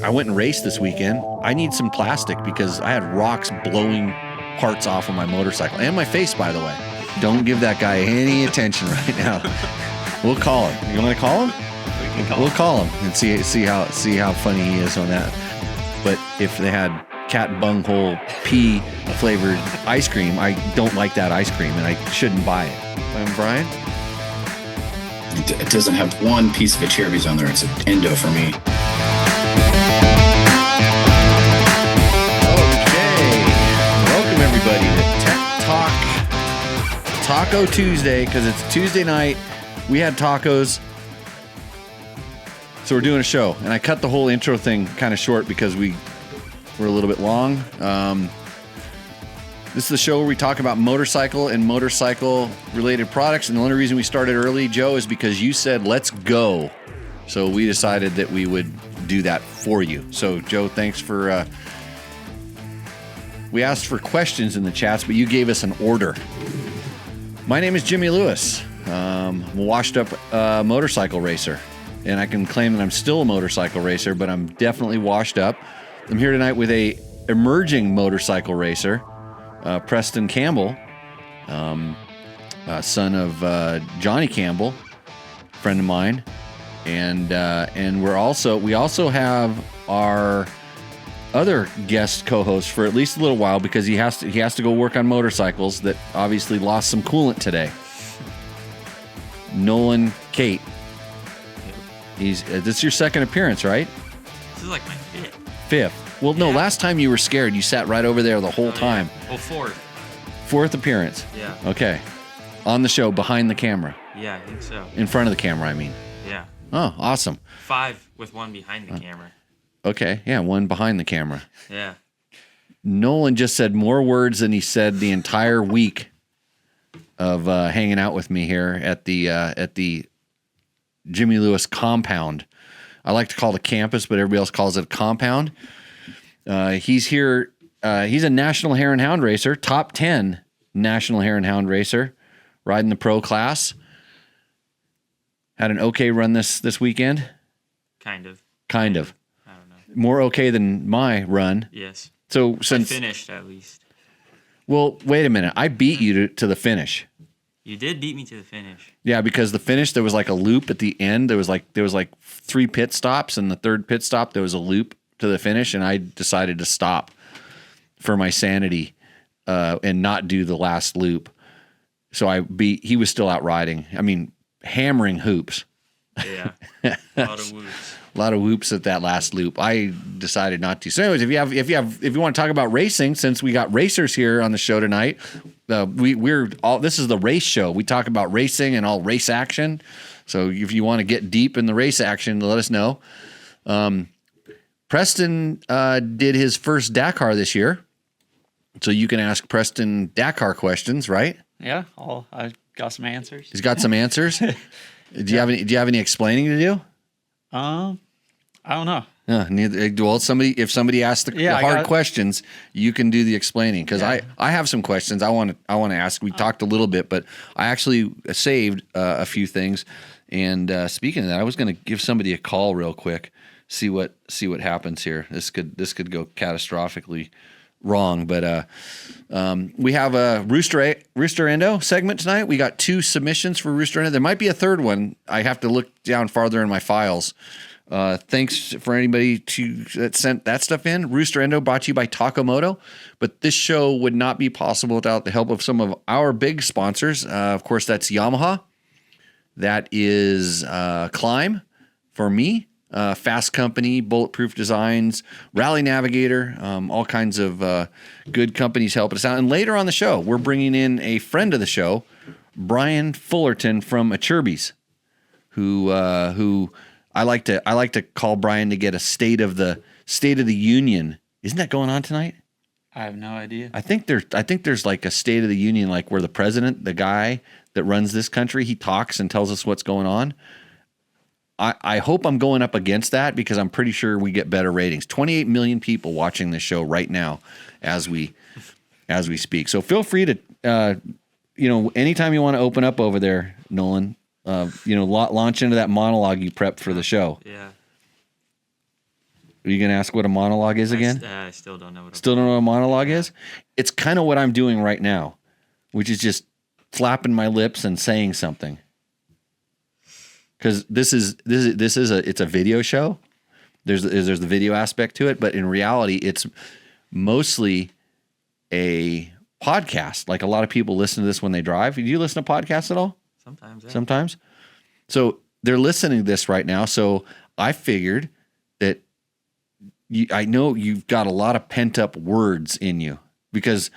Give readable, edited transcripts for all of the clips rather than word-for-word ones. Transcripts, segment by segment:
I went and raced this weekend. I need some plastic because I had rocks blowing parts off of my motorcycle and my face, by the way. Don't give that guy any attention right now. We'll call him. You want to call him? We'll call him and see how funny he is on that. But if they had cat bunghole pea flavored ice cream, I don't like that ice cream and I shouldn't buy it. Brian? It doesn't have one piece of Acerbis on there. It's an Endo for me. Okay. Welcome everybody to Tech Talk Taco Tuesday, because it's Tuesday night. We had tacos. So we're doing a show. And I cut the whole intro thing kind of short because we're a little bit long. This is the show where we talk about motorcycle and motorcycle-related products. And the only reason we started early, Joe, is because you said, let's go. So we decided that we would do that for you. So, Joe, thanks for... we asked for questions in the chats, but you gave us an order. My name is Jimmy Lewis. I'm a washed-up motorcycle racer. And I can claim that I'm still a motorcycle racer, but I'm definitely washed up. I'm here tonight with a emerging motorcycle racer, Preston Campbell, son of Johnny Campbell, friend of mine, and we also have our other guest co-host for at least a little while because he has to go work on motorcycles that obviously lost some coolant today. Nolan Cate. This is your second appearance, right? This is like my Fifth. Well, no, last time you were scared. You sat right over there the whole time. Yeah. Well, fourth. Fourth appearance. Yeah. Okay. On the show, behind the camera. Yeah, I think so. In front of the camera, I mean. Yeah. Oh, awesome. 5 with one behind the camera. Okay. Yeah, one behind the camera. Yeah. Nolan just said more words than he said the entire week of hanging out with me here at the Jimmy Lewis compound. I like to call it a campus, but everybody else calls it a compound. He's here. He's a national Hare Hound racer, top 10 national Hare Hound racer, riding the pro class. Had an okay run this weekend. Kind of. I don't know. More okay than my run. Yes. So since I finished at least. Well, wait a minute. I beat you to the finish. You did beat me to the finish. Yeah, because the finish, there was like a loop at the end. There was like 3 pit stops, and the third pit stop, there was a loop to the finish, and I decided to stop for my sanity and not do the last loop. So he was still out riding. I mean, hammering hoops. Yeah, a lot of whoops. A lot of whoops at that last loop. I decided not to. So, anyways, if you want to talk about racing, since we got racers here on the show tonight, this is the race show. We talk about racing and all race action. So, if you want to get deep in the race action, let us know. Preston did his first Dakar this year, so you can ask Preston Dakar questions, right? Yeah, I got some answers. He's got some answers. Do you have any explaining to do? I don't know. Well, if somebody asks the hard questions, you can do the explaining, because I have some questions I want to ask. We talked a little bit, but I actually saved a few things. And speaking of that, I was going to give somebody a call real quick, see what happens here. This could go catastrophically wrong, but we have a Rooster Endo segment tonight. We got 2 submissions for Rooster Endo. There might be a third one. I have to look down farther in my files. Thanks for anybody that sent that stuff in. Rooster Endo brought to you by Taco Moto, but this show would not be possible without the help of some of our big sponsors. Of course, that's Yamaha. That is Climb for me. Fast Company, Bulletproof Designs, Rally Navigator, all kinds of good companies helping us out. And later on the show, we're bringing in a friend of the show, Brian Fullerton from Acerbis, who I like to call Brian to get a State of the Union. Isn't that going on tonight? I have no idea. I think there's like a State of the Union, like where the president, the guy that runs this country, he talks and tells us what's going on. I hope I'm going up against that, because I'm pretty sure we get better ratings. 28 million people watching this show right now as we speak. So feel free to, anytime you want to open up over there, Nolan, launch into that monologue you prepped for the show. Yeah. Are you going to ask what a monologue is again? I still don't know what. Still don't know what a monologue is? It's kind of what I'm doing right now, which is just flapping my lips and saying something. Because it's a video show. There's the video aspect to it, but in reality, it's mostly a podcast. Like a lot of people listen to this when they drive. Do you listen to podcasts at all? Sometimes. Yeah. Sometimes. So they're listening to this right now. So I figured that I know you've got a lot of pent up words in you because,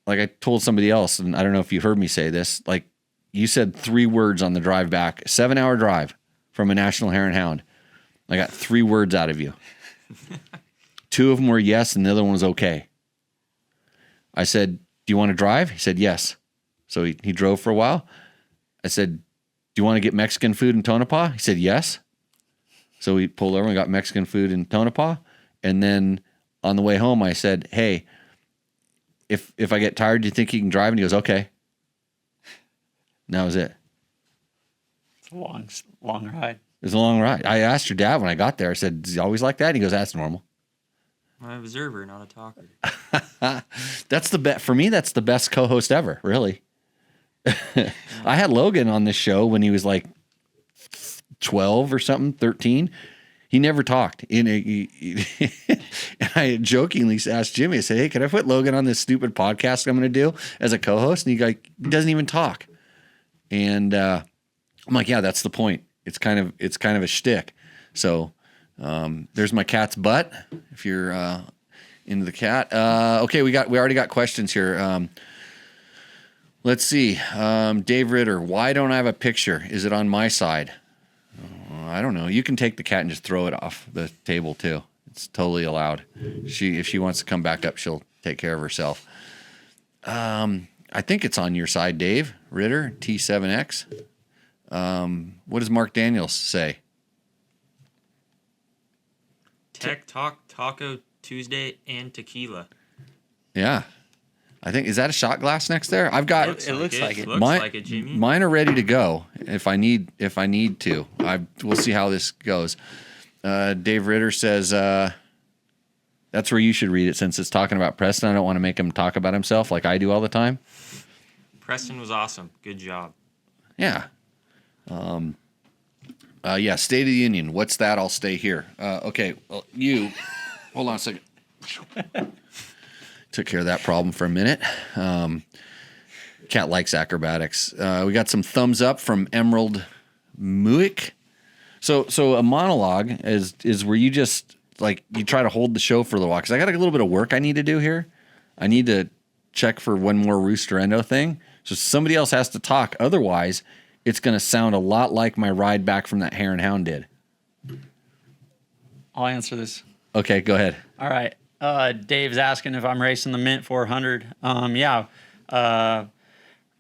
like I told somebody else, and I don't know if you heard me say this, like you said 3 words on the drive back, 7-hour drive from a national Hare Hound. I got 3 words out of you. 2 of them were yes, and the other one was okay. I said, "Do you want to drive?" He said, "Yes." So he drove for a while. I said, "Do you want to get Mexican food in Tonopah?" He said, "Yes." So we pulled over and got Mexican food in Tonopah. And then on the way home, I said, "Hey, if I get tired, do you think you can drive?" And he goes, "Okay." And that was it. It's a long ride. It was a long ride. I asked your dad when I got there. I said, "Does he always like that?" And he goes, "That's normal." I'm an observer, not a talker. That's the best for me. That's the best co-host ever, really. I had Logan on this show when he was like 12 or something, 13. He never talked. And I jokingly asked Jimmy, I said, "Hey, can I put Logan on this stupid podcast I'm going to do as a co-host?" And he doesn't even talk. And I'm like, "Yeah, that's the point. It's kind of a shtick." So there's my cat's butt. If you're into the cat, okay, we already got questions here. Let's see, Dave Ritter. Why don't I have a picture? Is it on my side? I don't know. You can take the cat and just throw it off the table too. It's totally allowed. If she wants to come back up, she'll take care of herself. I think it's on your side, Dave Ritter, T7X. What does Mark Daniels say? Tech Talk Taco Tuesday and tequila. Yeah. I think, is that a shot glass next there? I've got. It looks like it. Looks like it, Jimmy. Mine are ready to go if I need to. We'll see how this goes. Dave Ritter says that's where you should read it since it's talking about Preston. I don't want to make him talk about himself like I do all the time. Preston was awesome. Good job. Yeah. Yeah. State of the Union. What's that? I'll stay here. Okay. Well, hold on a second. Took care of that problem for a minute. Cat likes acrobatics. We got some thumbs up from Emerald Muick. So a monologue is where you just like you try to hold the show for a little while. Because I got a little bit of work I need to do here. I need to check for one more Roost or Endo thing. So somebody else has to talk. Otherwise, it's going to sound a lot like my ride back from that Hare Hound did. I'll answer this. Okay, go ahead. All right. Dave's asking if I'm racing the Mint 400. Yeah.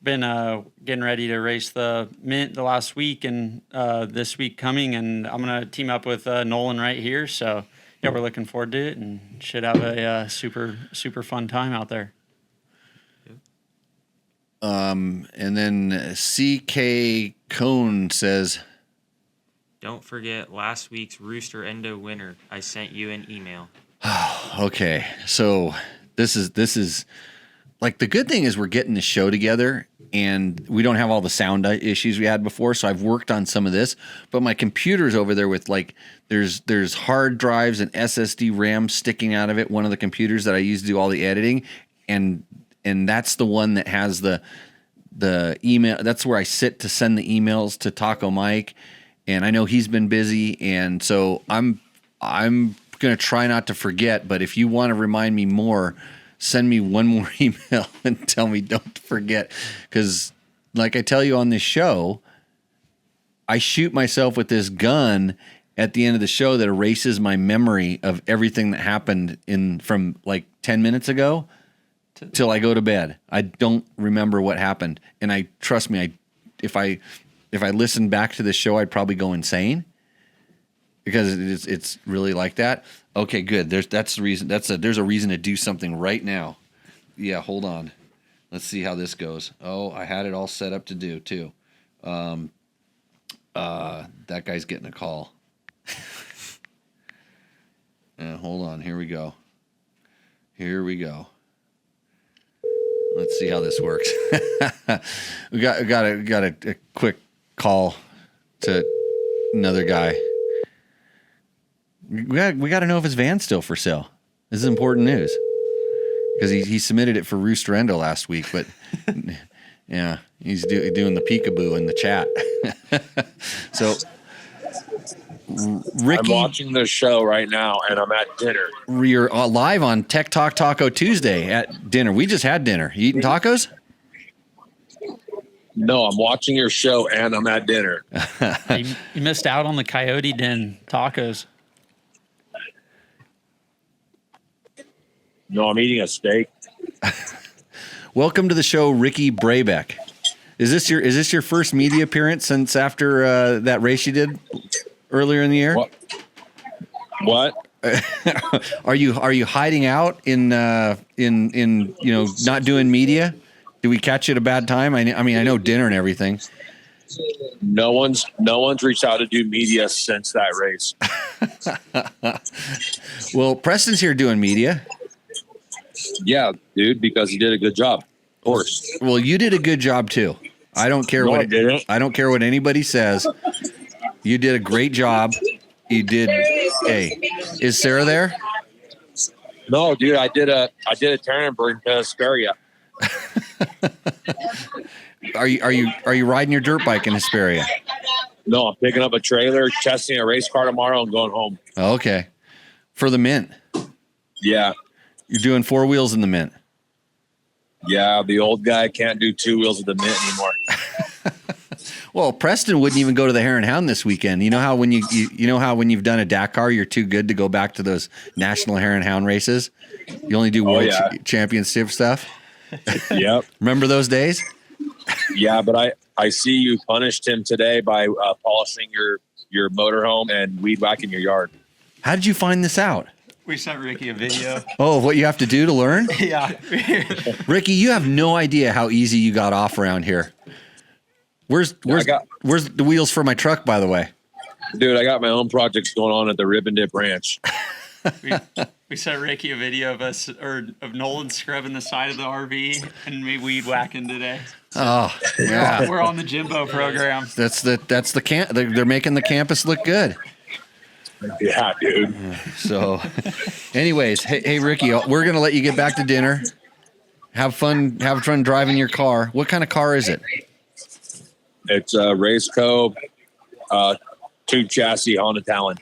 Been getting ready to race the Mint the last week and this week coming, and I'm going to team up with Nolan right here. So, yeah, we're looking forward to it and should have a super, super fun time out there. And then CK Cone says, Don't forget last week's Rooster Endo winner. I sent you an email. okay, so this is like the good thing is we're getting the show together and we don't have all the sound issues we had before. So I've worked on some of this, but my computer's over there with like there's hard drives and SSD RAM sticking out of it. One of the computers that I use to do all the editing, and that's the one that has the email. That's where I sit to send the emails to Taco Mike, and I know he's been busy, and so I'm going to try not to forget, but if you want to remind me more, send me one more email and tell me don't forget. Because like I tell you on this show, I shoot myself with this gun at the end of the show that erases my memory of everything that happened from like 10 minutes ago till I go to bed. I don't remember what happened. And trust me, if I listened back to the show, I'd probably go insane. Because it's really like that. Okay, good. That's the reason. There's a reason to do something right now. Yeah, hold on. Let's see how this goes. Oh, I had it all set up to do too. That guy's getting a call. Hold on. Here we go. Let's see how this works. we got a quick call to another guy. We got to know if his van's still for sale. This is important news because he submitted it for Roost or Endo last week, but yeah, he's doing the peekaboo in the chat. So, Ricky, I'm watching the show right now, and I'm at dinner. You're live on Tech Talk Taco Tuesday at dinner. We just had dinner. You eating tacos? No, I'm watching your show, and I'm at dinner. You missed out on the Coyote Den tacos. No, I'm eating a steak. Welcome to the show, Ricky Brabec. Is this your first media appearance since after that race you did earlier in the year? What? Are you hiding out in not doing media? Did we catch you at a bad time? I mean I know dinner and everything. No one's reached out to do media since that race. Well, Preston's here doing media. Yeah, dude, because he did a good job. Of course. Well, you did a good job too. I don't care No, I didn't. I don't care what anybody says. You did a great job. You did. Hey, is Sarah there? No, dude, I did a Tannenberg to Hesperia. Are you riding your dirt bike in Hesperia? No, I'm picking up a trailer, testing a race car tomorrow, and going home. Okay. For the Mint. Yeah. You're doing 4 wheels in the Mint. Yeah, the old guy can't do 2 wheels of the Mint anymore. Well, Preston wouldn't even go to the Hare Hound this weekend. You know how when when you've done a Dakar, you're too good to go back to those national Hare Hound races. You only do world championship stuff. Yep. Remember those days? Yeah, but I see you punished him today by polishing your motorhome and weed whacking your yard. How did you find this out? We sent Ricky a video. Oh, what you have to do to learn? Yeah. Ricky, you have no idea how easy you got off around here. Where's the wheels for my truck, by the way? Dude, I got my own projects going on at the Rib and Dip Ranch. We sent Ricky a video of Nolan scrubbing the side of the RV and me weed whacking today. Oh, yeah. We're on the Jimbo program. They're making the campus look good. Yeah, dude. So, anyways, hey Ricky, we're gonna let you get back to dinner. Have fun driving your car. What kind of car is it? It's a Raceco, 2 chassis Honda Talon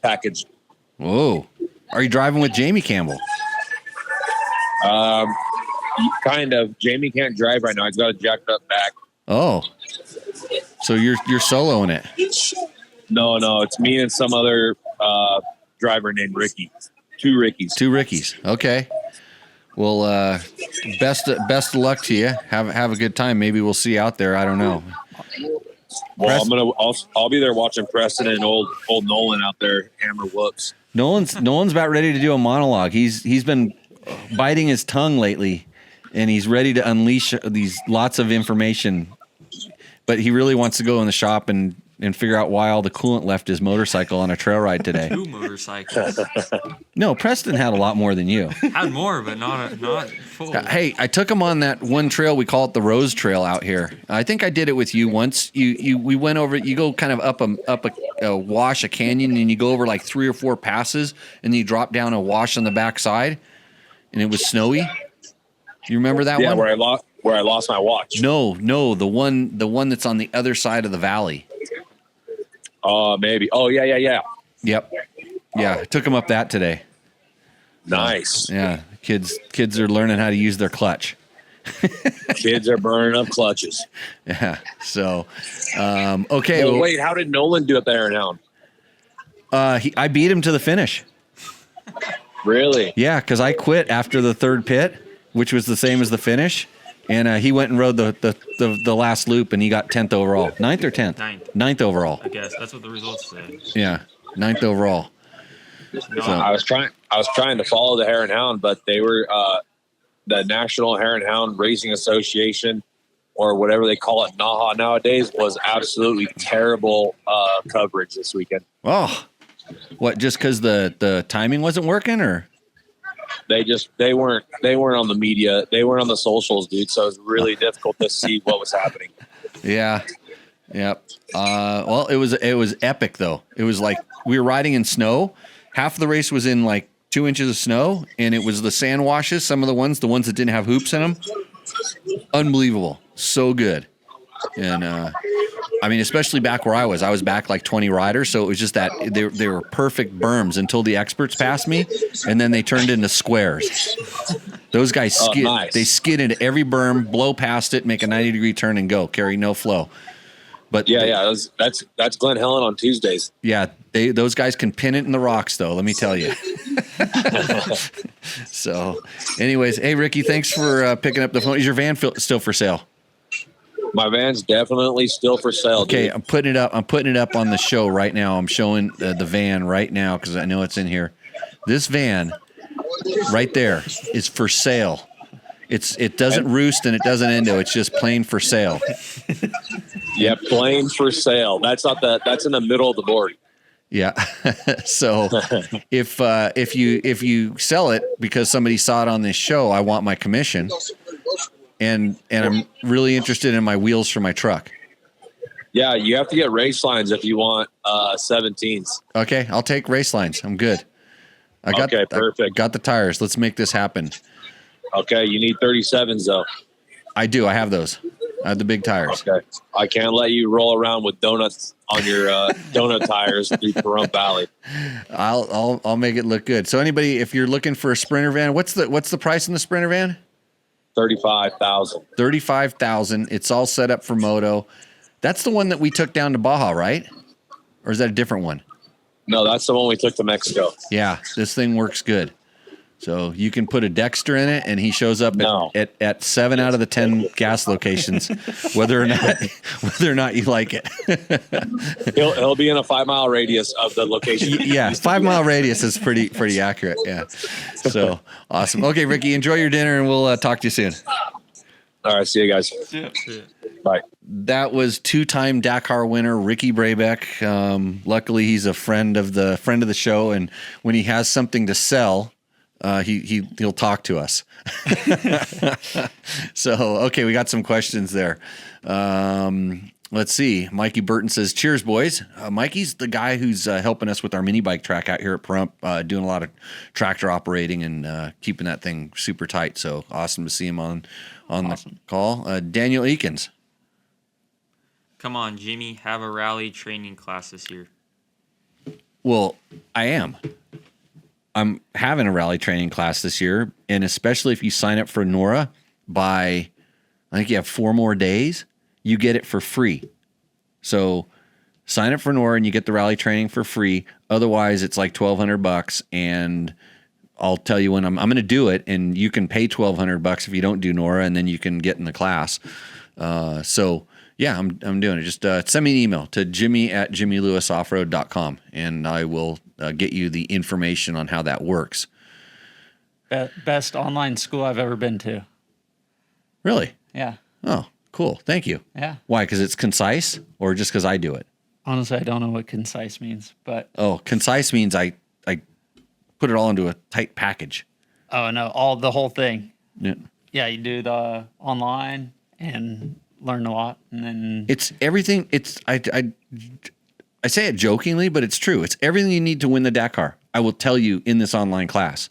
package. Whoa. Are you driving with Jamie Campbell? Kind of. Jamie can't drive right now. He's got a jacked up back. Oh. So you're soloing it. No, it's me and some other driver named Ricky. 2 Rickies. 2 Rickies. Okay. Well, best of luck to you. Have a good time. Maybe we'll see you out there. I don't know. Well, I'll be there watching Preston and old Nolan out there hammer whoops. Nolan's about ready to do a monologue. He's been biting his tongue lately, and he's ready to unleash these lots of information. But he really wants to go in the shop and figure out why all the coolant left his motorcycle on a trail ride today. 2 motorcycles. No, Preston had a lot more than you. Had more, but not full. Hey, I took him on that one trail. We call it the Rose Trail out here. I think I did it with you once. We went over. You go kind of up a wash, a canyon, and you go over like 3 or 4 passes, and then you drop down a wash on the backside, and it was snowy. You remember that one? Yeah, where I lost my watch. No, the one that's on the other side of the valley. Maybe. Oh, yeah. Yep. Yeah, I took him up that today. Nice. Yeah, kids are learning how to use their clutch. Kids are burning up clutches. Yeah. So, okay. Well, wait, how did Nolan do it there now? I beat him to the finish. Really? Yeah, because I quit after the 3rd pit, which was the same as the finish. And he went and rode the last loop, and he got 10th overall. 9th or 10th? 9th overall. I guess that's what the results said. Yeah, 9th overall. No, I was trying to follow the Hare and Hound, but they were the National Hare and Hound Racing Association, or whatever they call it, NAHA nowadays, was absolutely terrible coverage this weekend. Oh, What? Just because the timing wasn't working, or? They weren't on the media. They weren't on the socials, dude. So it was really difficult to see what was happening. Yeah. Yep. Well, it was epic though. It was like we were riding in snow. Half of the race was in like 2 inches of snow, and it was the sand washes. Some of the ones that didn't have hoops in them. Unbelievable. So good. And I mean, especially back where I was back like 20 riders. So it was just that they were perfect berms until the experts passed me, and then they turned into squares. Those guys skid. Nice. They skid into every berm, blow past it, make a 90-degree turn, and go. Carry no flow. But that's Glen Helen on Tuesdays. Yeah, those guys can pin it in the rocks, though. Let me tell you. So, anyways, hey Ricky, thanks for picking up the phone. Is your van still for sale? My van's definitely still for sale. Okay, dude. I'm putting it up on the show right now. I'm showing the van right now because I know it's in here. This van right there is for sale. It doesn't roost and it doesn't endo. It's just plain for sale. Yeah, plain for sale. That's in the middle of the board. Yeah. So if you sell it because somebody saw it on this show, I want my commission. And I'm really interested in my wheels for my truck. Yeah, you have to get race lines if you want 17s. Okay, I'll take race lines. I'm good. Okay, perfect. I got the tires. Let's make this happen. Okay, you need 37s though. I do. I have those. I have the big tires. Okay, I can't let you roll around with donuts on your donut tires through Pahrump Valley. I'll make it look good. So anybody, if you're looking for a Sprinter van, what's the price in the Sprinter van? $35,000. $35,000. It's all set up for moto. That's the one that we took down to Baja, right? Or is that a different one? No, that's the one we took to Mexico. Yeah, this thing works good. So you can put a Dexter in it, and he shows up at 7 out of the 10 gas locations, whether or not you like it. He'll be in a 5-mile radius of the location. Yeah, 5-mile radius is pretty accurate. Yeah. So awesome. Okay, Ricky, enjoy your dinner, and we'll talk to you soon. All right, see you guys. Yeah. Bye. That was 2-time Dakar winner Ricky Brabec. Luckily, he's a friend of the show, and when he has something to sell, he'll talk to us. So, okay, we got some questions there. Let's see. Mikey Burton says, cheers, boys. Mikey's the guy who's helping us with our mini bike track out here at Pahrump, doing a lot of tractor operating and keeping that thing super tight. So awesome to see him on the call. Daniel Eakins. Come on, Jimmy, have a rally training class this year. Well, I am. I'm having a rally training class this year, and especially if you sign up for NORA by, I think you have 4 more days, you get it for free. So sign up for NORA and you get the rally training for free. Otherwise, it's like $1,200, and I'll tell you when I'm going to do it, and you can pay $1,200 if you don't do NORA, and then you can get in the class. So yeah, I'm doing it. Just send me an email to jimmy@jimmylewisoffroad.com, and I will get you the information on how that works. Best online school I've ever been to. Really? Yeah. Oh, cool. Thank you. Yeah. Why? Because it's concise, or just because I do it? Honestly, I don't know what concise means, but concise means I put it all into a tight package. Oh no, the whole thing. Yeah. Yeah, you do the online and learn a lot, and then it's everything. It's I say it jokingly, but it's true. It's everything you need to win the Dakar. I will tell you in this online class,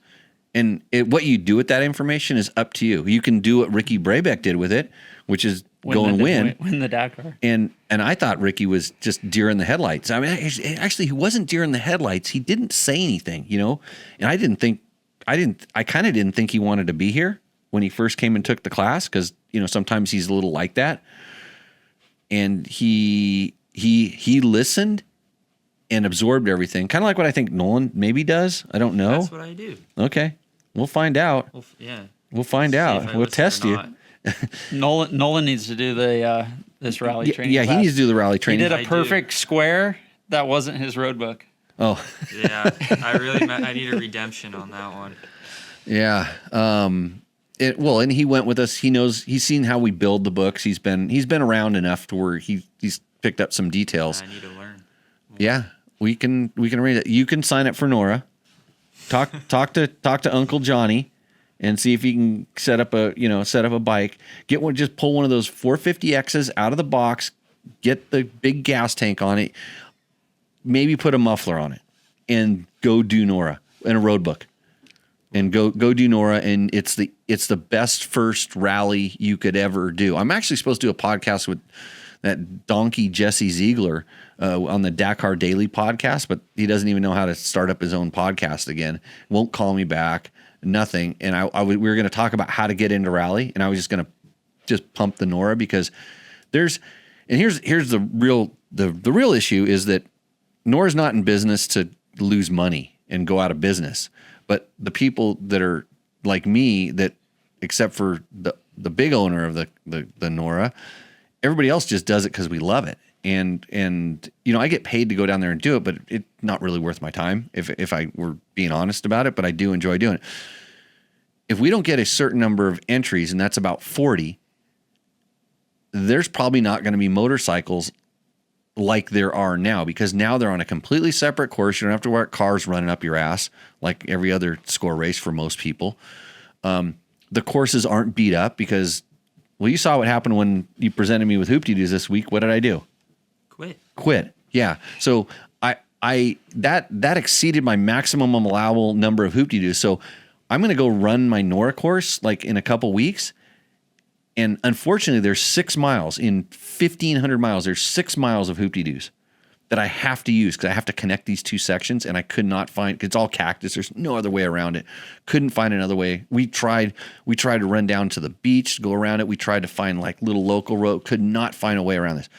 and what you do with that information is up to you. You can do what Ricky Brabec did with it, which is win the Dakar. And I thought Ricky was just deer in the headlights. I mean, actually, he wasn't deer in the headlights. He didn't say anything, and I kind of didn't think he wanted to be here when he first came and took the class, because sometimes he's a little like that. And he listened and absorbed everything, kind of like what I think Nolan maybe does. I don't know. That's what I do. Okay, we'll find out. We'll find out. We'll test you. Nolan needs to do this rally training. Yeah, class. He needs to do the rally training. He did a perfect square. That wasn't his road book. Oh. Yeah, I need a redemption on that one. Yeah. And he went with us. He's seen how we build the books. He's been around enough to where he's picked up some details. I need to learn. Yeah. We can arrange it. You can sign up for Nora. Talk to Uncle Johnny and see if he can set up a bike. Just pull one of those 450Xs out of the box, get the big gas tank on it, maybe put a muffler on it, and go do Nora and a road book. And go do Nora, and it's the best first rally you could ever do. I'm actually supposed to do a podcast with that donkey Jesse Ziegler on the Dakar Daily podcast, but he doesn't even know how to start up his own podcast again. Won't call me back, nothing. And we were going to talk about how to get into rally, and I was just going to pump the Nora because here's the real issue is that Nora's not in business to lose money and go out of business. But the people that are like me, that except for the big owner of the Nora, everybody else just does it because we love it. And I get paid to go down there and do it, but it's not really worth my time if I were being honest about it. But I do enjoy doing it. If we don't get a certain number of entries, and that's about 40, there's probably not going to be motorcycles like there are now, because now they're on a completely separate course. You don't have to worry about cars running up your ass like every other score race for most people. The courses aren't beat up because, well, you saw what happened when you presented me with hoop-de-doos this week. What did I do? Quit. Yeah. So that exceeded my maximum allowable number of hoop-de-doos. So I'm going to go run my Nora course like in a couple weeks. And unfortunately, there's 6 miles in 1,500 miles. There's 6 miles of hoop-de-doos that I have to use because I have to connect these two sections, and I could not find. It's all cactus. There's no other way around it. Couldn't find another way. We tried to run down to the beach, go around it. We tried to find like little local road. Could not find a way around this.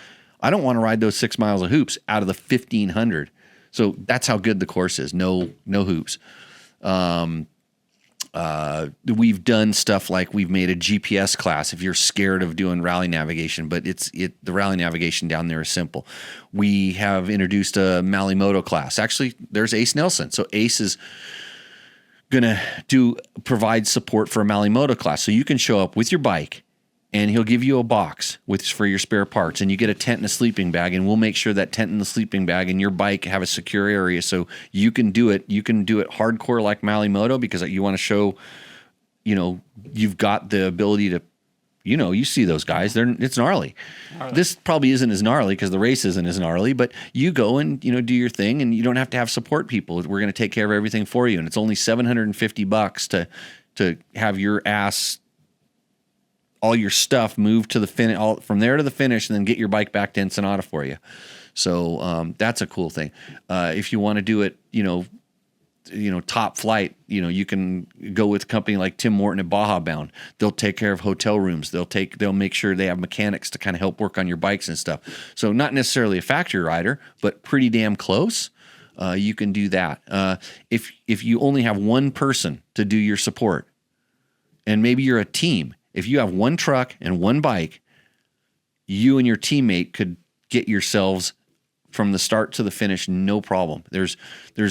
I don't want to ride those 6 miles of hoops out of the 1,500. So that's how good the course is. No hoops. We've done stuff like we've made a GPS class if you're scared of doing rally navigation, but the rally navigation down there is simple. We have introduced a Maui Moto class. Actually, there's Ace Nelson. So Ace is going to provide support for a Maui Moto class. So you can show up with your bike and he'll give you a box for your spare parts, and you get a tent and a sleeping bag, and we'll make sure that tent and the sleeping bag and your bike have a secure area so you can do it. You can do it hardcore like Maui Moto because you want to show, you've got the ability to, you see those guys. It's gnarly. This probably isn't as gnarly because the race isn't as gnarly, but you go and, do your thing, and you don't have to have support people. We're going to take care of everything for you. And it's only $750 to have your ass, all your stuff moved to the finish, from there to the finish, and then get your bike back to Ensenada for you. So that's a cool thing. If you want to do it, top flight, you can go with a company like Tim Morton at Baja Bound. They'll take care of hotel rooms. They'll make sure they have mechanics to kind of help work on your bikes and stuff. So not necessarily a factory rider, but pretty damn close. You can do that. If you only have one person to do your support, and maybe you're a team, if you have one truck and one bike, you and your teammate could get yourselves from the start to the finish, no problem. There's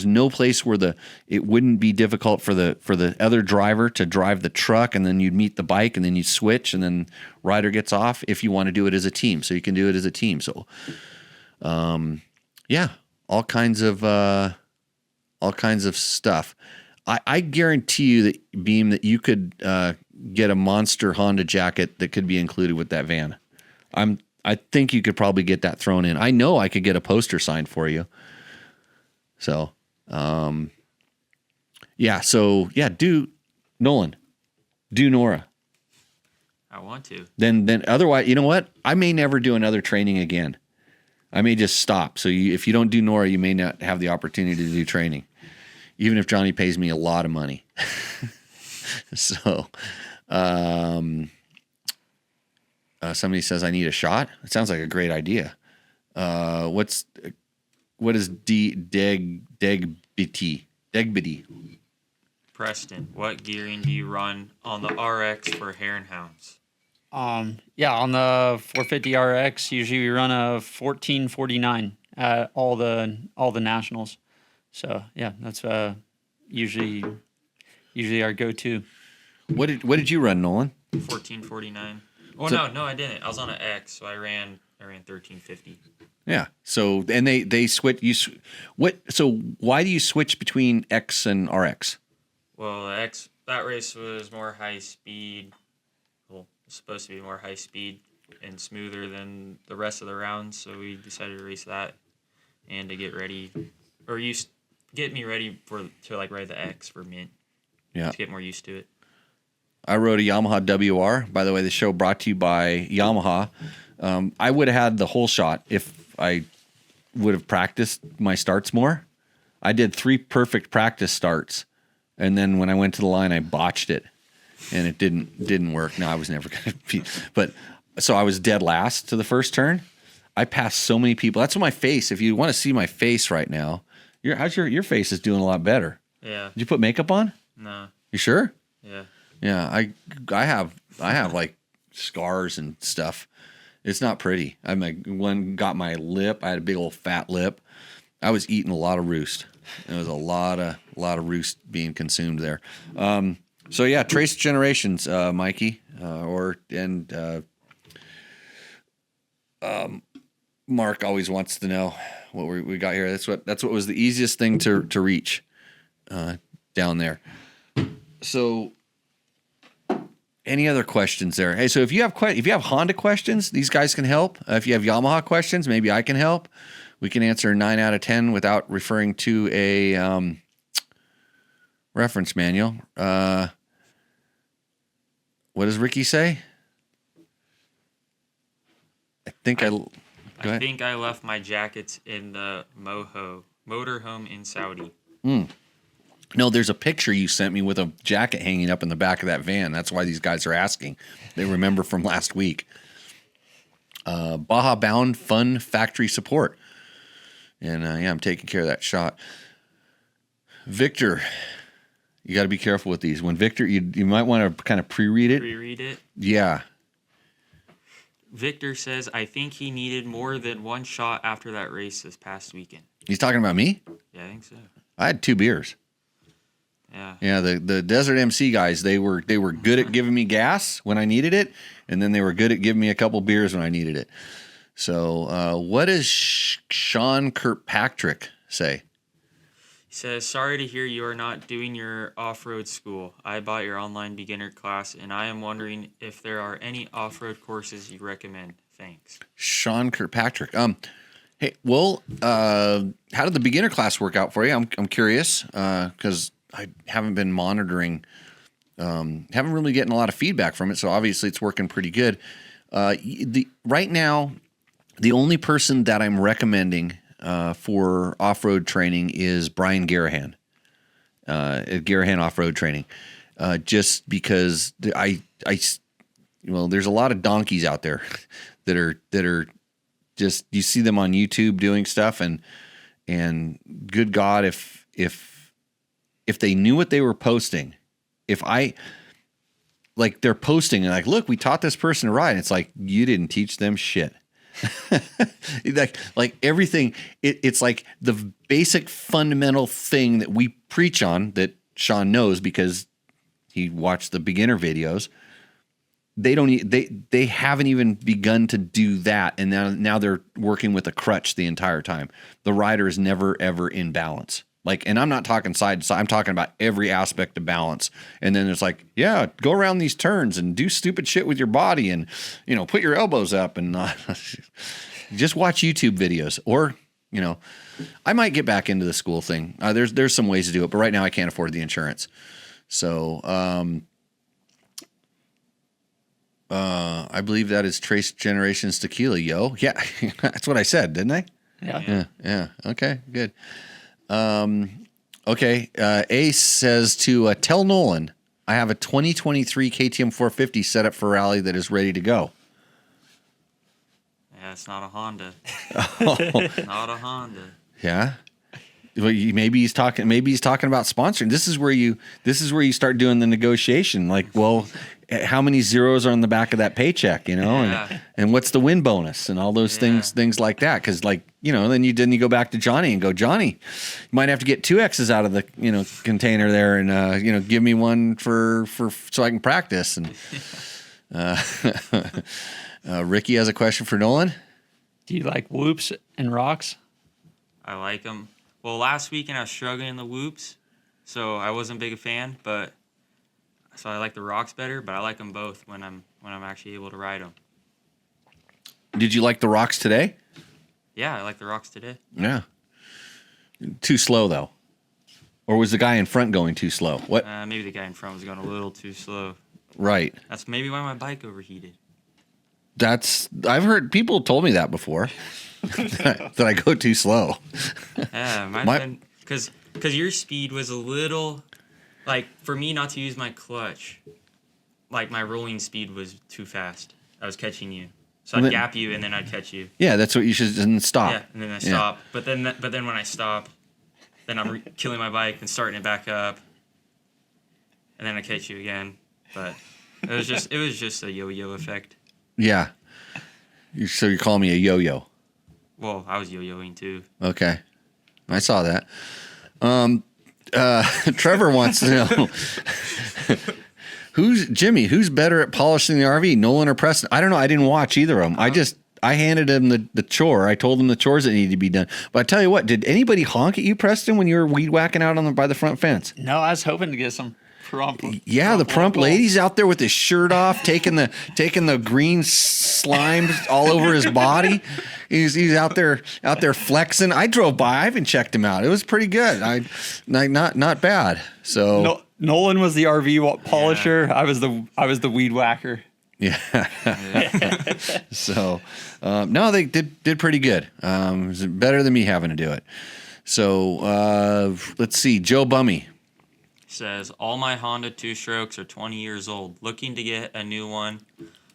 no place where it wouldn't be difficult for the other driver to drive the truck, and then you'd meet the bike, and then you switch, and then rider gets off if you want to do it as a team. So you can do it as a team. So, all kinds of stuff. I guarantee you that, Beam, that you could get a monster Honda jacket that could be included with that van. I think you could probably get that thrown in. I know I could get a poster signed for you. So, do Nolan, do Nora. I want to. Then otherwise, you know what? I may never do another training again. I may just stop. So if you don't do Nora, you may not have the opportunity to do training, even if Johnny pays me a lot of money. So, somebody says I need a shot. It sounds like a great idea. What is Degbity? Preston, what gearing do you run on the RX for Hare Hounds? On the 450 RX, usually we run a 1449 at all the nationals. So yeah, that's usually our go-to. What did you run, Nolan? 1449. Oh, no, I didn't. I was on an X, so I ran 1350. Yeah. So and they switch. So why do you switch between X and RX? Well, that race was more high speed. Well, it's supposed to be more high speed and smoother than the rest of the rounds, so we decided to race that and to get ready, or get me ready to ride the X for mint. Yeah. To get more used to it. I rode a Yamaha WR. By the way, the show brought to you by Yamaha. I would have had the whole shot if I would have practiced my starts more. I did 3 perfect practice starts, and then when I went to the line, I botched it, and it didn't work. No, I was never going to be. But so I was dead last to the first turn. I passed so many people. That's what my face. If you want to see my face right now, your face is doing a lot better. Yeah. Did you put makeup on? No. You sure? Yeah. Yeah, I have like scars and stuff. It's not pretty. Got my lip. I had a big old fat lip. I was eating a lot of Roost. There was a lot of Roost being consumed there. So yeah, Trace Generations, Mikey, Mark always wants to know what we got here. That's what was the easiest thing to reach down there. So, any other questions there? Hey, so if you have Honda questions, these guys can help. If you have Yamaha questions, maybe I can help. We can answer 9 out of 10 without referring to a reference manual. What does Ricky say? I think I left my jackets in the motorhome in Saudi. No, there's a picture you sent me with a jacket hanging up in the back of that van. That's why these guys are asking. They remember from last week. Baja Bound Fun Factory Support. And I'm taking care of that shot. Victor, you got to be careful with these. When Victor, you might want to kind of pre-read it. Pre-read it? Yeah. Victor says, I think he needed more than one shot after that race this past weekend. He's talking about me? Yeah, I think so. I had 2 beers. Yeah. Yeah, the Desert MC guys, they were good at giving me gas when I needed it, and then they were good at giving me a couple beers when I needed it. So, what does Sean Kirkpatrick say? He says, sorry to hear you are not doing your off-road school. I bought your online beginner class, and I am wondering if there are any off-road courses you recommend. Thanks. Sean Kirkpatrick. Hey, well, how did the beginner class work out for you? I'm curious, because I haven't been monitoring, haven't really getting a lot of feedback from it, so obviously it's working pretty good. Right now, the only person that I'm recommending for off-road training is Brian Garahan at Garahan Off-Road Training, just because there's a lot of donkeys out there that are just, you see them on YouTube doing stuff, and good God, if they knew what they were posting, they're posting and like, look, we taught this person to ride. And it's like, you didn't teach them shit. like everything, it's like the basic fundamental thing that we preach on that Sean knows because he watched the beginner videos. They haven't even begun to do that, and now they're working with a crutch the entire time. The rider is never ever in balance. And I'm not talking side to side. I'm talking about every aspect of balance. And then it's like, yeah, go around these turns and do stupid shit with your body, and put your elbows up and just watch YouTube videos. Or I might get back into the school thing. There's some ways to do it, but right now I can't afford the insurance. So I believe that is Trace Generations Tequila, yo. Yeah, that's what I said, didn't I? Yeah. Okay, good. Okay. Ace says to tell Nolan, I have a 2023 KTM 450 set up for rally that is ready to go. Yeah, it's not a Honda. Not a Honda. Yeah. Well, maybe he's talking about sponsoring. This is where you start doing the negotiation. Like, well, how many zeros are on the back of that paycheck, Yeah. and what's the win bonus and all those things like that. Because then you go back to Johnny and go, Johnny, you might have to get 2 X's out of the container there, and give me one for so I can practice. And Ricky has a question for Nolan. Do you like whoops And rocks? I like them. Well, last weekend I was struggling in the whoops, so I wasn't big a fan. So I like the rocks better, but I like them both when I'm actually able to ride them. Did you like the rocks today? Yeah, I like the rocks today. Yeah. Too slow though, or was the guy in front going too slow? What? Maybe the guy in front was going a little too slow. Right. That's maybe why my bike overheated. I've heard people told me that before. that I go too slow. Yeah, because your speed was a little, like, for me not to use my clutch, like my rolling speed was too fast. I was catching you, so I'd gap you and then I'd catch you. Yeah, that's what you should. And stop. Yeah, and then I stop. But then when I stop, then I'm killing my bike and starting it back up, and then I catch you again. But it was just a yo-yo effect. Yeah. So you're calling me a yo-yo? Well, I was yo-yoing too. Okay, I saw that. Trevor wants to know who's better at polishing the RV, Nolan or Preston? I don't know. I didn't watch either of them. I handed him the chore. I told him the chores that needed to be done. But I tell you what, did anybody honk at you, Preston, when you were weed whacking out by the front fence? No, I was hoping to get some the prump lady's out there with his shirt off, taking the green slime all over his body. He's out there flexing. I drove by. I even checked him out. It was pretty good. Not bad. So Nolan was the RV polisher. Yeah. I was the weed whacker. Yeah. So no, they did pretty good. It was better than me having to do it. So let's see. Joe Bummy says, all my Honda 2-strokes are 20 years old. Looking to get a new one.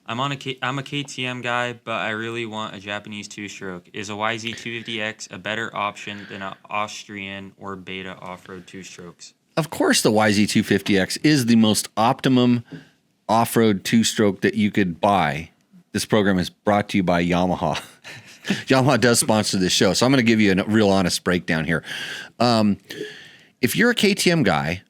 I'm a KTM guy, but I really want a Japanese 2-stroke. Is a YZ250X a better option than an Austrian or Beta off-road 2-strokes? Of course, the YZ250X is the most optimum off-road 2-stroke that you could buy. This program is brought to you by Yamaha. Yamaha does sponsor this show, so I'm going to give you a real honest breakdown here. If you're a KTM guy,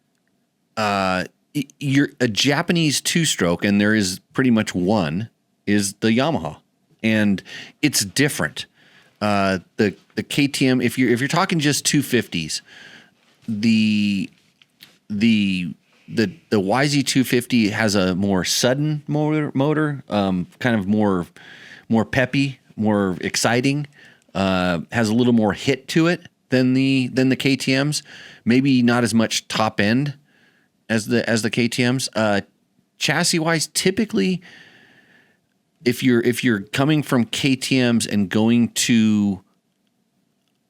you're a Japanese 2-stroke, and there is pretty much one, is the Yamaha, and it's different. The KTM, if you're talking just 250s, the YZ250 has a more sudden motor, kind of more peppy, more exciting, has a little more hit to it than the KTMs. Maybe not as much top end as the KTMs. Chassis wise, typically, if you're coming from KTMs and going to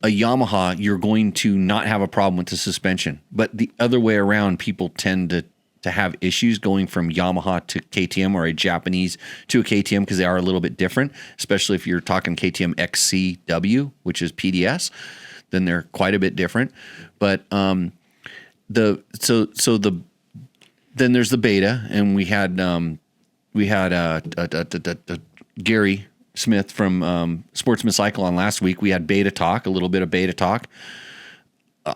a Yamaha, you're going to not have a problem with the suspension. But the other way around, people tend to have issues going from Yamaha to KTM or a Japanese to a KTM because they are a little bit different, especially if you're talking KTM XCW, which is PDS, then they're quite a bit different. But then there's the Beta, and we had Gary Smith from Sportsman Cycle on last week. We had Beta talk, a little bit of Beta talk.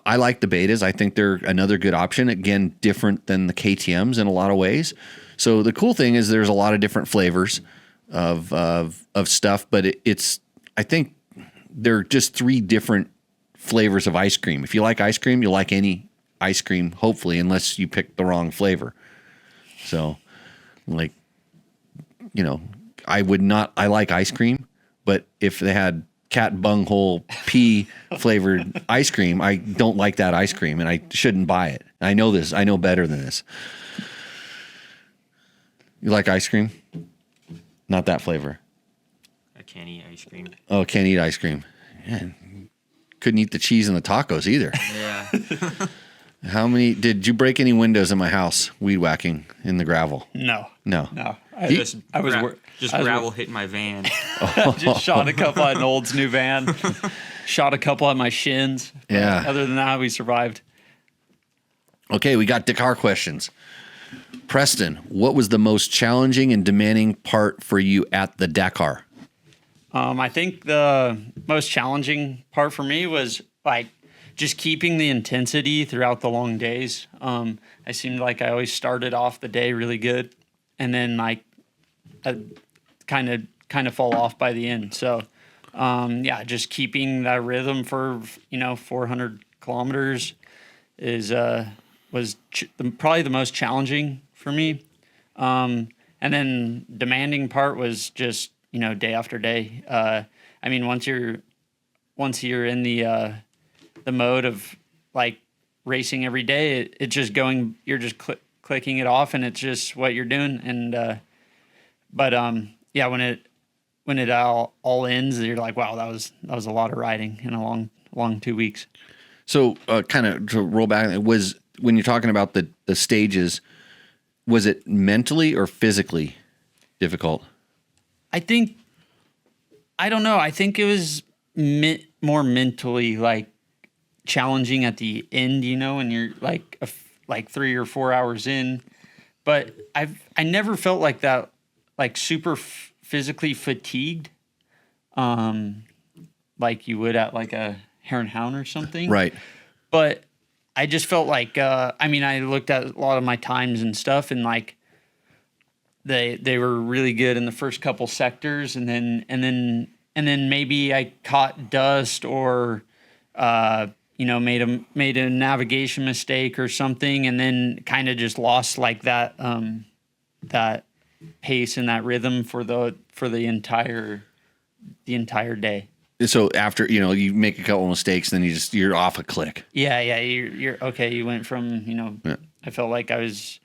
I like the Betas. I think they're another good option. Again, different than the KTMs in a lot of ways. So the cool thing is there's a lot of different flavors of stuff, but I think they're just 3 different flavors of ice cream. If you like ice cream, you'll like any ice cream, hopefully, unless you pick the wrong flavor. So, like, I like ice cream, but if they had cat bunghole pea flavored ice cream, I don't like that ice cream, and I shouldn't buy it. I know this. I know better than this. You like ice cream? Not that flavor. I can't eat ice cream. Oh, can't eat ice cream. Man, couldn't eat the cheese and the tacos either. Yeah. Did you break any windows in my house weed whacking in the gravel? No. I was gravel hitting my van. Just shot a couple at Nold's new van. Shot a couple at my shins. Yeah. Other than that, we survived. Okay, we got Dakar questions. Preston, what was the most challenging and demanding part for you at the Dakar? I think the most challenging part for me was just keeping the intensity throughout the long days. I seemed like I always started off the day really good, and then kind of fall off by the end. So just keeping that rhythm for 400 kilometers was probably the most challenging for me. And then demanding part was just day after day. I mean, once you're in the mode of like racing every day, it's just going. You're just clicking it off, and it's just what you're doing. And when it all ends, you're like, wow, that was a lot of riding in a long 2 weeks. So, kind of to roll back, it was when you're talking about the stages, was it mentally or physically difficult? I don't know. I think it was more mentally like challenging at the end, and you're like 3 or 4 hours in. But I never felt like that, like super physically fatigued, like you would at like a Hare Hound or something. Right. But I just felt like, I looked at a lot of my times and stuff, and like they were really good in the first couple sectors, and then maybe I caught dust or made a navigation mistake or something, and then kind of just lost like that pace and that rhythm for the entire day. So after you make a couple mistakes, then you're off a click. Yeah, you're okay. You went from I felt like I was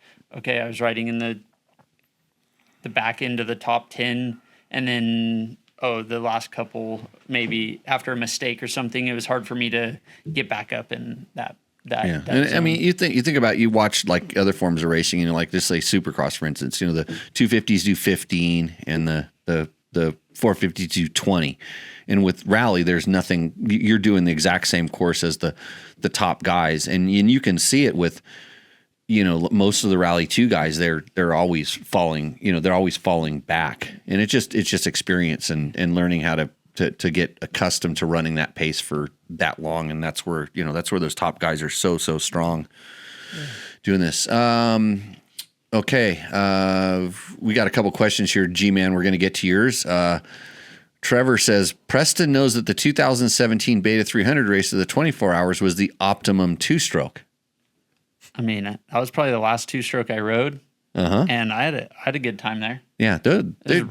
riding in the back end of the top 10, and then the last couple, maybe after a mistake or something, it was hard for me to get back up in that. Yeah, and I mean, you think about, you watch like other forms of racing, like just say Supercross, for instance. The 250s do 15, and the 450s do 20. And with rally, there's nothing. You're doing the exact same course as the top guys, and you can see it with most of the Rally 2 guys. They're always falling. They're always falling back, and it's just experience and learning how to get accustomed to running that pace for that long, and that's where those top guys are so strong doing this. Okay, we got a couple questions here, G-Man. We're going to get to yours. Trevor says, Preston knows that the 2017 Beta 300 race of the 24 hours was the optimum two-stroke. I mean, that was probably the last two-stroke I rode, and I had a good time there. Yeah, dude. It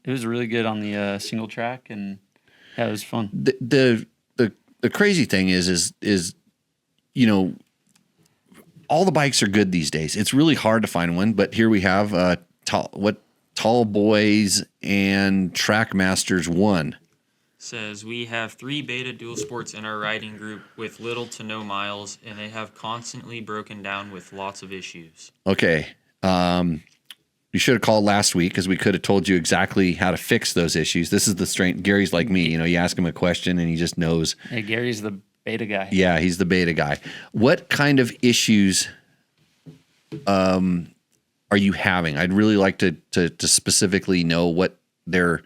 was really good on the single track, and yeah, it was fun. The crazy thing is all the bikes are good these days. It's really hard to find one, but here we have Tall Boys and Trackmasters 1. Says we have 3 Beta dual sports in our riding group with little to no miles, and they have constantly broken down with lots of issues. Okay. You should have called last week, because we could have told you exactly how to fix those issues. This is the strength. Gary's like me. You ask him a question and he just knows. Hey, Gary's the beta guy. Yeah, he's the beta guy. What kind of issues are you having? I'd really like to specifically know what they're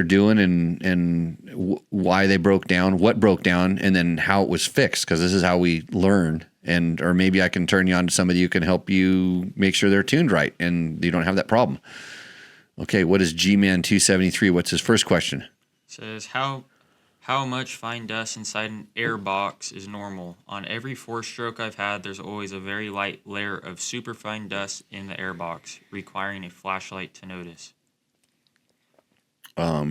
doing and why they broke down, what broke down, and then how it was fixed, because this is how we learn. Or maybe I can turn you on to somebody who can help you make sure they're tuned right and you don't have that problem. Okay, what is G-Man 273? What's his first question? Says how much fine dust inside an air box is normal? On every 4-stroke I've had, there's always a very light layer of super fine dust in the air box, requiring a flashlight to notice.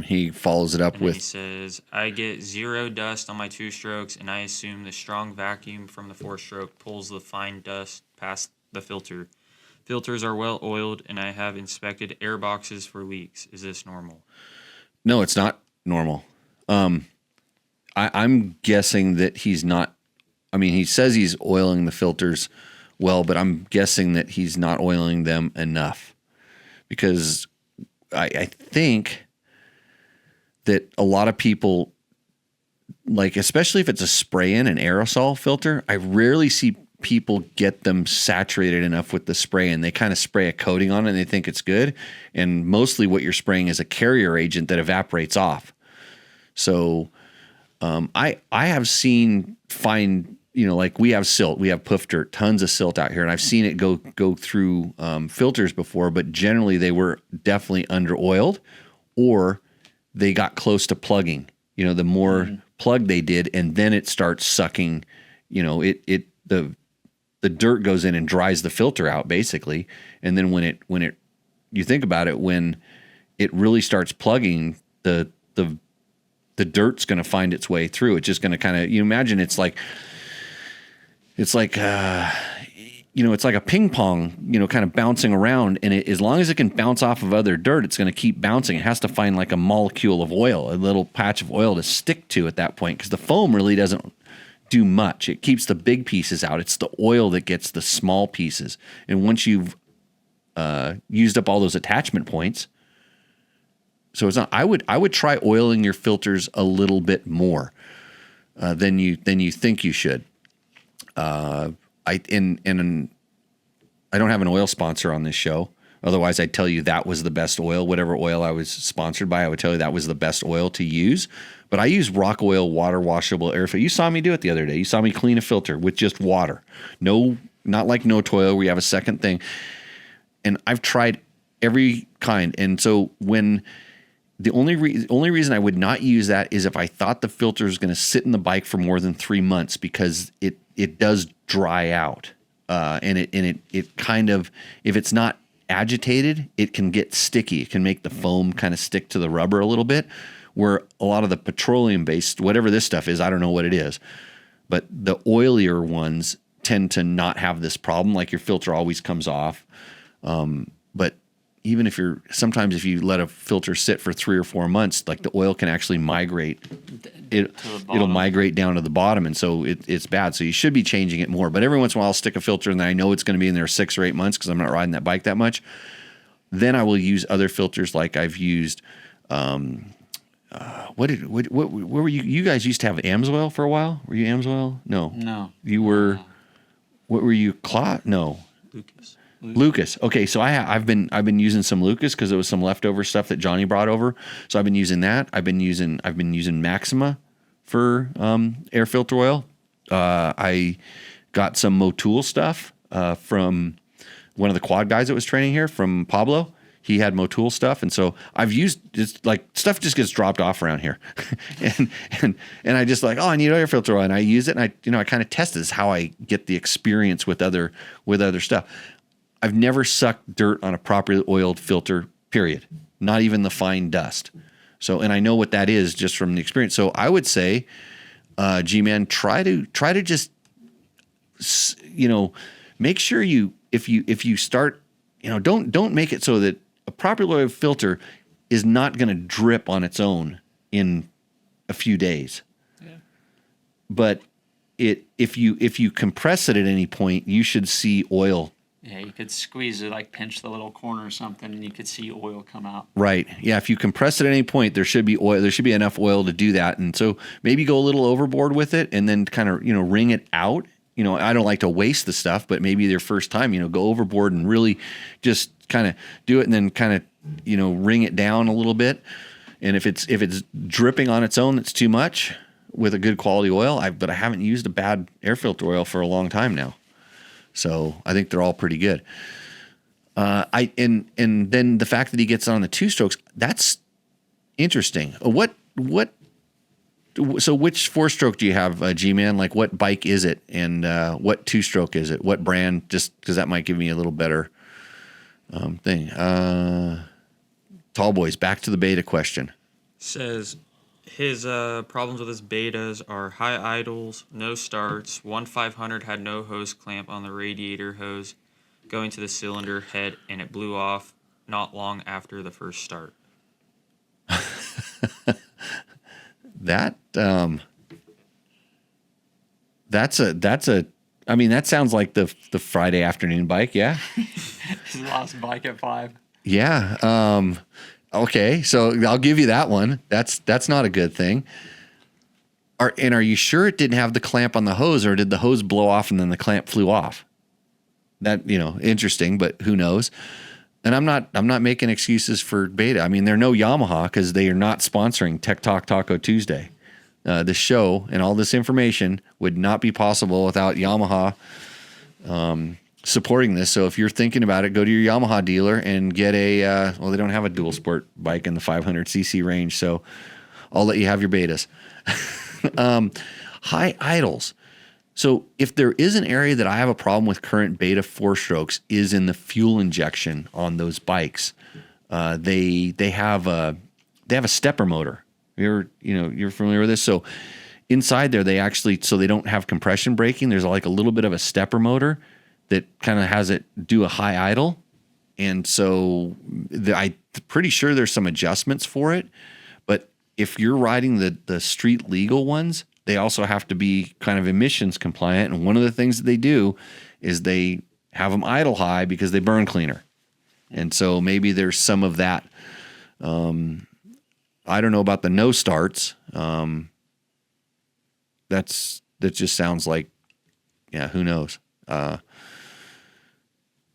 He follows it up with... He says, I get 0 dust on my 2 strokes, and I assume the strong vacuum from the 4-stroke pulls the fine dust past the filter. Filters are well oiled, and I have inspected air boxes for leaks. Is this normal? No, it's not normal. I'm guessing that he's not... I mean, he says he's oiling the filters well, but I'm guessing that he's not oiling them enough. Because I think that a lot of people, like, especially if it's a spray-in, an aerosol filter, I rarely see people get them saturated enough with the spray, and they kind of spray a coating on it and they think it's good. And mostly what you're spraying is a carrier agent that evaporates off. So I have seen fine, like we have silt, we have poof dirt, tons of silt out here, and I've seen it go through filters before, but generally they were definitely under oiled, or they got close to plugging. The more plug they did, and then it starts sucking. The dirt goes in and dries the filter out basically, and then when you think about it, when it really starts plugging, the dirt's going to find its way through. It's just going to kind of, you imagine it's like it's like a ping pong, kind of bouncing around, and as long as it can bounce off of other dirt, it's going to keep bouncing. It has to find like a molecule of oil, a little patch of oil to stick to at that point, because the foam really doesn't do much. It keeps the big pieces out. It's the oil that gets the small pieces. And once you've used up all those attachment points, so it's not. I would try oiling your filters a little bit more than you think you should. I don't have an oil sponsor on this show. Otherwise, I'd tell you that was the best oil. Whatever oil I was sponsored by, I would tell you that was the best oil to use. But I use Rock Oil water washable air filter. You saw me do it the other day. You saw me clean a filter with just water. No, not like no toil where you have a second thing. And I've tried every kind. And so when the only reason I would not use that is if I thought the filter is going to sit in the bike for more than 3 months, because it does dry out. And it kind of, if it's not agitated, it can get sticky. It can make the foam kind of stick to the rubber a little bit, where a lot of the petroleum-based, whatever this stuff is, I don't know what it is, but the oilier ones tend to not have this problem. Like your filter always comes off. But even sometimes if you let a filter sit for 3 or 4 months, like the oil can actually migrate. It'll migrate down to the bottom, and so it's bad. So you should be changing it more. But every once in a while, I'll stick a filter, and I know it's going to be in there 6 or 8 months because I'm not riding that bike that much. Then I will use other filters, like I've used. What were you? You guys used to have Amsoil for a while. Were you Amsoil? No. You were. What were you? No. Lucas. Okay, so I've been using some Lucas because it was some leftover stuff that Johnny brought over. So I've been using that. I've been using Maxima for air filter oil. I got some Motul stuff from one of the quad guys that was training here, from Pablo. He had Motul stuff, and so I've used, it's like stuff just gets dropped off around here, and I just like, I need air filter oil, and I use it, and I kind of test this, how I get the experience with other stuff. I've never sucked dirt on a properly oiled filter, period. Not even the fine dust. So, and I know what that is just from the experience. So I would say, G-Man, try to just, make sure if you start, don't make it so that a properly oiled filter is not going to drip on its own in a few days. Yeah. But if you compress it at any point, you should see oil. Yeah, you could squeeze it, like pinch the little corner or something, and you could see oil come out. Right. Yeah, if you compress it at any point, there should be oil. There should be enough oil to do that. And so maybe go a little overboard with it, and then kind of wring it out. I don't like to waste the stuff, but maybe their first time, go overboard and really just kind of do it, and then kind of wring it down a little bit. And if it's dripping on its own, that's too much with a good quality oil. But I haven't used a bad air filter oil for a long time now. So I think they're all pretty good. And then the fact that he gets on the 2-strokes, that's interesting. So which 4-stroke do you have, G-Man? Like, what bike is it, and what 2-stroke is it? What brand? Just because that might give me a little better thing. Tall Boys, back to the beta question. Says his problems with his betas are high idles, no starts. 1.500 had no hose clamp on the radiator hose going to the cylinder head, and it blew off not long after the first start. That sounds like the Friday afternoon bike, yeah. His last bike at 5. Yeah. Okay, so I'll give you that one. That's not a good thing. Are you sure it didn't have the clamp on the hose, or did the hose blow off and then the clamp flew off? That, interesting, but who knows? And I'm not making excuses for beta. I mean, they're no Yamaha because they are not sponsoring Tech Talk Taco Tuesday. The show and all this information would not be possible without Yamaha supporting this. So if you're thinking about it, go to your Yamaha dealer and get a, they don't have a dual sport bike in the 500cc range. So I'll let you have your betas. High idles. So if there is an area that I have a problem with current beta 4-strokes is in the fuel injection on those bikes. They have a stepper motor. You're familiar with this? So inside there, they actually, so they don't have compression braking. There's like a little bit of a stepper motor that kind of has it do a high idle. And so I'm pretty sure there's some adjustments for it. But if you're riding the street legal ones, they also have to be kind of emissions compliant. And one of the things that they do is they have them idle high because they burn cleaner. And so maybe there's some of that. I don't know about the no starts. That just sounds like, who knows? Don't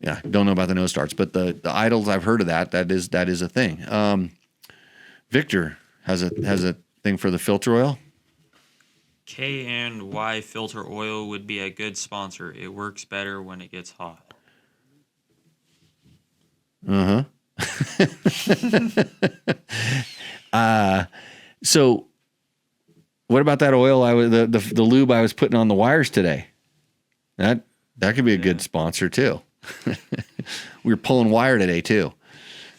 know about the no starts, but the idles, I've heard of that. That is a thing. Victor has a thing for the filter oil. K&Y filter oil would be a good sponsor. It works better when it gets hot. So what about that oil the lube I was putting on the wires today? That could be a good sponsor too. We were pulling wire today too.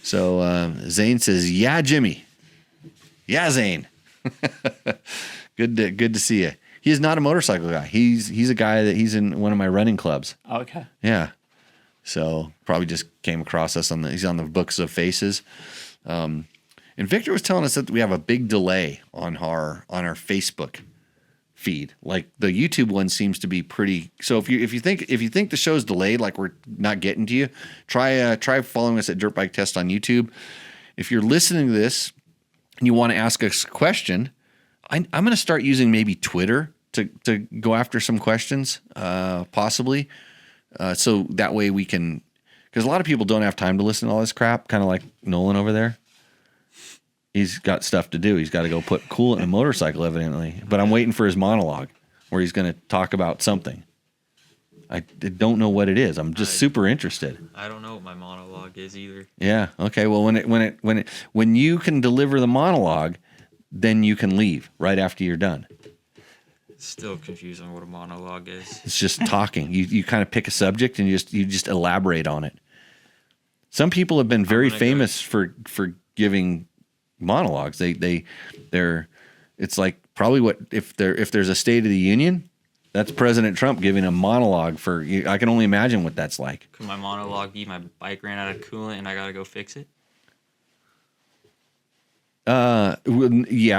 So Zane says, "Yeah, Jimmy. Yeah, Zane." Good to see you. He is not a motorcycle guy. He's a guy that he's in one of my running clubs. Okay. Yeah. So probably just came across us he's on the books of faces. And Victor was telling us that we have a big delay on our Facebook feed. Like the YouTube one seems to be pretty. So if you think the show's delayed, like we're not getting to you, try following us at Dirt Bike Test on YouTube. If you're listening to this and you want to ask us a question, I'm going to start using maybe Twitter to go after some questions, possibly. So that way we can, because a lot of people don't have time to listen to all this crap, kind of like Nolan over there. He's got stuff to do. He's got to go put coolant in a motorcycle, evidently. But I'm waiting for his monologue where he's going to talk about something. I don't know what it is. I'm just super interested. I don't know what my monologue is either. Yeah. Okay. Well, when you can deliver the monologue, then you can leave right after you're done. Still confused on what a monologue is. It's just talking. You kind of pick a subject and you just elaborate on it. Some people have been very famous for giving monologues. They're it's like probably what if there's a State of the Union, that's President Trump giving a monologue for you. I can only imagine what that's like. Could my monologue be my bike ran out of coolant and I gotta go fix it? Yeah,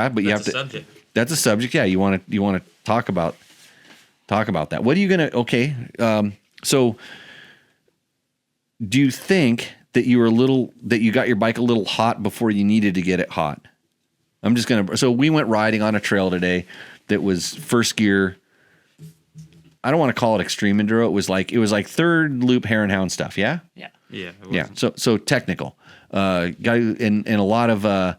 but you have to. Subject. That's a subject. Yeah, you want to talk about that. What are you gonna? Okay, so do you think that you got your bike a little hot before you needed to get it hot? So we went riding on a trail today that was first gear. I don't want to call it extreme enduro. It was like third loop Hare Hound stuff. Yeah. Yeah. Yeah. So technical. And a lot of.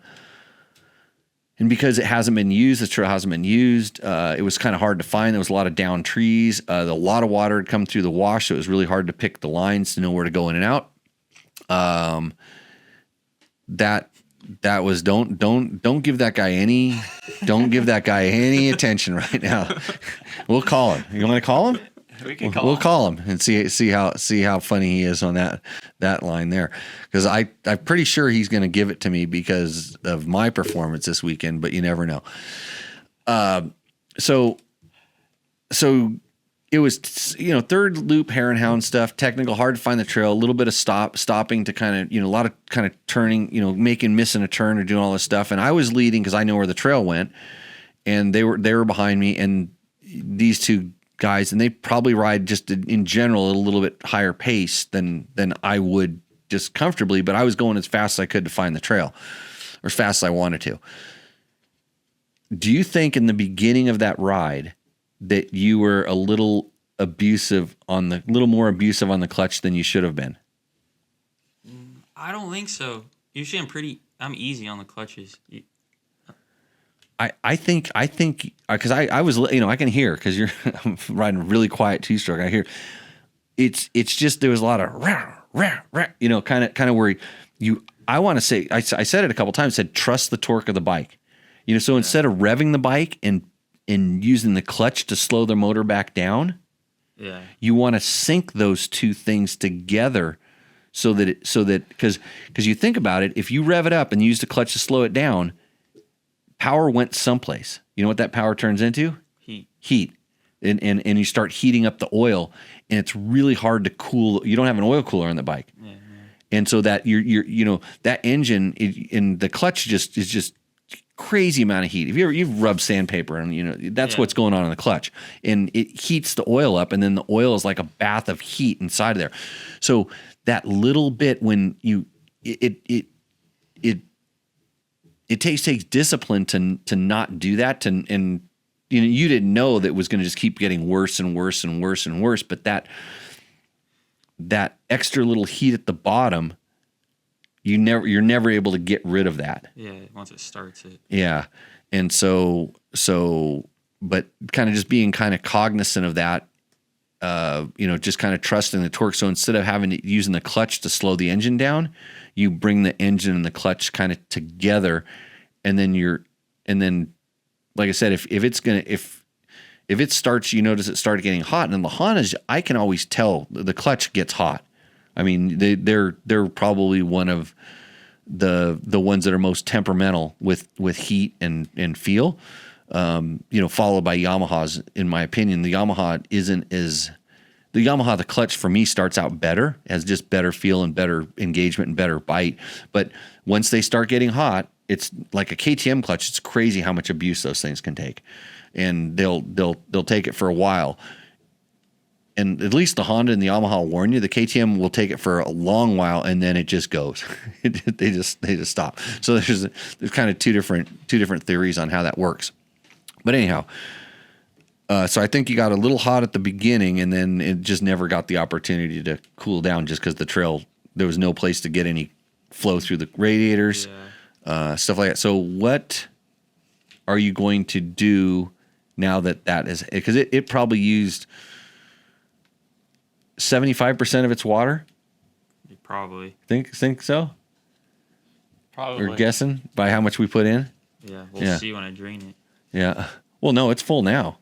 And because it hasn't been used, the trail hasn't been used, it was kind of hard to find. There was a lot of down trees. A lot of water had come through the wash, so it was really hard to pick the lines to know where to go in and out. That was don't give that guy any attention right now. We'll call him. You want to call him? We'll call him and see how funny he is on that line there, because I'm pretty sure he's going to give it to me because of my performance this weekend, but you never know. So it was third loop Hare Hound stuff, technical, hard to find the trail, a little bit of stopping to kind of a lot of kind of turning, missing a turn or doing all this stuff, and I was leading because I know where the trail went, and they were behind me, and these two guys, and they probably ride just in general at a little bit higher pace than I would just comfortably, but I was going as fast as I could to find the trail, or as fast as I wanted to. Do you think in the beginning of that ride that you were a little more abusive on the clutch than you should have been? I don't think so. Usually I'm easy on the clutches. I think because I was I can hear, because I'm riding a really quiet two-stroke. I hear it's just there was a lot of rah, rah, rah, you know, kind of where I want to say I said it a couple times. Said trust the torque of the bike, you know. So instead of revving the bike and using the clutch to slow the motor back down, you want to sync those two things together. So that because you think about it, if you rev it up and use the clutch to slow it down, power went someplace. You know what that power turns into? Heat. And you start heating up the oil, and it's really hard to cool. You don't have an oil cooler on the bike. Yeah. And so that you know, that engine and the clutch is just crazy amount of heat. If you've rubbed sandpaper and you know, that's what's going on in the clutch, and it heats the oil up, and then the oil is like a bath of heat inside of there. So that little bit when it takes discipline to not do that, and you know, you didn't know that it was going to just keep getting worse and worse and worse and worse, but that extra little heat at the bottom, you're never able to get rid of that. Yeah, once it starts it. Yeah. And so but kind of just being kind of cognizant of that, you know, just kind of trusting the torque. So instead of using the clutch to slow the engine down, you bring the engine and the clutch kind of together, and then like I said, if it starts, you notice it started getting hot, and the Hondas, I can always tell the clutch gets hot. I mean, they're probably one of the ones that are most temperamental with heat and feel. You know, followed by Yamaha's, in my opinion. The Yamaha the clutch for me starts out better, has just better feel and better engagement and better bite. But once they start getting hot, it's like a KTM clutch. It's crazy how much abuse those things can take, and they'll take it for a while. And at least the Honda and the Yamaha will warn you. The KTM will take it for a long while, and then it just goes. they just stop. So there's kind of two different theories on how that works. But anyhow, so I think you got a little hot at the beginning, and then it just never got the opportunity to cool down, just because the trail, there was no place to get any flow through the radiators, stuff like that. So what are you going to do now that is, because it probably used 75% of its water? You probably think so? Probably. Or guessing by how much we put in? Yeah, we'll see when I drain it. Yeah. Well, no, it's full now.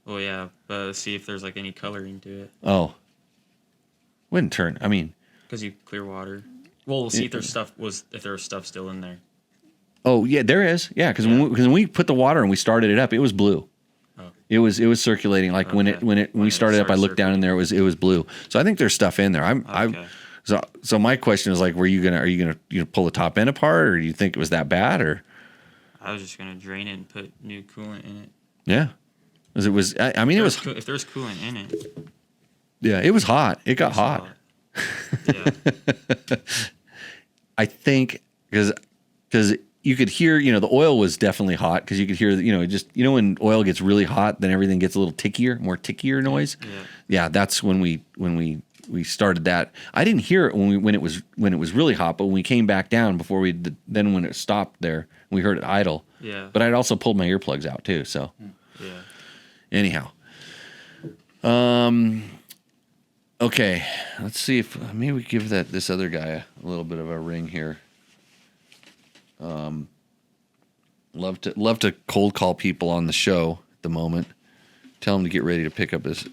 Well, yeah, but let's see if there's like any coloring to it. Oh. Wouldn't turn. I mean, because you clear water. Well, we'll see if there's stuff still in there. Oh yeah, there is. Yeah, because when we put the water and we started it up, it was blue. Oh. It was circulating. Like when we started up, I looked down in there. It was blue. So I think there's stuff in there. So my question is like, are you gonna pull the top end apart, or do you think it was that bad, or? I was just gonna drain it and put new coolant in it. Yeah, because it was. I mean, it was. If there's coolant in it. Yeah, it was hot. It got hot. Yeah. I think because you could hear, you know, the oil was definitely hot, because you could hear, you know, just, you know, when oil gets really hot, then everything gets a little more tickier noise. Yeah, that's when we started that. I didn't hear it when it was really hot, but when we came back down then when it stopped there, we heard it idle. Yeah. But I'd also pulled my earplugs out too. So. Yeah. Anyhow. Okay, let's see if maybe we give this other guy a little bit of a ring here. Love to cold call people on the show at the moment. Tell him to get ready to pick up his.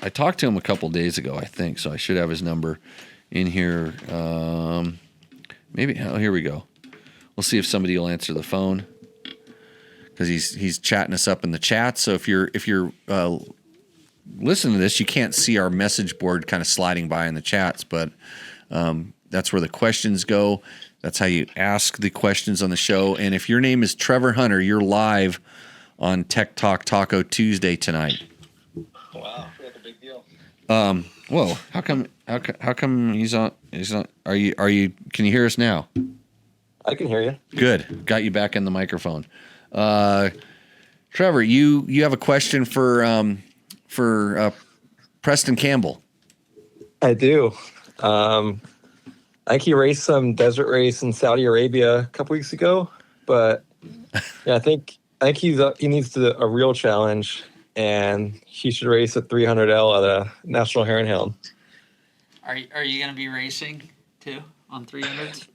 I talked to him a couple days ago, I think, so I should have his number in here. Maybe here we go. We'll see if somebody will answer the phone, because he's chatting us up in the chat. So if you're listening to this, you can't see our message board kind of sliding by in the chats, but that's where the questions go. That's how you ask the questions on the show. And if your name is Trevor Hunter, you're live on Tech Talk Taco Tuesday tonight. Wow, that's a big deal. Whoa, how come he's on? Are you? Can you hear us now? I can hear you. Good, got you back in the microphone. Trevor, you have a question for Preston Campbell. I do. I think he raced some desert race in Saudi Arabia a couple weeks ago, but yeah, I think he needs a real challenge. and he should race at 300L at a National Hare and Hound. Are you going to be racing too on 300s?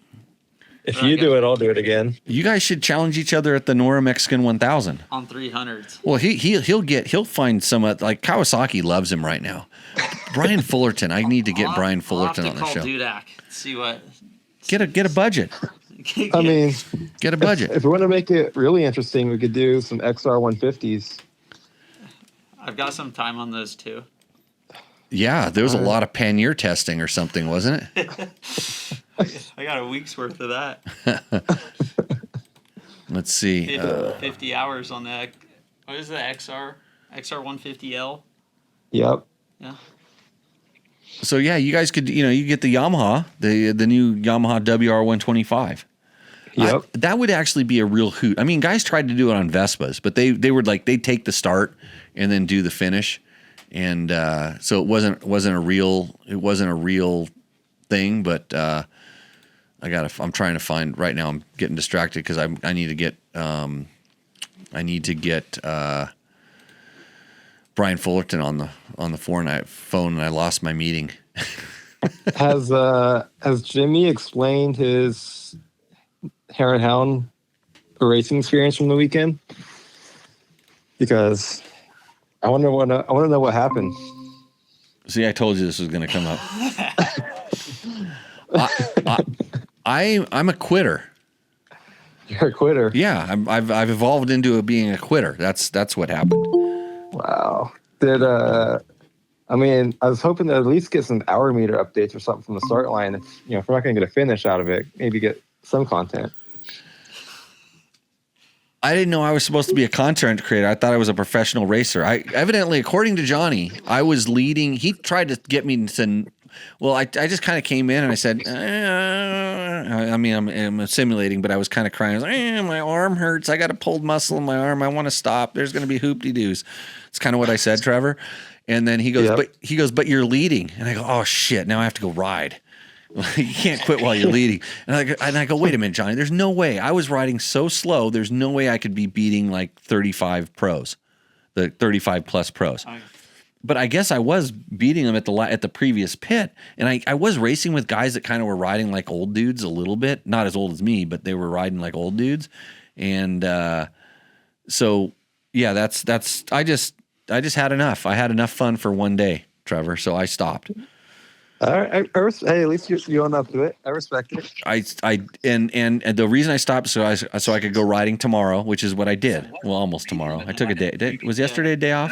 If you do it, I'll do it again. You guys should challenge each other at the Nora Mexican 1000 on 300s. Well, he'll find some like Kawasaki loves him right now. Brian Fullerton, I need to get Brian Fullerton on the show. Dudak, see what. Get a budget. I mean, get a budget. If we want to make it really interesting, we could do some XR 150s. I've got some time on those too. Yeah, there was a lot of pannier testing or something, wasn't it? I got a week's worth of that. Let's see. 50 hours on that. What is the XR 150L? Yep. Yeah. So yeah, you guys could, you get the Yamaha, the new Yamaha WR 125. Yep. That would actually be a real hoot. I mean, guys tried to do it on Vespas, but they were like, they'd take the start and then do the finish. And so it wasn't a real thing, but I'm trying to find right now. I'm getting distracted because I need to get Brian Fullerton on the phone, and I lost my meeting. Has Jimmy explained his Hare and Hound racing experience from the weekend? Because I want to know what happened. See, I told you this was going to come up. I'm a quitter. You're a quitter. Yeah, I've evolved into being a quitter. That's what happened. Wow. I mean, I was hoping to at least get some hour meter updates or something from the start line. If we're not going to get a finish out of it, maybe get some content. I didn't know I was supposed to be a content creator. I thought I was a professional racer. Evidently, according to Johnny, I was leading. He tried to get me to. Well, I just kind of came in and I said, I mean, I'm simulating, but I was kind of crying. I was like, my arm hurts. I got a pulled muscle in my arm. I want to stop. There's going to be hoop-de-doos. It's kind of what I said, Trevor. And then he goes, but you're leading. And I go, oh shit, now I have to go ride. You can't quit while you're leading. And I go, wait a minute, Johnny. There's no way. I was riding so slow. There's no way I could be beating like 35 pros, the 35 plus pros. But I guess I was beating them at the previous pit, and I was racing with guys that kind of were riding like old dudes a little bit, not as old as me, but they were riding like old dudes, and so yeah, that's I just had enough. I had enough fun for one day, Trevor, so I stopped. All right, hey, at least you own up to it. I respect it. And the reason I stopped so I could go riding tomorrow, which is what I did. Well, almost tomorrow. I took a day. Was yesterday a day off?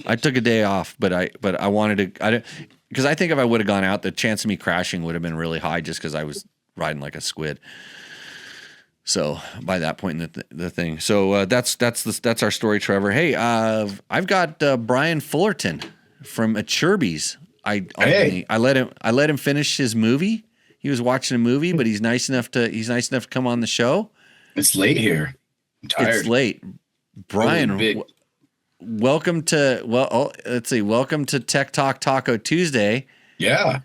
I took a day off, but I wanted to. Because I think if I would have gone out, the chance of me crashing would have been really high, just because I was riding like a squid. So by that point in the thing, so that's our story, Trevor. Hey, I've got Brian Fullerton from Acerbis. I let him finish his movie. He was watching a movie, but he's nice enough to come on the show. It's late here. I'm tired. It's late. Brian, welcome to Tech Talk Taco Tuesday. Yeah.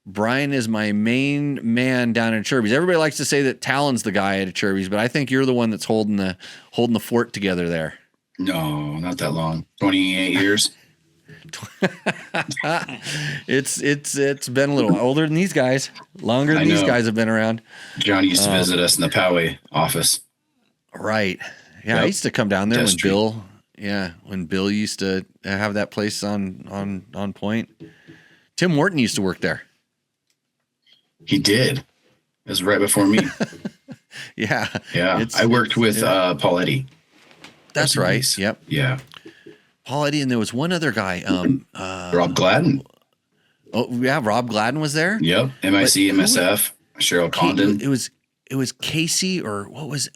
Brian is my main man down at Acerbis. Everybody likes to say that Talon's the guy at Acerbis, but I think you're the one that's holding the fort together there. No, not that long. 28 years. It's been a little older than these guys, longer than these guys have been around. Johnny used to visit us in the Poway office. Right. Yeah, Yep. I used to come down there Pedestrian. when Bill used to have that place on point. Tim Morton used to work there. He did. It was right before me. Yeah. Yeah. I worked with Paul Eddy. That's right. Nice. Yep. Yeah. Paul Eddy, and there was one other guy. Rob Gladden. Oh yeah, Rob Gladden was there. Yep. MIC, MSF, Cheryl Condon. It was Casey, or what was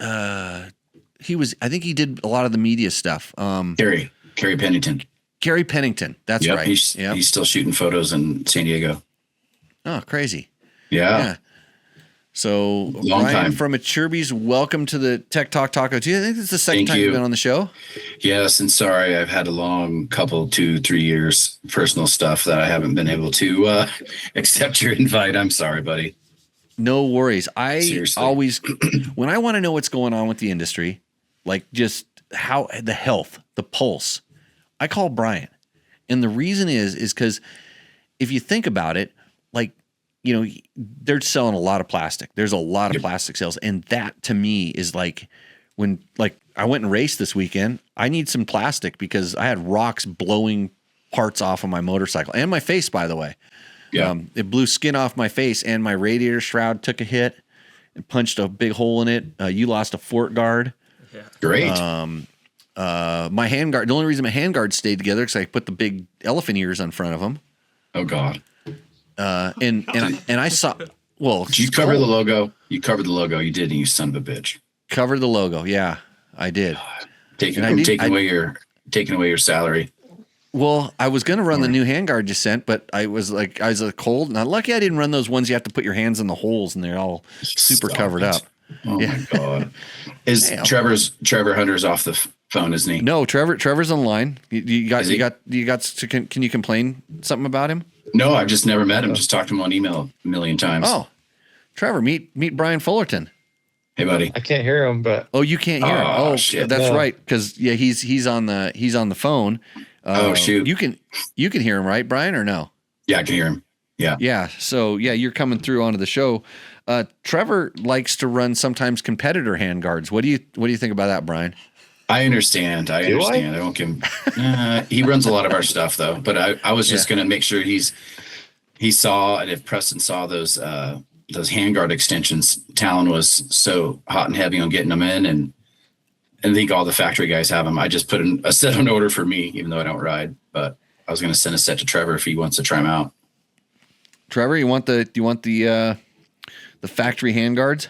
he was, I think he did a lot of the media stuff. Kerry Pennington. Kerry Pennington. That's right. He's still shooting photos in San Diego. Oh, crazy. Yeah. So, Long Brian time. from Acerbis, welcome to the Tech Talk Taco Tuesday. I think this is the second time you've been on the show. Yes, and sorry, I've had a long 2-3 years personal stuff that I haven't been able to accept your invite. I'm sorry, buddy. No worries. Seriously. Always, when I want to know what's going on with the industry, like just how the health, the pulse, I call Brian. And the reason is because if you think about it, like, you know, they're selling a lot of plastic. There's a lot of plastic sales. And that to me is like when, like, I went and raced this weekend, I need some plastic because I had rocks blowing parts off of my motorcycle and my face, by the way. Yeah. It blew skin off my face and my radiator shroud took a hit and punched a big hole in it. You lost a fort guard. Yeah. Great. My handguard, the only reason my handguard stayed together is I put the big elephant ears on front of them. Oh God. And I saw, well, Did you cover the logo? You covered the logo. You didn't, you son of a bitch. Cover the logo. Yeah, I did. Taking away your salary. Well, I was going to run the new handguard you sent, but I was cold. And I'm lucky I didn't run those ones you have to put your hands in the holes and they're all super covered up. Oh my God. Is Trevor Hunter's off the phone, isn't he? No, Trevor's online. You got can you complain something about him? No, I've just never met him. Just talked to him on email a million times. Oh, Trevor, meet Brian Fullerton. Hey, buddy. I can't hear him, but Oh, you can't hear him. Oh, shit. That's No. right. Because he's on the phone. Oh, shoot. You can hear him, right, Brian, or no? Yeah, I can hear him. Yeah. Yeah. So yeah, you're coming through onto the show. Trevor likes to run sometimes competitor handguards. What do you think about that, Brian? I understand. I don't give him. He runs a lot of our stuff though, but I was just going to make sure he saw, and if Preston saw those handguard extensions, Talon was so hot and heavy on getting them in, and I think all the factory guys have them. I just put a set on order for me, even though I don't ride, but I was going to send a set to Trevor if he wants to try them out. Trevor, you want the factory handguards?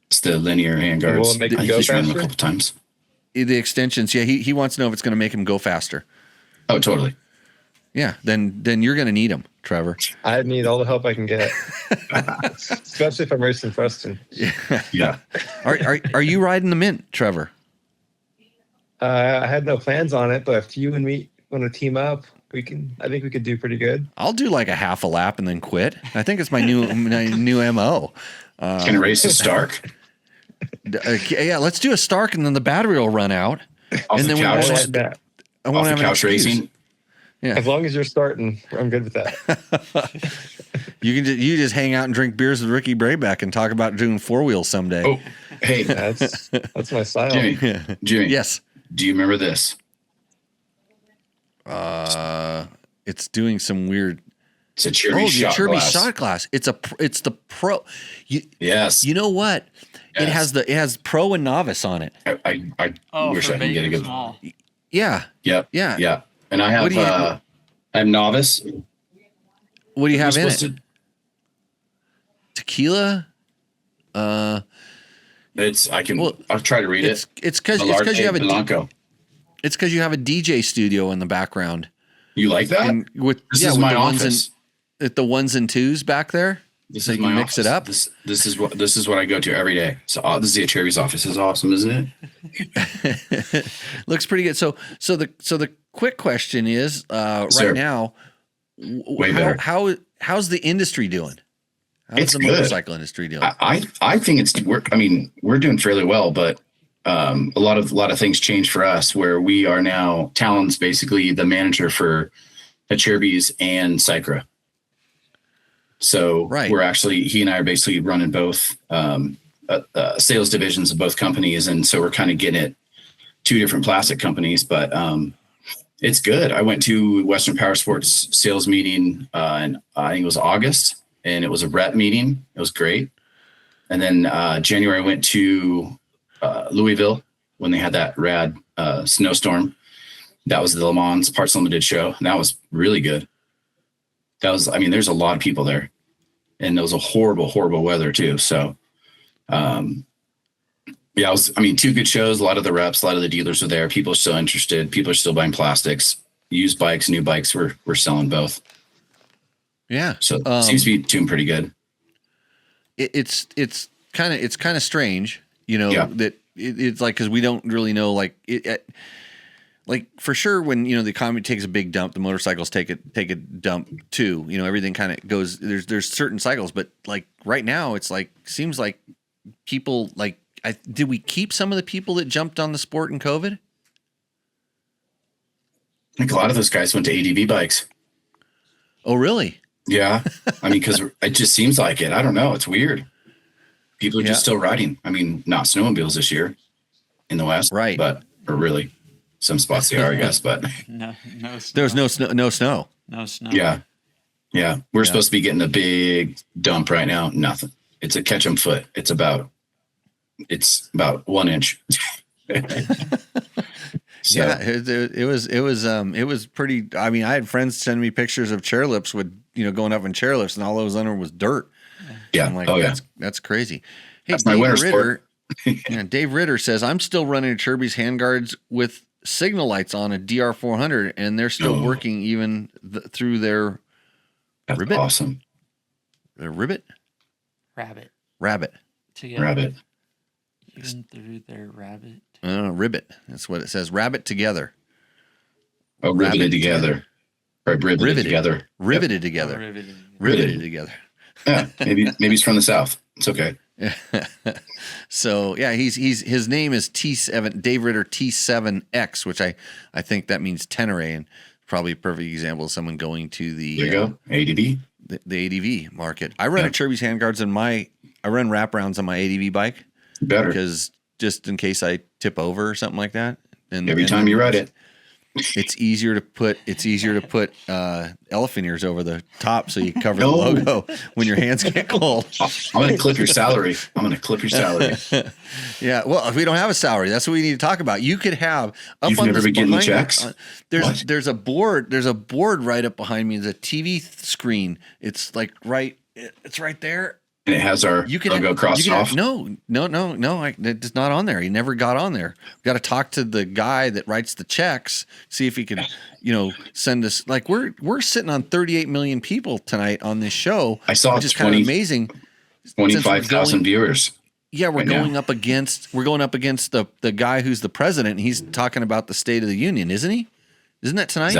It's the linear handguards. Will it make I you go just ran them a faster? couple times. The extensions. Yeah, he wants to know if it's going to make him go faster. Oh, totally. Yeah, then you're going to need them, Trevor. I need all the help I can get, especially if I'm racing Preston. Yeah. Are you riding the Mint, Trevor? I had no plans on it, but if you and me want to team up, I think we could do pretty good. I'll do like a half a lap and then quit. I think it's my new MO. Can race a Stark Yeah, let's do a Stark and then the battery will run out. off And the then we couch. won't Like that. I Off won't the have an couch excuse. racing. Yeah, As long as you're starting, I'm good with that. you just hang out and drink beers with Ricky Brabec and talk about doing 4-wheel someday. Oh, hey, That's my style. Jimmy. Yes. Do you remember this? It's doing some weird. It's a Cherby the shot Acerbis glass. shot glass. It's the pro. Yes. You know what? It Yes. has pro and novice on it. I Oh, wish for I could big get a or good. small. Yeah. Yep. Yeah. Yeah. And I What have do you- I'm novice. What do you have in it? Supposed Tequila. I'll try to read It's it. it's because you have a Blanco. it's because you have a DJ studio in the background. You like that? And with This yeah, is with my the ones office. the ones and twos back there. This So is you my can mix office. it up? This is what I go to every day. So this is the Cherry's office. This is awesome, isn't it? Looks pretty good. So the quick question is Sir. right now, Way better. how's the industry doing? How's It's the good. motorcycle industry doing? I think we're doing fairly well, but a lot of things changed for us where we are now. Talon's basically the manager for Acerbis and Cycra. So Right. he and I are basically running both sales divisions of both companies. And so we're kind of getting at two different plastic companies, but it's good. I went to Western Power Sports sales meeting and I think it was August, and it was a rep meeting. It was great. And then January, I went to Louisville when they had that rad snowstorm. That was the Le Mans Parts Limited show. And that was really good. There's a lot of people there, and it was a horrible, horrible weather too. So, two good shows. A lot of the reps, a lot of the dealers are there. People are still interested. People are still buying plastics, used bikes, new bikes. We're selling both. Yeah. So it seems to be doing pretty good. It's kind of strange, Yeah. that it's like, because we don't really know, like like for sure when the economy takes a big dump, the motorcycles take a dump too. Everything kind of goes. There's certain cycles, but like right now, it's like seems like people like. Did we keep some of the people that jumped on the sport in COVID? I think a lot of those guys went to ADV bikes. Oh, really? Yeah. I mean, because it just seems like it. I don't know. It's weird. People are just still riding. I mean, not snowmobiles this year in the West. Right. But, or really, some spots they are, I guess. But No snow. There's no snow. No snow. No snow. yeah. Yeah. We're supposed to be getting a big dump right now. Nothing. It's a catch 'em foot. It's about 1 inch. So, Yeah, it was pretty. I mean, I had friends send me pictures of chairlifts with going up in chairlifts, and all that was under was dirt. yeah. I'm like, Oh, yeah. that's crazy. Hey, That's my winter sport. Dave Ritter says I'm still running Acerbis handguards with signal lights on a DR400, and they're still working even through their That's ribbit. awesome. Their ribbit, Rabbit. Together. Rabbit. Even through their rabbit. ribbit. That's what it says. Rabbit together. Oh, riveted together. Right, riveted together. Riveted together. Riveted together. Yeah, maybe he's from the South. It's okay. So yeah, his name is T7 Dave Ritter T7X, which I think that means Tenere, and probably a perfect example of someone going to the There you go. ADV. the ADV market. I run Acerbis handguards I run wraparounds on my ADV bike Better. because just in case I tip over or something like that. And Every time you ride it. it's easier to put elephant ears over the top so you cover the logo when your hands get cold. I'm going to clip your salary. Yeah, well, if we don't have a salary, that's what we need to talk about. You could have up You've on never this been getting the behind- checks? There's a board right up behind me. There's a TV screen. It's like it's right there. And it has our logo crossed off. No. It's not on there. He never got on there. We got to talk to the guy that writes the checks, see if he could, send us. Like we're sitting on 38 million people tonight on this show. I saw which is kind of amazing. 25,000 viewers. Yeah, we're right going now. up against the guy who's the president. And he's talking about the State of the Union, isn't he? Isn't that tonight?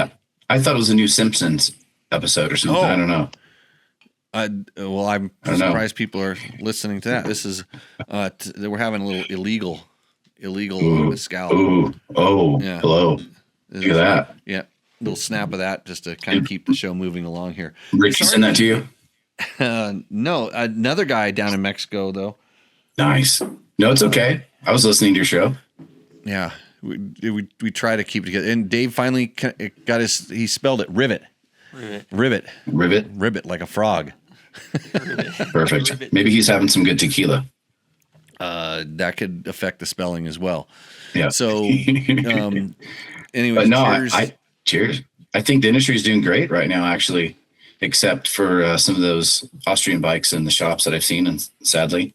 I thought it was a new Simpsons episode or something. I don't know. Well, I'm surprised people are listening to that. This is we're having a little illegal mezcal. Yeah. Hello. Look at that. Yeah, little snap of that just to kind of keep the show moving along here. Ricky send that to you? No, another guy down in Mexico though. Nice. No, it's okay. I was listening to your show. Yeah, we try to keep it together. And Dave finally got he spelled it rivet, like a frog. Perfect. Maybe he's having some good tequila. That could affect the spelling as well. Yeah. So, anyway, but no, cheers. I think the industry is doing great right now, actually, except for some of those Austrian bikes in the shops that I've seen, and sadly,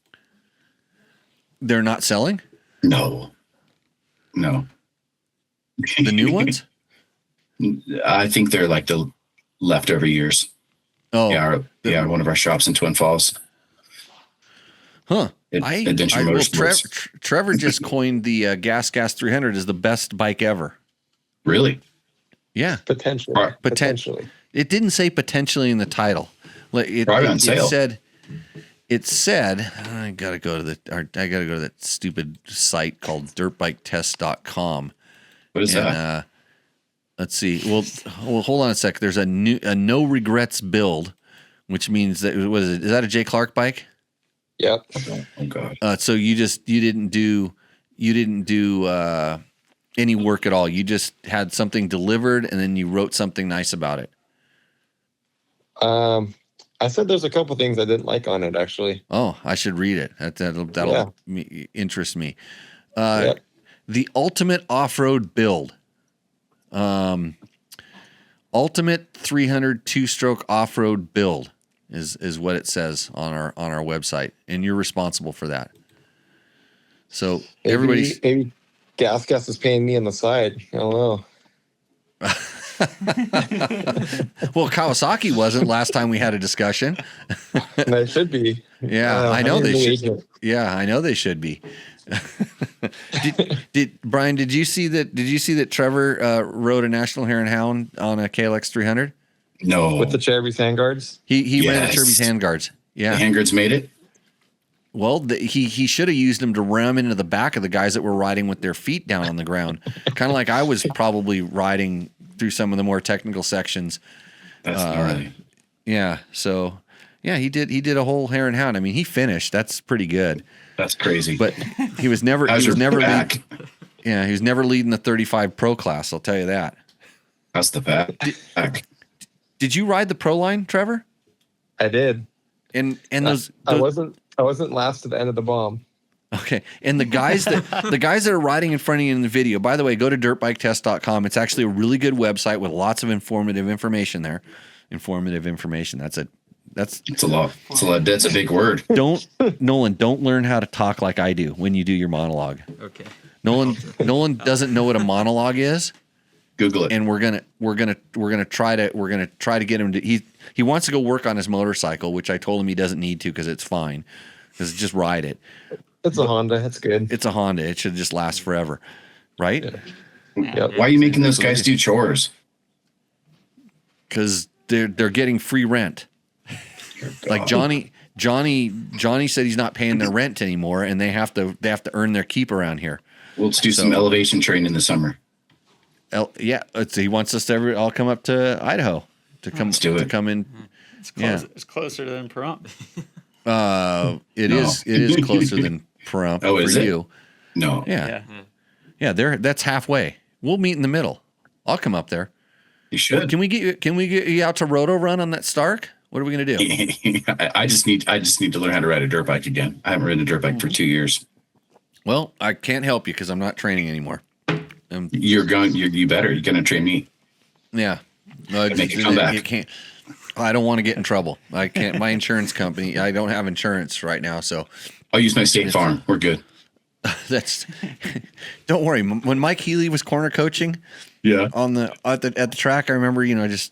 they're not selling. No. The new ones? I think they're like the leftover years. Oh, yeah, one of our shops in Twin Falls. Huh. Adventure Motorsports. Trevor just coined the Gas 300 as the best bike ever. Really? Yeah. Potentially. It didn't say potentially in the title. Probably on sale. It said I gotta go to that stupid site called dirtbiketest.com. What is that? Let's see. Well, hold on a sec. There's a no regrets build, which means that is that a Jay Clark bike? Yep. Oh God. So you didn't do any work at all. You just had something delivered and then you wrote something nice about it. I said there's a couple things I didn't like on it, actually. Oh, I should read it. That'll interest me. The ultimate off-road build. Ultimate 300 two-stroke off-road build is what it says on our website, and you're responsible for that. So maybe Gas is paying me on the side. I don't know. Well, Kawasaki wasn't last time we had a discussion. They should be. Yeah, I know they should. Yeah, I know they should be. Brian? Did you see that Trevor rode a National Hare and Hound on a KLX 300? No. With the Acerbis handguards? He ran the Acerbis handguards. Yeah. The handguards made it? Well, he should have used them to ram into the back of the guys that were riding with their feet down on the ground. Kind of like I was probably riding through some of the more technical sections. That's gnarly. Yeah. So yeah, he did a whole Hare and Hound. I mean, he finished. That's pretty good. That's crazy. But he was never back. he was never leading the 35 pro class. I'll tell you that. That's the back. Did you ride the pro line, Trevor? I did. And I wasn't last to the end of the bomb. Okay. And the guys that are riding in front of you in the video, by the way, go to dirtbiketest.com. It's actually a really good website with lots of informative information there. Informative information. It's a lot. That's a big word. Nolan, don't learn how to talk like I do when you do your monologue. Okay. Nolan doesn't know what a monologue is. Google it. And we're gonna try to get him to he wants to go work on his motorcycle, which I told him he doesn't need to because it's fine. Because just ride it. It's a Honda. It's good. It's a Honda. It should just last forever, right? Yeah. Yep. Why are you making those guys do chores? Because they're getting free rent. Like Johnny said he's not paying their rent anymore, and they have to earn their keep around here. Well, let's do some elevation training in the summer. He wants us to all come up to Idaho to come in. It's closer than Pahrump. It is closer than Pahrump for you. No. Yeah. That's halfway. We'll meet in the middle. I'll come up there. You should. Can we get you out to Roto Run on that Stark? What are we gonna do? I just need to learn how to ride a dirt bike again. I haven't ridden a dirt bike for 2 years. Well, I can't help you because I'm not training anymore. You better. You're gonna train me. Yeah. Make it come back. You can't. I don't want to get in trouble. I can't. My insurance company. I don't have insurance right now, so I'll use my State Farm. We're good. Don't worry. When Mike Healy was corner coaching, at the track, I remember.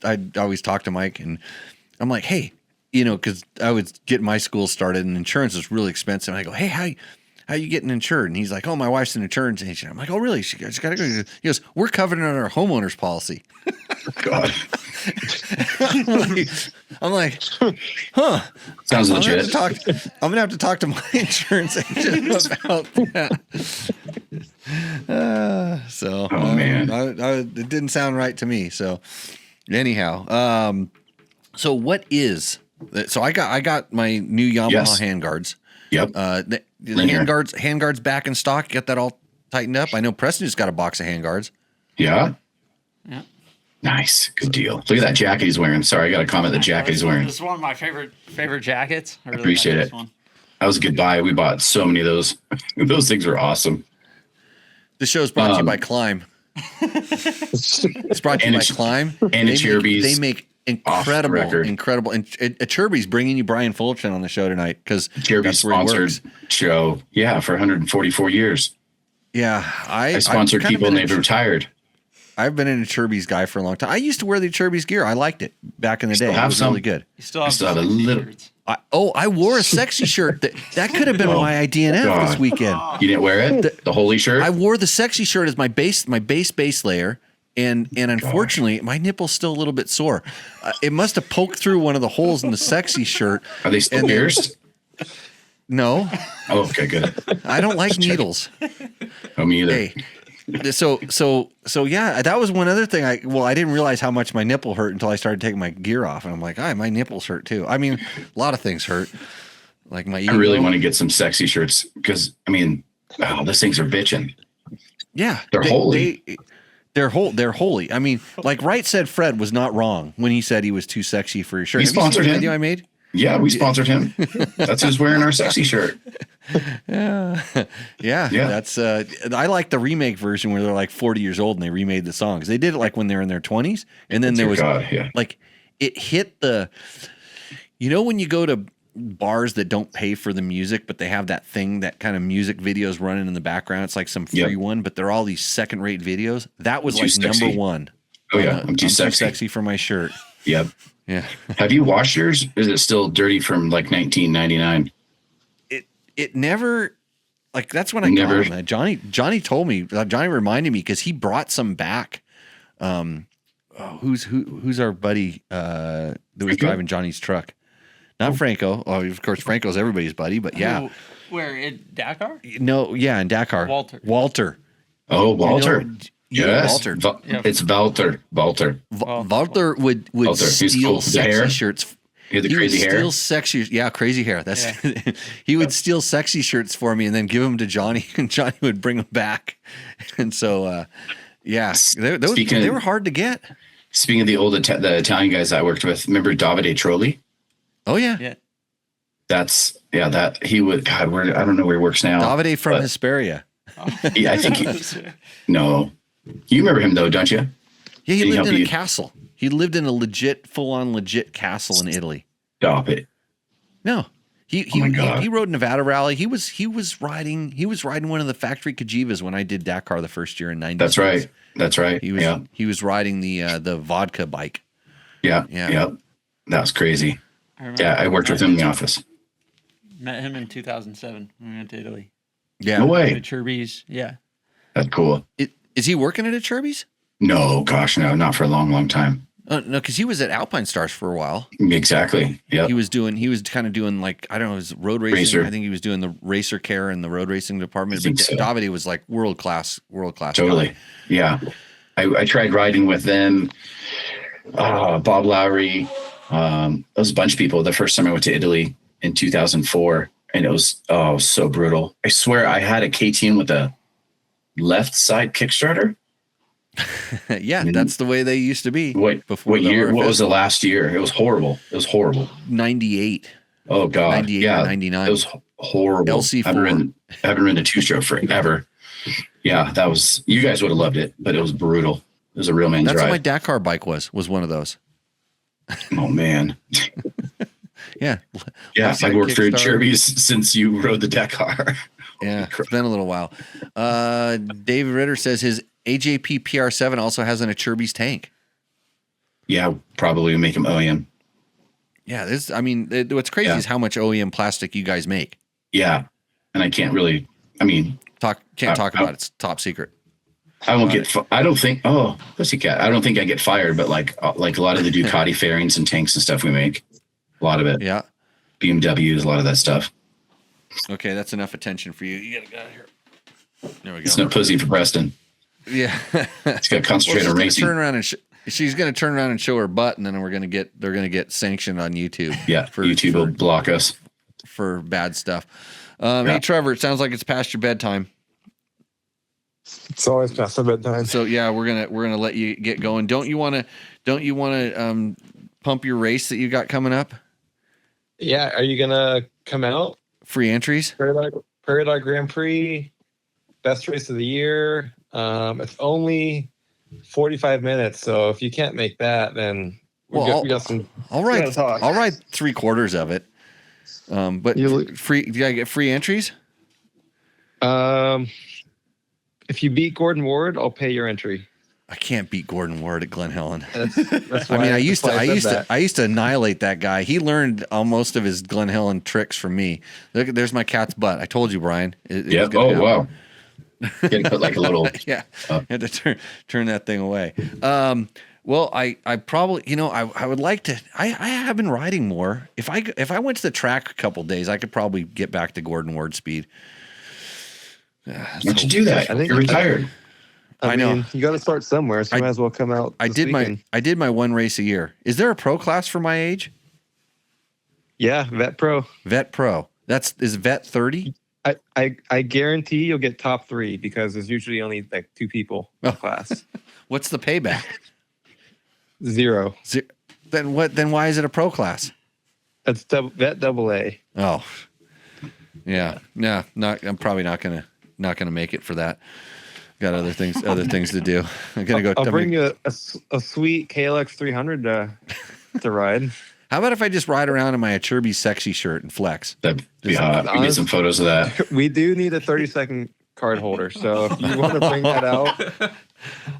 I always talk to Mike, and I'm like, hey, because I was getting my school started, and insurance was really expensive. And I go, hey, how you getting insured? And he's like, oh, my wife's an insurance agent. I'm like, oh, really? She got to go. He goes, we're covered under our homeowner's policy. God. I'm like, huh. Sounds legit. I'm going to have to talk to my insurance agent about that. Man. It didn't sound right to me. So anyhow, so what is, so I got my new Yamaha handguards. Yep. The handguards back in stock. Get that all tightened up. I know Preston just got a box of handguards. Yeah. Nice. Good deal. Look at that jacket he's wearing. Sorry, I got to comment the jacket he's wearing. This is one of my favorite jackets. I really appreciate like it. That was a good buy. We bought so many of those. Those things are awesome. The show's brought to you by Climb. It's brought to you by Climb. And Acerbis. They make incredible. And Acerbis bringing you Brian Fullerton on the show tonight because Acerbis sponsored show. Yeah, for 144 years. Yeah, I sponsored people and they've retired. I've been an Acerbis guy for a long time. I used to wear the Acerbis gear. I liked it back in the day. It was really good. You still have a little. I wore a sexy shirt. That could have been my IDNF this weekend. You didn't wear it? The holy shirt? I wore the sexy shirt as my base layer. And unfortunately, my nipple's still a little bit sore. It must have poked through one of the holes in the sexy shirt. Are they still pierced? No. Oh, okay, good. I don't like needles. Oh, me either. Hey, so yeah, that was one other thing. I didn't realize how much my nipple hurt until I started taking my gear off, and I'm like, my nipples hurt too. I mean, a lot of things hurt. Like my ego. I really want to get some sexy shirts because those things are bitching. Yeah, they're holy. They're holy. I mean, like Wright said, Fred was not wrong when he said he was too sexy for your shirt. We sponsored him. Video I made. Yeah, we sponsored him. That's who's wearing our sexy shirt. Yeah. That's I like the remake version where they're like 40 years old and they remade the songs. They did it like when they were in their 20s, and then there was like it hit the. When you go to bars that don't pay for the music, but they have that thing, that kind of music videos running in the background. It's like some free one, but they're all these second-rate videos. That was like number one. Oh yeah, I'm too sexy for my shirt. Yep. Yeah. Have you washed yours? Is it still dirty from like 1999? It never, like that's when I got him. Johnny told me. Johnny reminded me because he brought some back. Who's our buddy that was driving Johnny's truck? Not Franco. Oh, of course, Franco's everybody's buddy, but yeah. Where in Dakar? No, yeah, in Dakar. Walter. Oh, Walter. Yes, Walter. It's Walter. Walter. Walter would Walter. He's steal cool. The sexy hair? shirts. He had the He would crazy hair. steal sexy, yeah, crazy hair. That's he would steal sexy shirts for me and then give them to Johnny, and Johnny would bring them back. And so, they were hard to get. Speaking of the Italian guys I worked with, remember Davide Trolli? Oh yeah, Yeah. That he would. God, I don't know where he works now. Davide from Hesperia. Yeah, I think no. You remember him though, don't you? Yeah, he lived in a castle. He lived in a full-on legit castle in Italy. Stop it. No, he God. he rode Nevada Rally. He was riding one of the factory Kajivas when I did Dakar the first year in '96. That's right. He was riding the vodka bike. Yeah. That was crazy. I worked with him in the office. Met him in 2007 when we went to Italy. Yeah, no way. Acerbis, yeah. That's cool. Is he working at Acerbis? No, gosh, no, not for a long, long time. No, because he was at Alpine Stars for a while. Exactly. Yeah. He was kind of doing like, I don't know, it was road racing. Racer. I think he was doing the racer care in the road racing department. I think But so. Davide was like world class. Totally. guy. Yeah. I tried riding with them. Bob Lowry. There was a bunch of people the first time I went to Italy in 2004, and it was so brutal. I swear I had a KTM with a left side Kickstarter. Yeah, that's the way they used to be. What year? What was the last year? It was horrible. 98. Oh God. 98 yeah. or 99. It was horrible. LC4. I haven't ridden a two-stroke forever. Yeah, that was. You guys would have loved it, but it was brutal. It was a real man's That's ride. what my Dakar bike was one of those. Oh man. Yeah. Yeah, Left I side worked for Kickstarter. Acerbis since you rode the Dakar. Yeah, it's been a little while. David Ritter says his AJP PR7 also has an Acerbis tank. Yeah, probably make them OEM. Yeah, what's crazy is how much OEM plastic you guys make. Yeah, and I can't really. I mean, Talk about it. It's top secret. I won't get. I don't think. Oh, pussycat. I don't think I get fired, but like a lot of the Ducati fairings and tanks and stuff we make, a lot of it. Yeah. BMWs, a lot of that stuff. Okay, that's enough attention for you. You gotta get out of here. There we go. It's no pussy for Preston. Yeah. It's got to concentrate on racing. She's gonna turn around and show her butt, and then they're gonna get sanctioned on YouTube. Yeah, YouTube will block us for bad stuff. Hey Trevor, it sounds like it's past your bedtime. It's always past my bedtime. So yeah, we're gonna let you get going. Don't you wanna pump your race that you got coming up? Yeah, are you gonna come out? Free entries? Prairie Dog Grand Prix, best race of the year. It's only 45 minutes, so if you can't make that, then we got some. I'll ride 3/4 of it. But free. Do I get free entries? If you beat Gordon Ward, I'll pay your entry. I can't beat Gordon Ward at Glen Helen. That's I mean, I used that. to annihilate that guy. He learned most of his Glen Helen tricks from me. Look, there's my cat's butt. I told you, Brian. Yeah. Oh, wow. Got to put like a little. Yeah. Had to turn that thing away. Well, I probably, I would like to. I have been riding more. If I went to the track a couple days, I could probably get back to Gordon Ward speed. Why don't you do that? I think you're retired. I know. You got to start somewhere, so you might as well come out. I did my one race a year. Is there a pro class for my age? Yeah, Vet Pro. Vet Pro. Is Vet 30? I guarantee you'll get top 3 because there's usually only like 2 people in the class. What's the payback? 0. Then what? Then why is it a pro class? That's Vet AA. Oh, yeah. No, I'm probably not gonna make it for that. Got other things to do. I'm gonna go. I'll bring you a sweet KLX 300 to ride. How about if I just ride around in my Acerbis sexy shirt and flex? That'd be hot. We get some photos of that. We do need a 30-second card holder, so if you want to bring that out,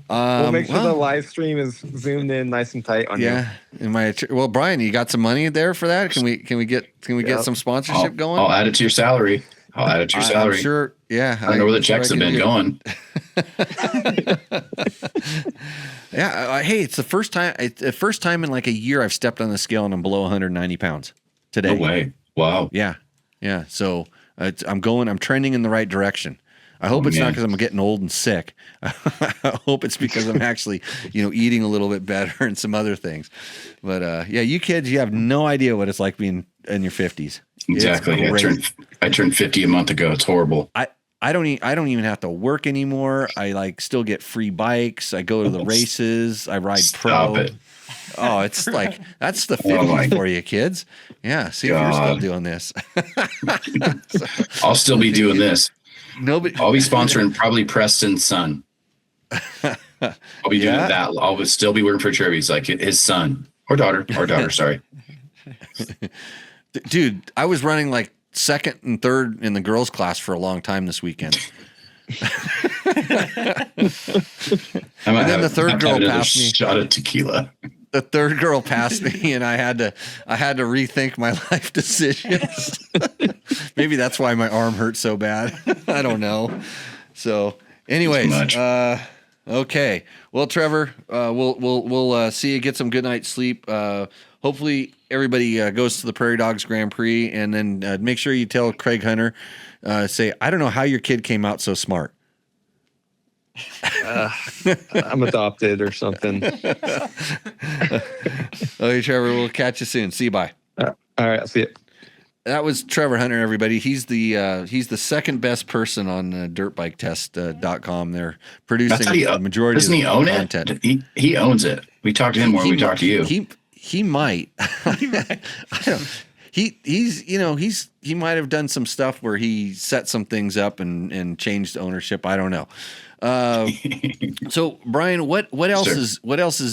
we'll make sure the live stream is zoomed in nice and tight on you. Yeah, Brian, you got some money there for that? Can we get some sponsorship going? I'll add it to your salary. I'm sure. Yeah, I don't know where the checks have been going. Yeah. Hey, it's the first time. It's the first time in like a year I've stepped on the scale and I'm below 190 pounds today. No way. Wow. Yeah. Yeah. So I'm trending in the right direction. I hope it's not because I'm getting old and sick. I hope it's because I'm actually, eating a little bit better and some other things. But you kids, you have no idea what it's like being in your 50s. Exactly. I turned 50 a month ago. It's horrible. I don't even have to work anymore. I still get free bikes. I go to the races. I ride pro. It. Oh, it's like that's the 50s for you kids. Yeah, see if you're still doing this. I'll still be doing this. Nobody. I'll be sponsoring probably Preston's son. I'll be doing that. I'll still be working for Cherby's, like his son or daughter. Sorry, dude. I was running like second and third in the girls' class for a long time this weekend. And then the third girl passed me. Shot of tequila. The third girl passed me, and I had to rethink my life decisions. Maybe that's why my arm hurt so bad. I don't know. So, anyways, okay. Well, Trevor, we'll see you get some good night's sleep. Hopefully, everybody goes to the Prairie Dogs Grand Prix, and then make sure you tell Craig Hunter, say, I don't know how your kid came out so smart. I'm adopted or something. Okay, Trevor, we'll catch you soon. See you. Bye. All right, I'll see you. That was Trevor Hunter, everybody. He's the second best person on dirtbiketest.com. They're producing the majority of the content. Doesn't he own it? He owns it. We talked to him more than we talked to you. He might. He might have done some stuff where he set some things up and changed ownership. I don't know. So Brian, what else is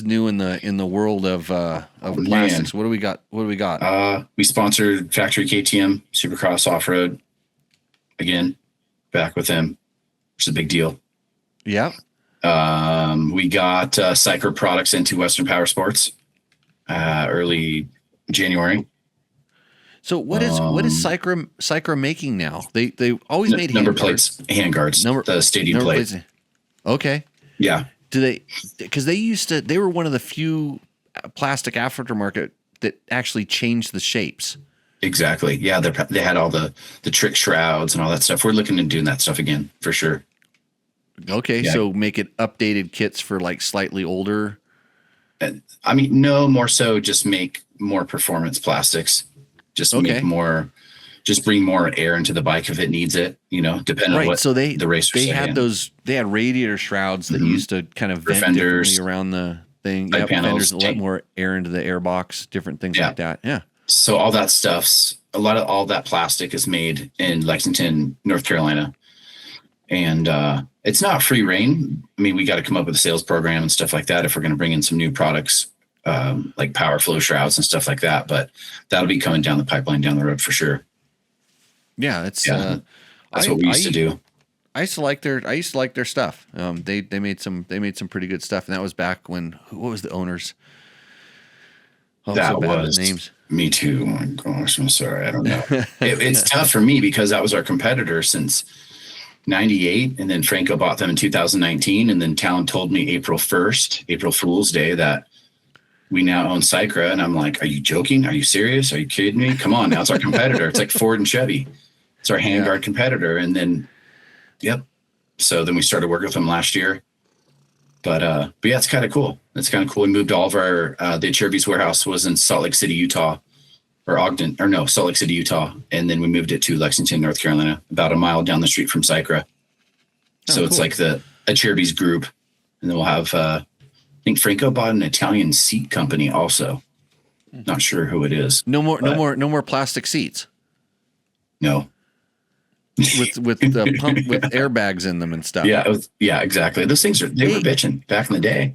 new in the world of plastics? What do we got? We sponsored Factory KTM Supercross Off-Road again, back with him, which is a big deal. Yeah. We got Cycra products into Western Power Sports early January. So what is Cycra making now? They always made number plates, handguards, the stadium plate. Plates. Okay. Yeah. Do they? Because they were one of the few plastic aftermarket that actually changed the shapes. Exactly. Yeah. They had all the trick shrouds and all that stuff. We're looking into doing that stuff again for sure. Okay. Yeah. So make it updated kits for like slightly older. I mean, no, more so just make more performance plastics. Just make more. Just bring more air into the bike if it needs it, depending on what the racers had. They had radiator shrouds that used to kind of vent differently around the thing. Yep, fenders, let more air into the air box, different things like that. Yeah. So all that stuff's, all that plastic is made in Lexington, North Carolina. And it's not free reign. I mean, we got to come up with a sales program and stuff like that if we're going to bring in some new products, like power flow shrouds and stuff like that. But that'll be coming down the pipeline down the road for sure. Yeah, that's what we used to do. I used to like their stuff. They made some pretty good stuff, and that was back when what was the owners? Oh, that so bad was with names. Me too. Oh my gosh, I'm sorry. I don't know. It's tough for me because that was our competitor since '98, and then Franco bought them in 2019, and then Talon told me April Fool's Day, that we now own Cycra, and I'm like, are you joking? Are you serious? Are you kidding me? Come on, now it's our competitor. It's like Ford and Chevy. It's our handguard competitor. And then, so then we started working with them last year. But yeah, it's kind of cool. It's kind of cool. We moved all of our, the Acerbis warehouse was in Salt Lake City, Utah, Salt Lake City, Utah. And then we moved it to Lexington, North Carolina, about a mile down the street from Cycra. So it's like the Acerbis group. And then we'll have, I think Franco bought an Italian seat company also. Not sure who it is. No more plastic seats. No. with the pump with airbags in them and stuff. Yeah, exactly. Those things were bitching back in the day.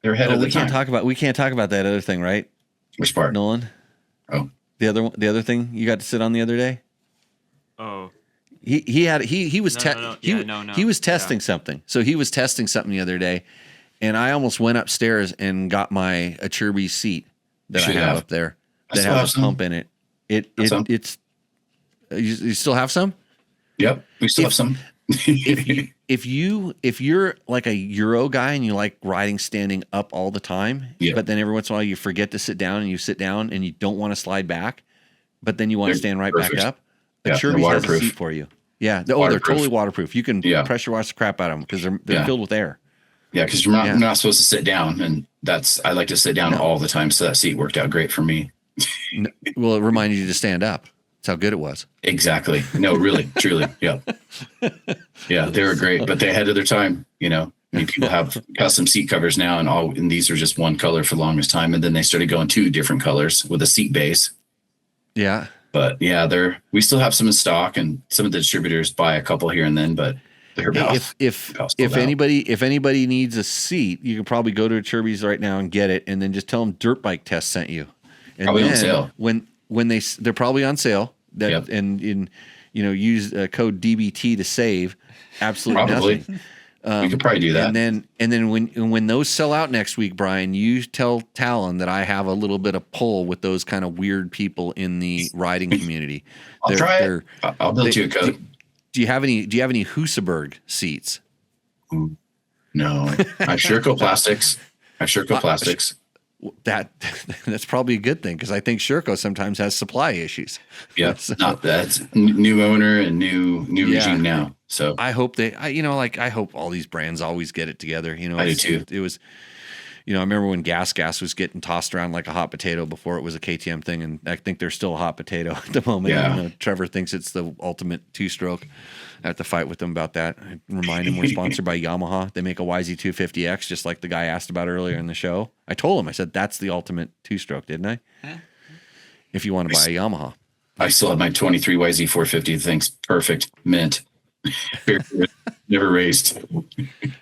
They're ahead of the time. We can't talk about that other thing, right? Which part? Nolan? Oh. The other thing you got to sit on the other day? Oh. He was testing something. So he was testing something the other day, and I almost went upstairs and got my Acerbis seat that I have up there that has a pump in it. It's you still have some? Yep, we still have some. if you're like a Euro guy and you like riding standing up all the time, but then every once in a while you forget to sit down and you sit down and you don't want to slide back, but then you want to stand right back up, Acerbis has a seat for you. Yeah. They're totally waterproof. You can pressure wash the crap out of them because they're filled with air. Yeah, because you're not supposed to sit down, and I like to sit down all the time, so that seat worked out great for me. Well, it reminded you to stand up. That's how good it was. Exactly. No, really, truly. Yeah. Yeah, they were great, but they ahead of their time. You know, I mean, people have custom seat covers now, and these are just one color for the longest time, and then they started going 2 different colors with a seat base. Yeah. But yeah, we still have some in stock, and some of the distributors buy a couple here and then, but they're if anybody needs a seat, you can probably go to Acerbis right now and get it, and then just tell them Dirt Bike Test sent you. And probably on sale. When they're probably on sale. And use code DBT to save absolutely nothing. We could probably do that. And then when those sell out next week, Brian, you tell Talon that I have a little bit of pull with those kind of weird people in the riding community. I'll try it. I'll build you a code. Do you have any Husaberg seats? No, I Sherco Plastics. That's probably a good thing because I think Sherco sometimes has supply issues. Yeah, that's new owner and new regime now. So I hope I hope all these brands always get it together. You know, I do too. It was, I remember when gas was getting tossed around like a hot potato before it was a KTM thing, and I think they're still a hot potato at the moment. Yeah. Trevor thinks it's the ultimate 2-stroke. I have to fight with them about that. I remind him we're sponsored by Yamaha. They make a YZ250X, just like the guy asked about earlier in the show. I told him, I said, that's the ultimate 2-stroke, didn't I? Huh? If you want to buy a Yamaha. I still have my 23 YZ450 things. Perfect. Mint. Never raced.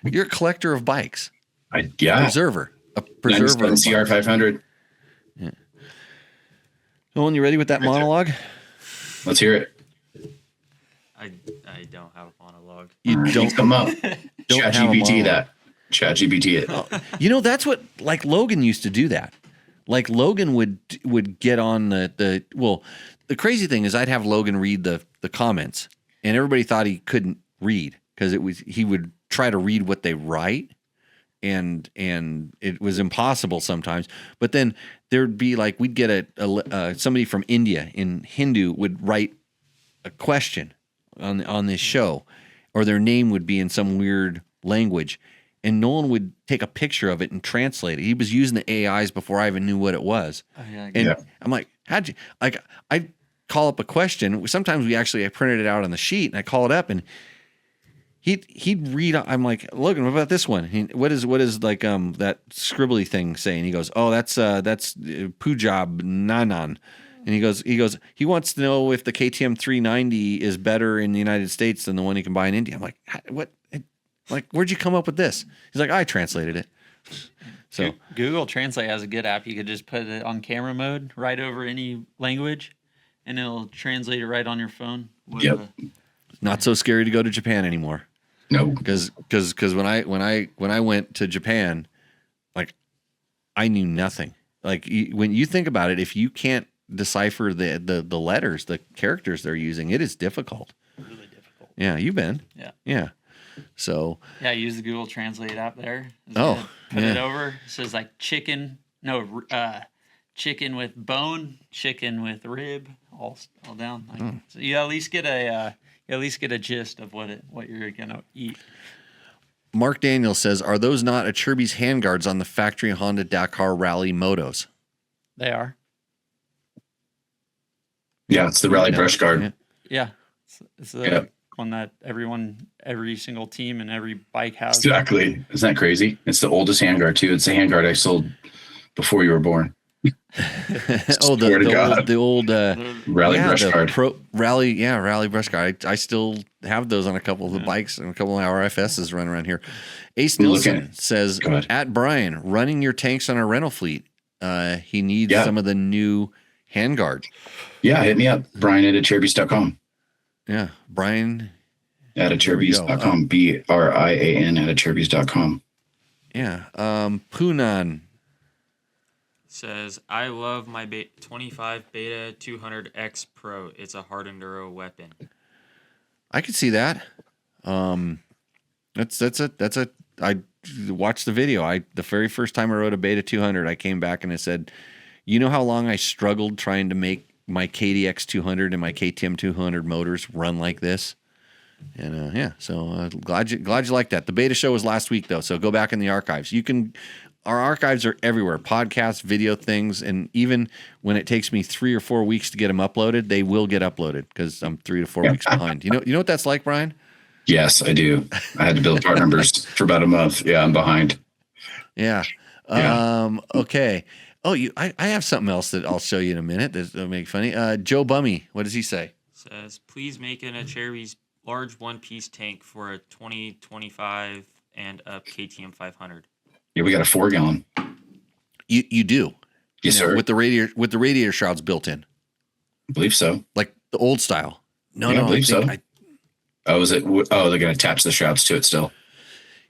You're a collector of bikes. Preserver. A preserver. CR500. Yeah. Nolan, you ready with that monologue? Let's hear it. I don't have a monologue. You don't come up. ChatGPT that. ChatGPT it. That's what Logan used to do that. Like Logan would get on the crazy thing is I'd have Logan read the comments, and everybody thought he couldn't read because he would try to read what they write, and it was impossible sometimes. But then there'd be we'd get somebody from India in Hindu would write a question on this show, or their name would be in some weird language, and Nolan would take a picture of it and translate it. He was using the AIs before I even knew what it was. I'm like, how'd you I call up a question. Sometimes I printed it out on the sheet and I call it up, and he'd read. I'm like, Logan, what about this one? What is that scribbly thing saying? He goes, oh, that's Pujab Nanan. And he wants to know if the KTM 390 is better in the United States than the one you can buy in India. I'm like, what? Where'd you come up with this? He's like, I translated it. So Google Translate has a good app. You could just put it on camera mode right over any language, and it'll translate it right on your phone. Yep. Not so scary to go to Japan anymore. No, because when I went to Japan, I knew nothing. When you think about it, if you can't decipher the letters, the characters they're using, it is difficult. Really difficult. Yeah, you've been. Yeah. So. Yeah, I use the Google Translate app there. Put it over. It says chicken. No, chicken with bone, chicken with rib, all down. So you at least get a gist of what you're gonna eat. Mark Daniels says, "Are those not Acerbis handguards on the factory Honda Dakar Rally motos?" They are. Yeah, it's the Rally brush guard. Yeah. It's the one that every single team and every bike has. Exactly. Isn't that crazy? It's the oldest handguard too. It's the handguard I sold before you were born. the old Rally brush guard. Rally brush guard. I still have those on a couple of the bikes and a couple of our RFSs running around here. Ace Nilsson says, at Brian, running your tanks on our rental fleet. He needs some of the new handguard. Yeah, hit me up, Brian at Acerbis.com. Yeah, Brian at Acerbis.com. BRIAN at Acerbis.com. Yeah. Punan says, I love my 25 Beta 200X Pro. It's a hard enduro weapon. I could see that. I watched the video. The very first time I rode a Beta 200, I came back and I said, you know how long I struggled trying to make my KDX 200 and my KTM 200 motors run like this? And so glad you like that. The beta show was last week though, so go back in the archives. Our archives are everywhere: podcasts, video things, and even when it takes me 3 or 4 weeks to get them uploaded, they will get uploaded because I'm 3 to 4 weeks behind. You know what that's like, Brian? Yes, I do. I had to build part numbers for about a month. Yeah, I'm behind. Yeah. Okay. Oh, I have something else that I'll show you in a minute that'll make funny. Joe Bummy, what does he say? Says, please make an Acerbis large one-piece tank for a 2025 and up KTM 500. Yeah, we got a 4-gallon. You do? Yes, sir. With the radiator shrouds built in. I believe so. Like the old style. No, I believe so. Is it? Oh, they're going to attach the shrouds to it still.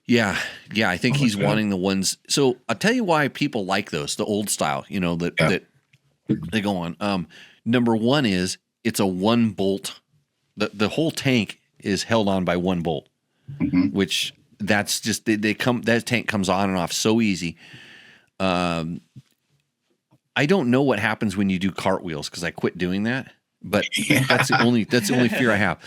Yeah. I think he's wanting the ones. So I'll tell you why people like those, the old style. That they go on. Number one is it's a 1 bolt. The whole tank is held on by 1 bolt, which that's just that tank comes on and off so easy. I don't know what happens when you do cartwheels because I quit doing that, but that's the only fear I have.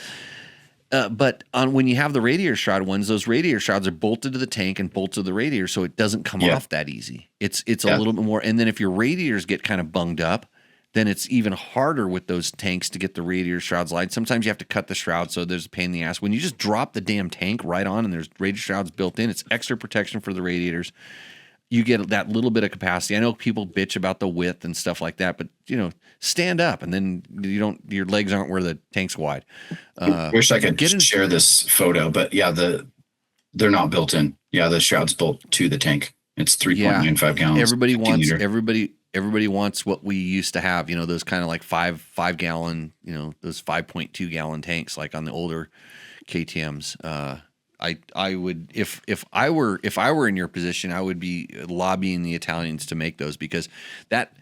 But when you have the radiator shroud ones, those radiator shrouds are bolted to the tank and bolted to the radiator, so it doesn't come off that easy. It's a little bit more, and then if your radiators get kind of bunged up, then it's even harder with those tanks to get the radiator shrouds light. Sometimes you have to cut the shroud, so there's a pain in the ass. When you just drop the damn tank right on and there's radiator shrouds built in, it's extra protection for the radiators. You get that little bit of capacity. I know people bitch about the width and stuff like that, but stand up and then your legs aren't where the tank's wide. Wish I could share this photo, but they're not built in. Yeah, the shroud's built to the tank. It's 3.95 gallons. Everybody wants what we used to have, those kind of like 5 gallon, those 5.2 gallon tanks like on the older KTMs. I would if I were in your position, I would be lobbying the Italians to make those because that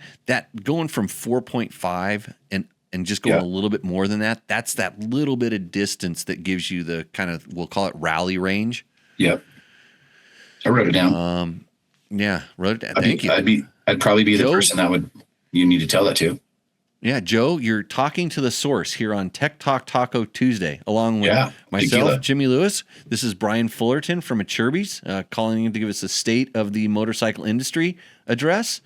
going from 4.5 and just going a little bit more than that, that's that little bit of distance that gives you the kind of, we'll call it rally range. Yep. I wrote it down. Wrote it down. Thank you. I'd probably be the person you need to tell that to. Yeah, Joe, you're talking to the source here on Tech Talk Taco Tuesday, along with myself, Jimmy Lewis. This is Brian Fullerton from Acerbis, calling in to give us a state of the motorcycle industry address.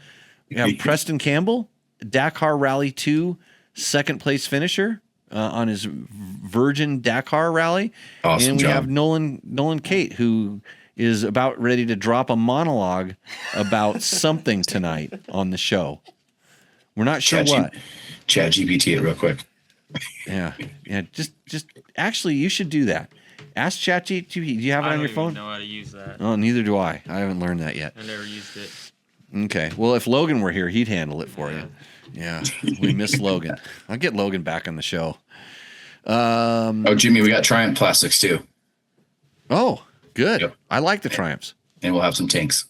We have Preston Campbell, Dakar Rally 2, second place finisher on his Virgin Dakar Rally. Awesome and we job. have Nolan Cate, who is about ready to drop a monologue about something tonight on the show. We're not sure what. Chat GPT it real quick. Yeah. Just actually, you should do that. Ask Chat GPT. Do you have it on your phone? I don't know how to use that. Oh, neither do I. I haven't learned that yet. I never used it. Okay. Well, if Logan were here, he'd handle it for you. Yeah. We miss Logan. I'll get Logan back on the show. Jimmy, we got Triumph plastics too. Oh, good. Yep. I like the Triumphs. And we'll have some tanks.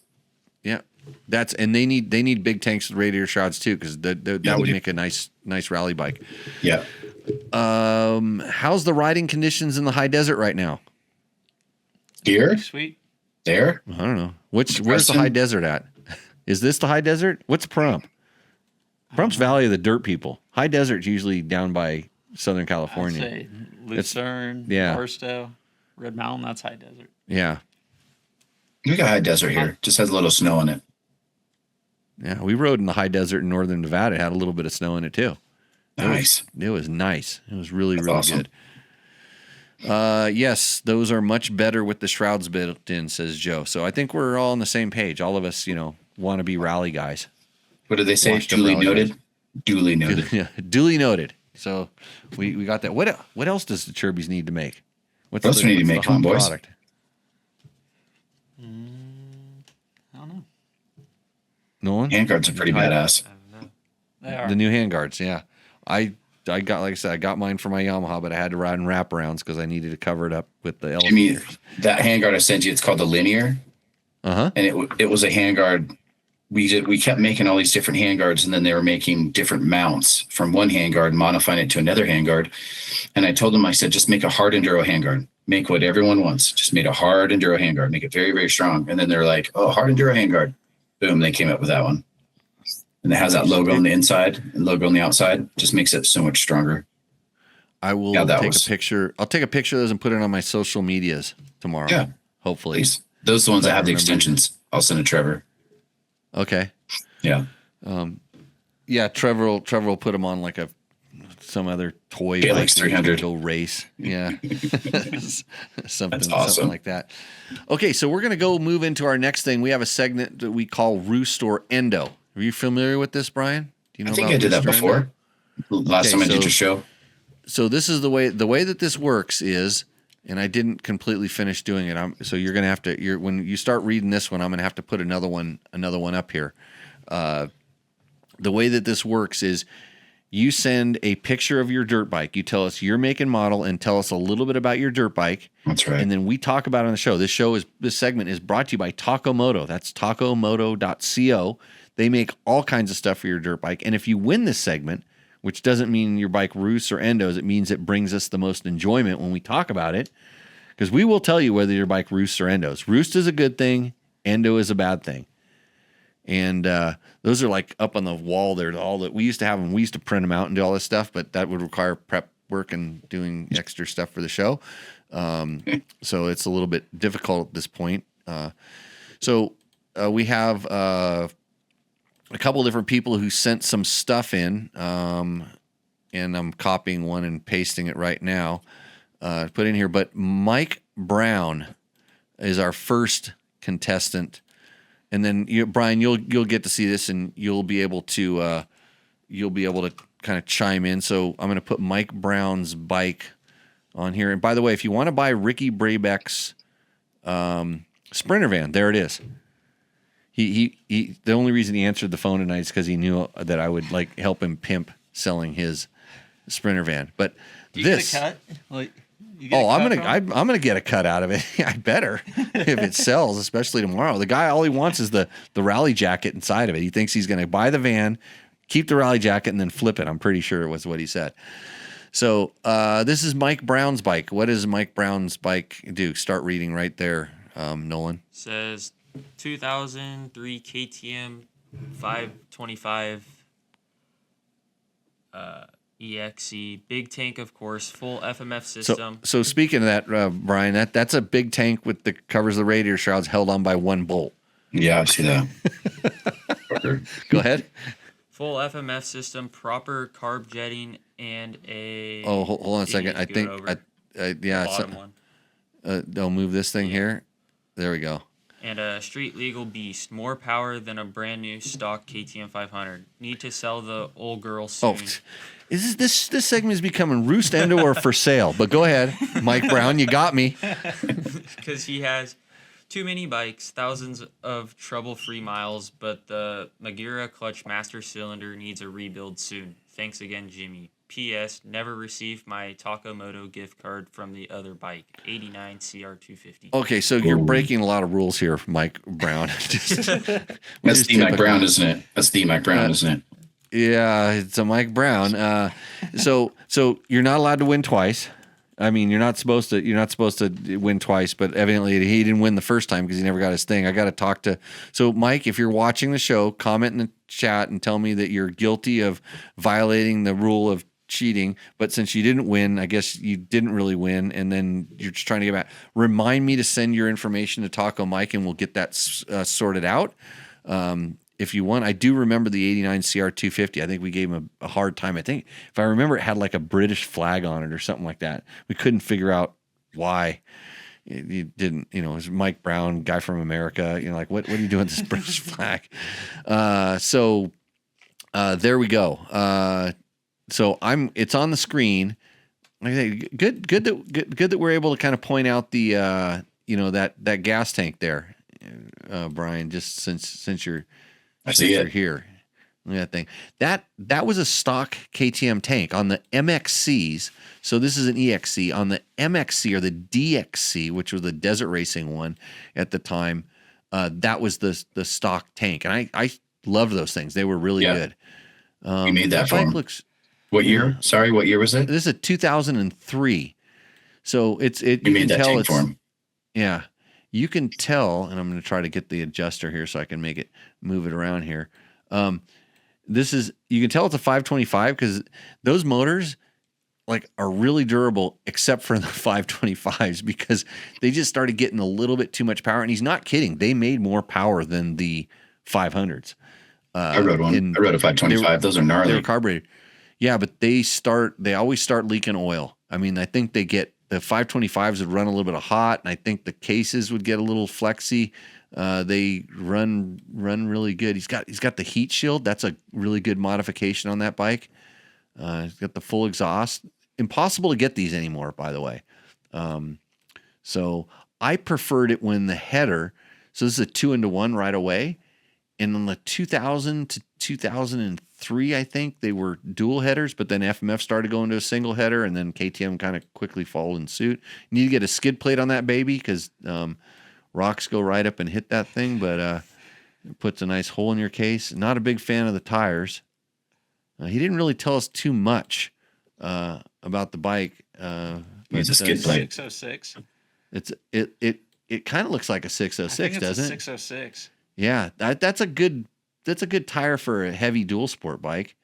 Yeah. And they need big tanks with radiator shrouds too, because that would make a nice rally bike. Yeah. How's the riding conditions in the high desert right now? Here? Sweet. There? I don't know. Where's the high desert at? Is this the high desert? What's Prump? Prump's Valley of the Dirt People. High desert's usually down by Southern California. I'd say Lucerne, Barstow, Red Mountain, that's high desert. Yeah. We got high desert here. Just has a little snow in it. Yeah, we rode in the high desert in northern Nevada. It had a little bit of snow in it too. Nice. It was nice. It was really awesome. Good. Yes, those are much better with the shrouds built in, says Joe. So I think we're all on the same page. All of us, want to be rally guys. What did they say? Duly noted. Duly noted. Yeah, duly noted. So we got that. What else does the Acerbis need to make? What else do we need to make? Come on, boys. I don't know. Nolan? Handguards are pretty badass. They are. The new handguards, yeah. I got, like I said, I got mine for my Yamaha, but I had to ride in wraparounds because I needed to cover it up with the elevators. Jimmy, that handguard I sent you, it's called the Linear. Uh-huh. And it was a handguard. We kept making all these different handguards, and then they were making different mounts from one handguard, modifying it to another handguard. And I told them, I said, just make a hard enduro handguard. Make what everyone wants. Just made a hard enduro handguard. Make it very, very strong. And then they're like, oh, hard enduro handguard. Boom, they came up with that one. And it has that logo on the inside and logo on the outside. Just makes it so much stronger. I will take a picture. I'll take a picture of those and put it on my social medias tomorrow. Yeah. Hopefully. Please. Those are the ones that have the extensions. I'll send to Trevor. Okay. Yeah. Trevor will put them on like some other toy bike like 300 go race. Yeah. something That's awesome. Something like that. Okay, so we're going to go move into our next thing. We have a segment that we call Roost or Endo. Are you familiar with this, Brian? Do you know I think I did that before. Last time I did your show. So this is the way that this works is, and I didn't completely finish doing it. So you're going to have to, when you start reading this one, I'm going to have to put another one up here. The way that this works is you send a picture of your dirt bike. You tell us your make and model and tell us a little bit about your dirt bike. That's right. And then we talk about it on the show. This segment is brought to you by Taco Moto. That's tacomoto.co. They make all kinds of stuff for your dirt bike. And if you win this segment, which doesn't mean your bike roosts or endos, it means it brings us the most enjoyment when we talk about it, because we will tell you whether your bike roosts or endos. Roost is a good thing. Endo is a bad thing. And those are like up on the wall there. All that we used to have them. We used to print them out and do all this stuff, but that would require prep work and doing extra stuff for the show. So it's a little bit difficult at this point. So we have a couple of different people who sent some stuff in, and I'm copying one and pasting it right now. Put in here, but Mike Brown is our first contestant. And then Brian, you'll get to see this, and you'll be able to kind of chime in. So I'm going to put Mike Brown's bike on here. And by the way, if you want to buy Ricky Brabec's Sprinter van, there it is. He the only reason he answered the phone tonight is because he knew that I would help him pimp selling his Sprinter van. But do you get a cut? I'm gonna get a cut out of it. I better if it sells, especially tomorrow. The guy, all he wants is the rally jacket inside of it. He thinks he's gonna buy the van, keep the rally jacket, and then flip it. I'm pretty sure it was what he said. So this is Mike Brown's bike. What does Mike Brown's bike do? Start reading right there, Nolan. Says 2003 KTM 525 EXE, big tank, of course, full FMF system. So speaking of that, Brian, that's a big tank with the covers the radiator shrouds held on by one bolt. Yeah, I see that. Go ahead. Full FMF system, proper carb jetting, and a. Oh, hold on a second. I think bottom one. They'll move this thing here. There we go. And a street legal beast, more power than a brand new stock KTM 500. Need to sell the old girl soon. Oh, this segment is becoming Roost, Endo, or for sale. But go ahead, Mike Brown, you got me. Because he has too many bikes, thousands of trouble-free miles, but the Magura clutch master cylinder needs a rebuild soon. Thanks again, Jimmy. P.S. Never received my Taco Moto gift card from the other bike, 89 CR250. Okay, so you're breaking a lot of rules here, Mike Brown. That's the Mike Brown, isn't it? That's the Mike Brown, isn't it? Yeah, it's a Mike Brown. So you're not allowed to win twice. I mean, you're not supposed to win twice, but evidently he didn't win the first time because he never got his thing. I got to talk to. So Mike, if you're watching the show, comment in the chat and tell me that you're guilty of violating the rule of cheating. But since you didn't win, I guess you didn't really win, and then you're just trying to get back. Remind me to send your information to Taco Mike, and we'll get that sorted out. If you want, I do remember the 89 CR250. I think we gave him a hard time. I think if I remember, it had like a British flag on it or something like that. We couldn't figure out why it didn't. It was Mike Brown, guy from America. Like what are you doing with this British flag? So there we go. So it's on the screen. Like I say, good that we're able to kind of point out the that gas tank there, Brian. Just since you're here, look at that thing. That was a stock KTM tank on the MXCs. So this is an EXC on the MXC or the DXC, which was the desert racing one at the time. That was the stock tank, and I loved those things. They were really good. You made that for him. What year? Sorry, what year was it? This is a 2003. So you made that tank for him. Yeah, you can tell, and I'm going to try to get the adjuster here so I can move it around here. You can tell it's a 525 because those motors are really durable, except for the 525s, because they just started getting a little bit too much power. And he's not kidding; they made more power than the 500s. I rode one. I rode a 525. Those are gnarly. They're carbureted. Yeah, but they always start leaking oil. I mean, I think the 525s would run a little bit hot, and I think the cases would get a little flexy. They run really good. He's got the heat shield. That's a really good modification on that bike. He's got the full exhaust. Impossible to get these anymore, by the way. So I preferred it when the header. So this is a 2-into-1 right away. And in the 2000 to 2003, I think they were dual headers, but then FMF started going to a single header, and then KTM kind of quickly followed in suit. You need to get a skid plate on that baby because rocks go right up and hit that thing, but it puts a nice hole in your case. Not a big fan of the tires. He didn't really tell us too much about the bike. It's a skid plate. 606. It kind of looks like a 606, doesn't it? 606. Yeah, that's a good tire for a heavy dual sport bike,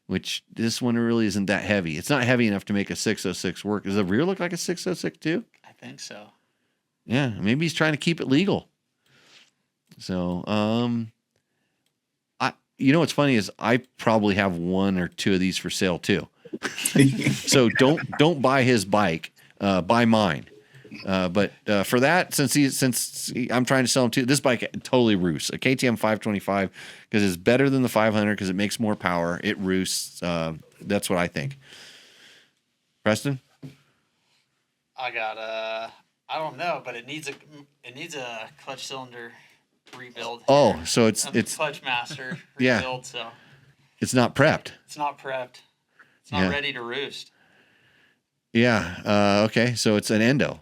which this one really isn't that heavy. It's not heavy enough to make a 606 work. Does the rear look like a 606 too? I think so. Yeah, maybe he's trying to keep it legal. So, you know what's funny is I probably have 1 or 2 of these for sale too. So don't buy his bike, buy mine. But for that, since I'm trying to sell him too, this bike totally roosts. A KTM 525 because it's better than the 500 because it makes more power. It roosts. That's what I think. Preston, I got I don't know, but it needs a clutch cylinder rebuild. Oh, so it's clutch master yeah. rebuild. So it's not prepped. It's not ready to roost. Yeah. Okay. So it's an Endo.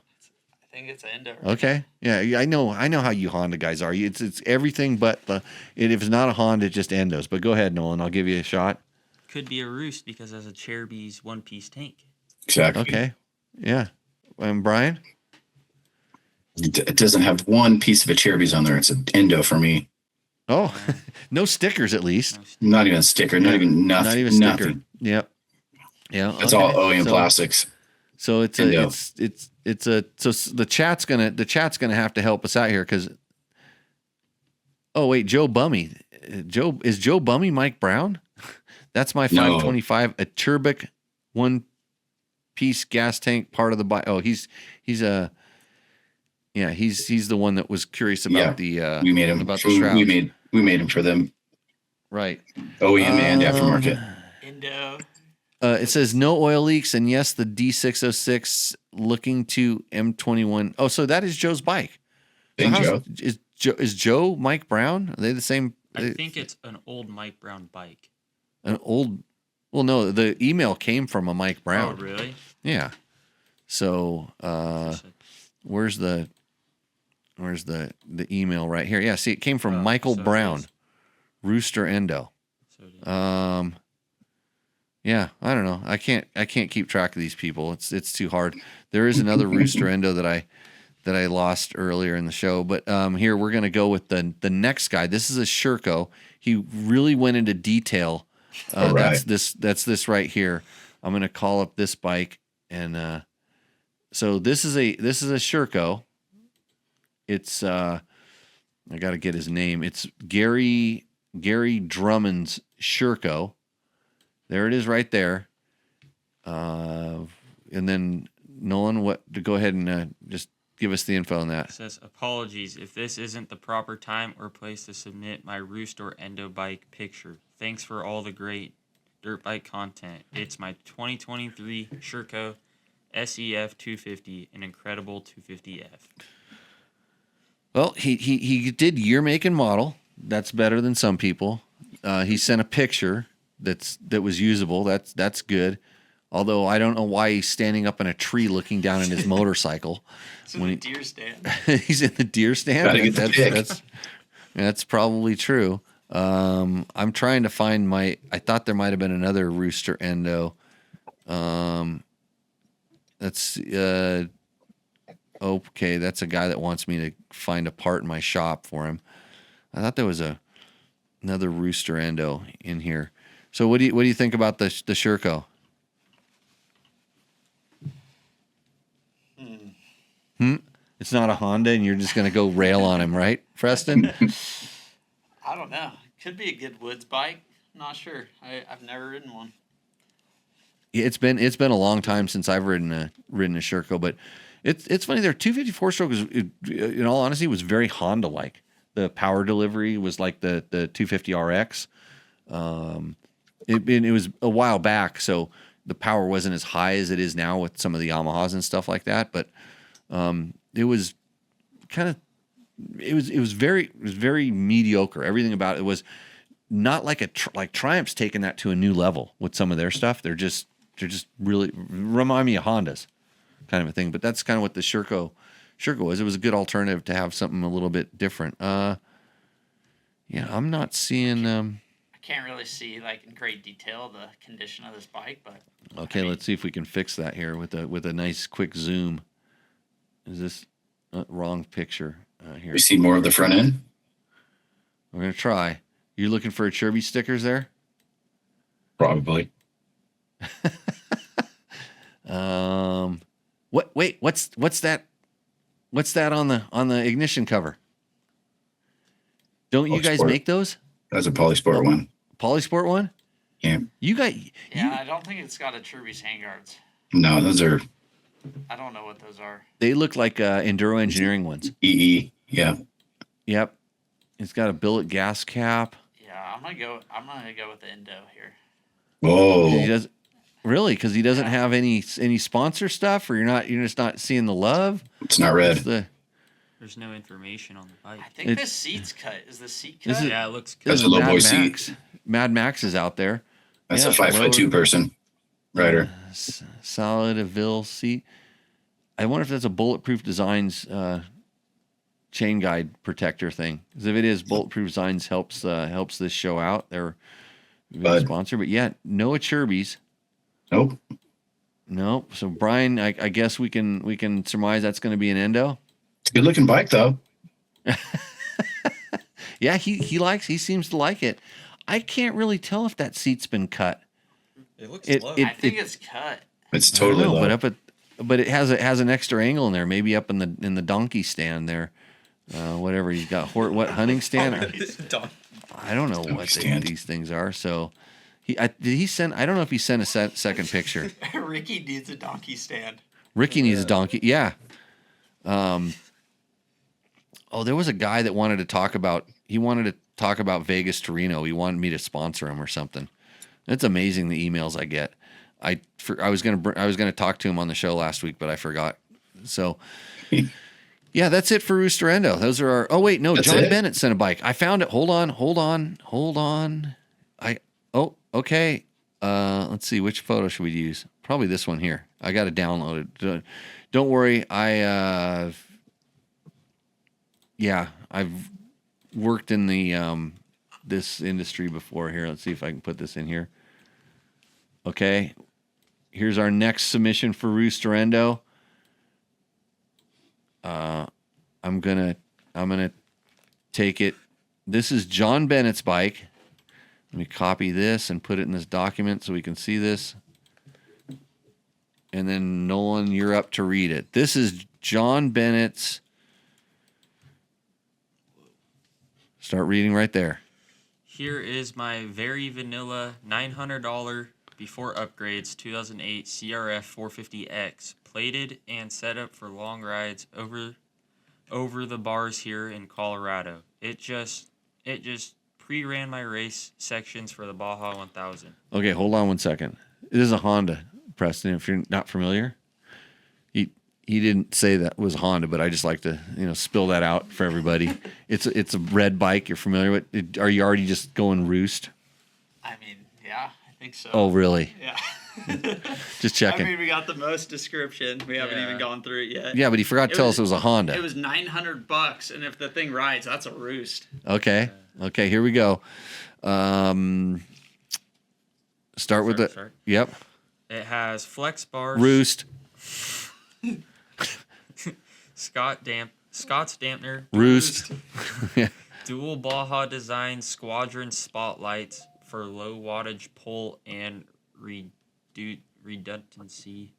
I think it's an Endo. Right? Okay. Yeah. I know how you Honda guys are. It's everything but if it's not a Honda, it's just Endos. But go ahead, Nolan. I'll give you a shot. Could be a Roost because it's a Acerbis one-piece tank. Exactly. Okay. Yeah. And Brian? It doesn't have one piece of Acerbis on there. It's an Endo for me. Oh, no stickers at least. Not even a sticker. Not even nothing. Not even a sticker. Nothing. Yep. Yeah. It's all OEM plastics. So so the chat's gonna have to help us out here because. Oh wait, Joe Bummy. Is Joe Bummy Mike Brown? That's my 525 a Turbic 1-piece gas tank part of the bike. Oh, he's the one that was curious about the we made him about the shroud. We made him for them. Right. OEM and aftermarket. Endo. It says no oil leaks, and yes, the D606 looking to M21. Oh, so that is Joe's bike. So is Joe Mike Brown? Are they the same? I think it's an old Mike Brown bike. An old? Well, no. The email came from a Mike Brown. Oh, really? Yeah. So where's the email right here? Yeah. See, it came from Michael Brown, Rooster Endo. Yeah, I don't know. I can't keep track of these people. It's too hard. There is another Rooster Endo that I lost earlier in the show, but here we're gonna go with the next guy. This is a Sherco. He really went into detail. Right. That's this right here. I'm gonna call up this bike, and so this is a Sherco. It's I got to get his name. It's Gary Drummond's Sherco. There it is right there. And then Nolan, go ahead and just give us the info on that. It says, apologies if this isn't the proper time or place to submit my Roost or Endo bike picture. Thanks for all the great dirt bike content. It's my 2023 Sherco SEF 250, an incredible 250F. Well, he did year, make, and model. That's better than some people. He sent a picture that was usable. That's good. Although I don't know why he's standing up in a tree looking down at his motorcycle. It's in the deer stand. He's in the deer stand. That's probably true. I'm trying to find I thought there might have been another Rooster Endo. That's okay. That's a guy that wants me to find a part in my shop for him. I thought there was another Rooster Endo in here. So what do you think about the Sherco? It's not a Honda, and you're just going to go rail on him, right, Preston? I don't know. Could be a good woods bike. Not sure. I've never ridden one. It's been a long time since I've ridden a Sherco, but it's funny. Their 254 stroke is, in all honesty, was very Honda like. The power delivery was like the 250 RX. It was a while back, so the power wasn't as high as it is now with some of the Yamahas and stuff like that. But it was kind of it was very mediocre. Everything about it was not like like Triumph's taken that to a new level with some of their stuff. They're just really remind me of Hondas kind of a thing. But that's kind of what the Sherco was. It was a good alternative to have something a little bit different. Yeah, I'm not seeing. I can't really see like in great detail the condition of this bike, but okay, let's see if we can fix that here with a nice quick zoom. Is this wrong picture here? We see more of the front end. We're gonna try. You're looking for Acerbis stickers there? Probably. What? Wait, what's that? What's that on the ignition cover? Don't you guys make those? That's a Polysport one. Polysport one? Yeah. I don't think it's got Acerbis handguards. No, those are. I don't know what those are. They look like Enduro Engineering ones. EE. Yeah. Yep. It's got a billet gas cap. Yeah, I'm gonna go with the Endo here. Oh. He does really because he doesn't have any sponsor stuff, or you're just not seeing the love. It's not red. There's no information on the bike. I think the seat's cut. Is the seat cut? Yeah, it looks good. That's a low boy seat. Mad Max is out there. That's a 5'2" person rider. Solid Avil seat. I wonder if that's a Bulletproof Designs chain guide protector thing. Because if it is, Bulletproof Designs helps this show out. They're a sponsor, but yeah, no Acerbis. Nope. So Brian, I guess we can surmise that's going to be an Endo. It's a good looking bike though. Yeah, he seems to like it. I can't really tell if that seat's been cut. It looks low. I think it's cut. It's totally low. But it has an extra angle in there, maybe up in the donkey stand there. Whatever he's got, what hunting stand? I don't know what these things are. So did he send? I don't know if he sent a second picture. Ricky needs a donkey stand. Ricky needs a donkey. Yeah. There was a guy that wanted to talk about Vegas to Reno. He wanted me to sponsor him or something. It's amazing the emails I get. I was gonna talk to him on the show last week, but I forgot. So, yeah, that's it for Roost or Endo. Those are our. Oh wait, no, John Bennett sent a bike. I found it. Hold on. Okay. Let's see, which photo should we use? Probably this one here. I got to download it. Don't worry. I've worked in the this industry before. Here, let's see if I can put this in here. Okay. Here's our next submission for Roost or Endo. I'm gonna take it. This is John Bennett's bike. Let me copy this and put it in this document so we can see this. And then Nolan, you're up to read it. This is John Bennett's. Start reading right there. Here is my very vanilla $900 before upgrades 2008 CRF 450X, plated and set up for long rides over the bars here in Colorado. It just pre-ran my race sections for the Baja 1000. Okay, hold on one second. It is a Honda, Preston, if you're not familiar. He didn't say that was Honda, but I just like to, spill that out for everybody. It's a red bike you're familiar with. Are you already just going Roost? I mean, yeah, I think so. Oh, really? Yeah. Just checking. I mean, we got the most description. We haven't even gone through it yet. Yeah, but he forgot to tell us it was a Honda. It was $900, and if the thing rides, that's a Roost. Okay, here we go. Start with the. Yep. It has flex bars. Roost. Scott's dampener. Roost. Dual Baja design squadron spotlights for low wattage pull and redundancy.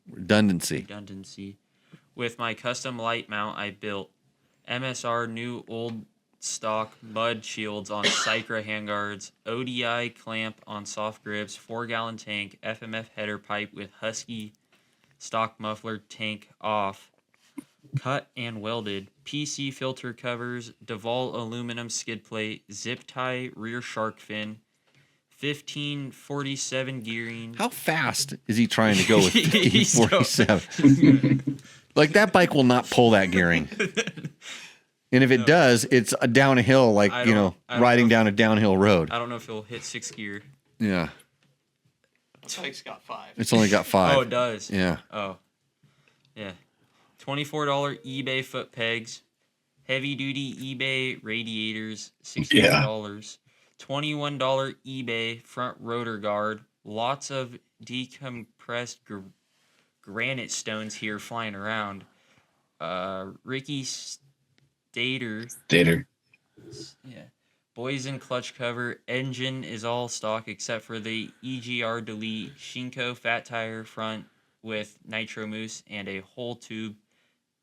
With my custom light mount I built. MSR new old stock mud shields on Cycra handguards, ODI clamp on soft grips, 4-gallon tank, FMF header pipe with Husky stock muffler tank off, cut and welded, PC filter covers, Devol aluminum skid plate, zip tie rear shark fin, 1547 gearing. How fast is he trying to go with 1547? Like, that bike will not pull that gearing. And if it does, it's a down a hill, like, riding down a downhill road. I don't know if he'll hit 6th gear. Yeah. The bike's got 5. It's only got 5. Oh, it does? Yeah. Oh. Yeah. $24 eBay foot pegs. Heavy duty eBay radiators, $68. $21 eBay front rotor guard. Lots of decompressed granite stones here flying around. Ricky Stater. Yeah. Boysen clutch cover. Engine is all stock except for the EGR delete. Shinko fat tire front with nitro mousse and a whole tube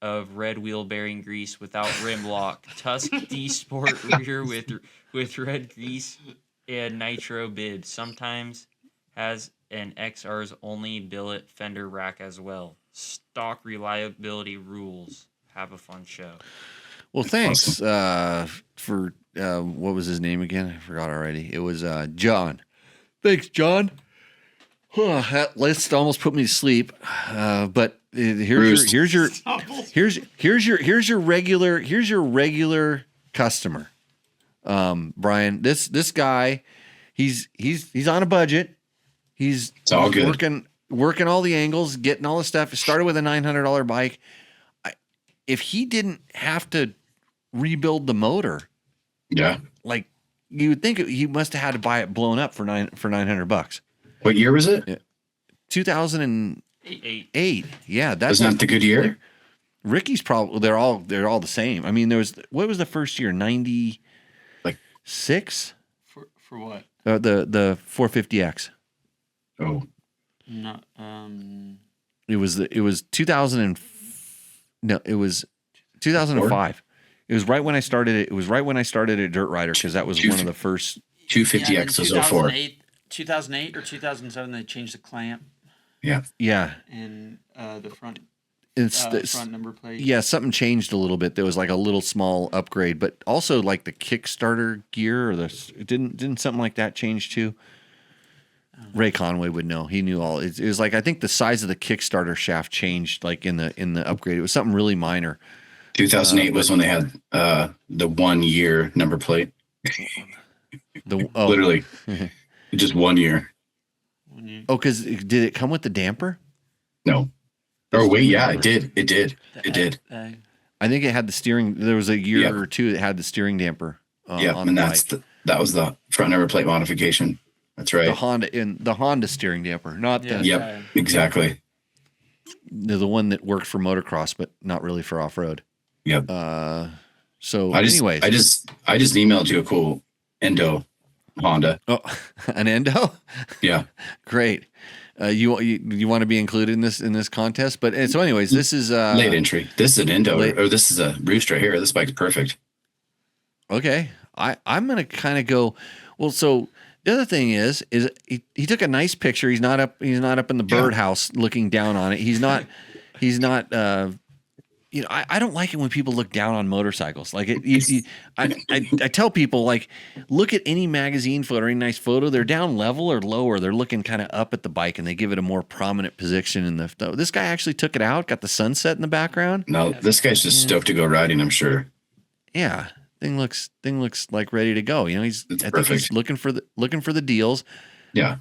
of red wheel bearing grease without rim lock. Tusk D Sport rear with red grease and nitro bib. Sometimes has an XR's only billet fender rack as well. Stock reliability rules. Have a fun show. Well, thanks for what was his name again? I forgot already. It was John. Thanks, John. That list almost put me to sleep. But here's your regular customer, Brian. This guy, he's on a budget. He's all good. Working all the angles, getting all the stuff. It started with a $900 bike. If he didn't have to rebuild the motor, like, you would think he must have had to buy it blown up for $900. What year was it? Yeah. 2008. Yeah, that's not the good year. Ricky's probably they're all the same. I mean, what was the first year? 96 for what? The 450X. Oh, no. It was 2000 no, it was 2005. It was right when I started it. It was right when I started at Dirt Rider, because that was one of the first 250X was 04. 2008 or 2007, they changed the clamp. Yeah. And the front. Front number plate. Yeah, something changed a little bit. There was like a little small upgrade, but also like the Kickstarter gear or didn't something like that change too? Ray Conway would know. He knew all. It was like, I think the size of the Kickstarter shaft changed like in the upgrade. It was something really minor. 2008 was when they had the 1 year number plate. Literally, just 1 year. Oh, because did it come with the damper? No. Oh wait, yeah, it did. It did. I think it had the steering. There was a year or two that had the steering damper. And that was the front number plate modification. That's right. The Honda steering damper, not the. Yep, exactly. The one that worked for motocross, but not really for off road. Yep. So, anyways, I just emailed you a cool Endo Honda. Oh, an Endo? Yeah. Great. You want to be included in this contest? But so, anyways, this is late entry. This is an Endo, or this is a Roost right here. This bike's perfect. Okay, I'm gonna kind of go. Well, so the other thing is he took a nice picture. He's not up in the birdhouse looking down on it. He's not. I don't like it when people look down on motorcycles. Like I tell people, like, look at any magazine photo or any nice photo. They're down level or lower. They're looking kind of up at the bike, and they give it a more prominent position in the. This guy actually took it out. Got the sunset in the background. No, this guy's just stoked to go riding, I'm sure. Yeah, thing looks like ready to go. I think he's looking for the deals. Yeah.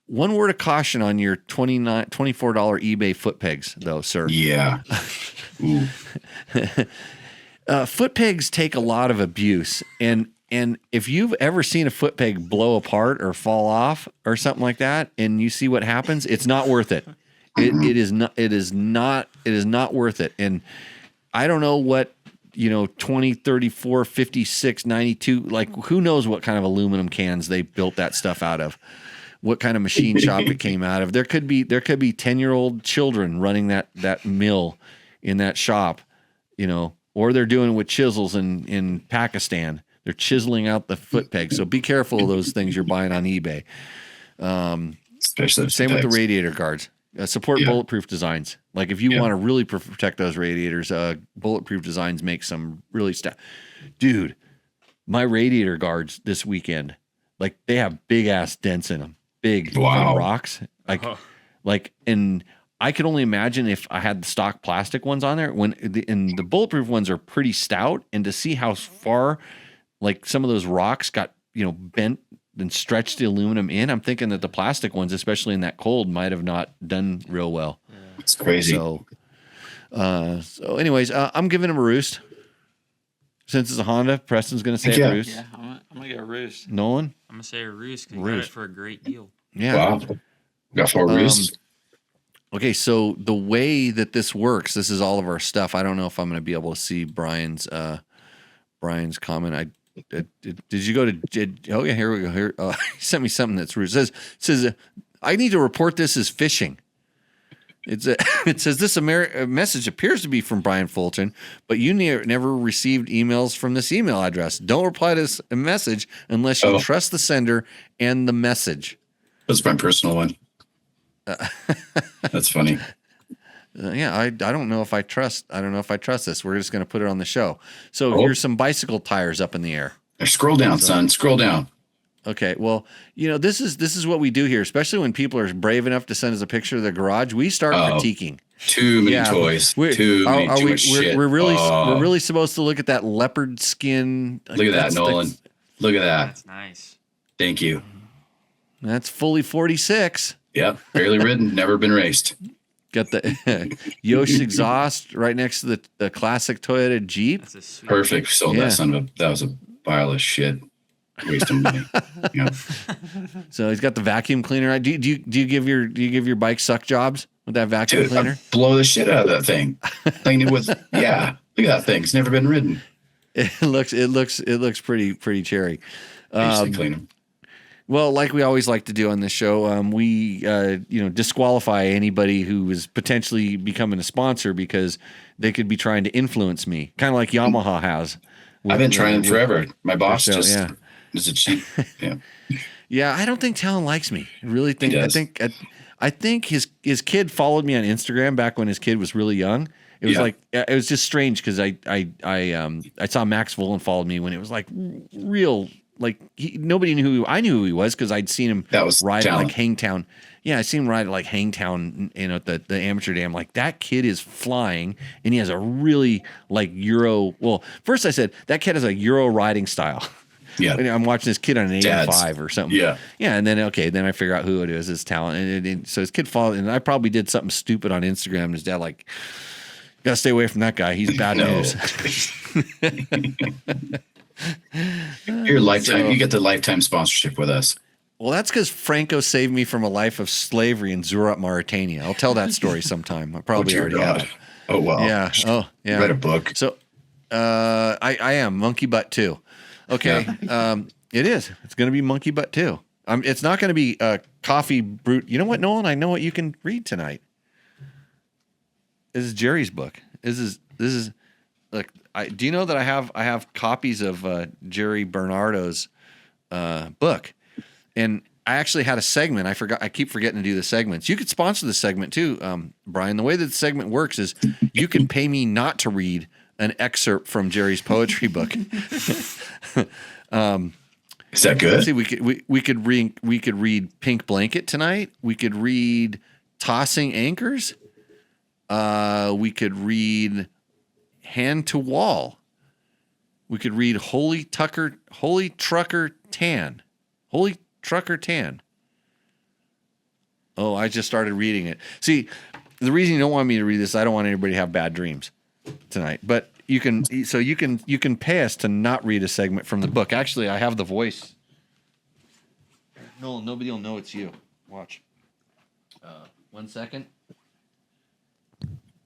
One word of caution on your $24 eBay foot pegs, though, sir. Yeah. Foot pegs take a lot of abuse, and if you've ever seen a foot peg blow apart or fall off or something like that, and you see what happens, it's not worth it. It is not worth it. And I don't know what 20, 34, 56, 92, like, who knows what kind of aluminum cans they built that stuff out of. What kind of machine shop it came out of. There could be 10-year-old children running that mill in that shop, or they're doing it with chisels in Pakistan. They're chiseling out the foot pegs. So be careful of those things you're buying on eBay. Especially same with the radiator guards. Support bulletproof designs. Like if you want to really protect those radiators, bulletproof designs make some really stuff. Dude, my radiator guards this weekend, like they have big ass dents in them, big rocks. And I could only imagine if I had the stock plastic ones on there. And the bulletproof ones are pretty stout, and to see how far, like some of those rocks got bent and stretched the aluminum in, I'm thinking that the plastic ones, especially in that cold, might have not done real well. It's crazy. So anyways, I'm giving him a Roost. Since it's a Honda, Preston's going to say a Roost. Yeah, I'm going to go Roost. Nolan? I'm going to say a Roost because you got it for a great deal. Yeah. Wow. Got 4 Roosts. Okay, so the way that this works, this is all of our stuff. I don't know if I'm going to be able to see Brian's comment. Did you go to? Oh yeah, here we go. Here, he sent me something that's rude. It says I need to report this as phishing. It says this message appears to be from Brian Fullerton, but you never received emails from this email address. Don't reply to this message unless you trust the sender and the message. That's my personal one. That's funny. Yeah, I don't know if I trust. I don't know if I trust this. We're just going to put it on the show. So here's some bicycle tires up in the air. Scroll down, son. Scroll down. Okay. Well, this is what we do here, especially when people are brave enough to send us a picture of their garage. We start critiquing. Too many toys. Too much shit. We're really supposed to look at that leopard skin. Look at that, Nolan. Look at that. That's nice. Thank you. That's fully 46. Yep. Barely ridden. Never been raced. Got the Yosh exhaust right next to the classic Toyota Jeep. Perfect. Sold that son of a. That was a pile of shit. Wasting money. Yep. So he's got the vacuum cleaner. Do you give your bike suck jobs with that vacuum cleaner? I blow the shit out of that thing. Clean it with Look at that thing. It's never been ridden. It looks pretty cherry. I used to clean them. Well, like we always like to do on this show, we disqualify anybody who is potentially becoming a sponsor because they could be trying to influence me, kind of like Yamaha has. I've been trying them forever. My boss is a cheap. Yeah. Yeah, I don't think Talon likes me. I really think. I think his kid followed me on Instagram back when his kid was really young. It was it was just strange because I saw Max Volan followed me when it was like real. Like nobody knew I knew who he was because I'd seen him ride at like Hangtown. Yeah, I seen him ride at like Hangtown, at the amateur day. I'm like, that kid is flying, and he has a really like Euro. Well, first I said that kid has a Euro riding style. Yeah, I'm watching this kid on an 85 or something. Yeah, and then then I figure out who it is, his talent, and so his kid followed, and I probably did something stupid on Instagram. And his dad like, gotta stay away from that guy. He's bad news. Your lifetime, you get the lifetime sponsorship with us. Well, that's because Franco saved me from a life of slavery in Zurat, Mauritania. I'll tell that story sometime. I probably already have. Oh wow. Yeah. Oh yeah. Read a book. So, I am Monkey Butt 2. Okay. Yeah. It is. It's going to be Monkey Butt 2. It's not going to be Coffee Brute. You know what, Nolan? I know what you can read tonight. This is Jerry's book. This is. Look, do you know that I have copies of Jerry Bernardo's book, and I actually had a segment. I keep forgetting to do the segments. You could sponsor the segment too, Brian. The way that the segment works is you can pay me not to read an excerpt from Jerry's poetry book. Is that good? Let's see, we could read Pink Blanket tonight. We could read Tossing Anchors. We could read Hand to Wall. We could read Holy Trucker Tan. Holy Trucker Tan. Oh, I just started reading it. See, the reason you don't want me to read this, I don't want anybody to have bad dreams tonight. But you can pay us to not read a segment from the book. Actually, I have the voice. No, nobody will know it's you. Watch. 1 second.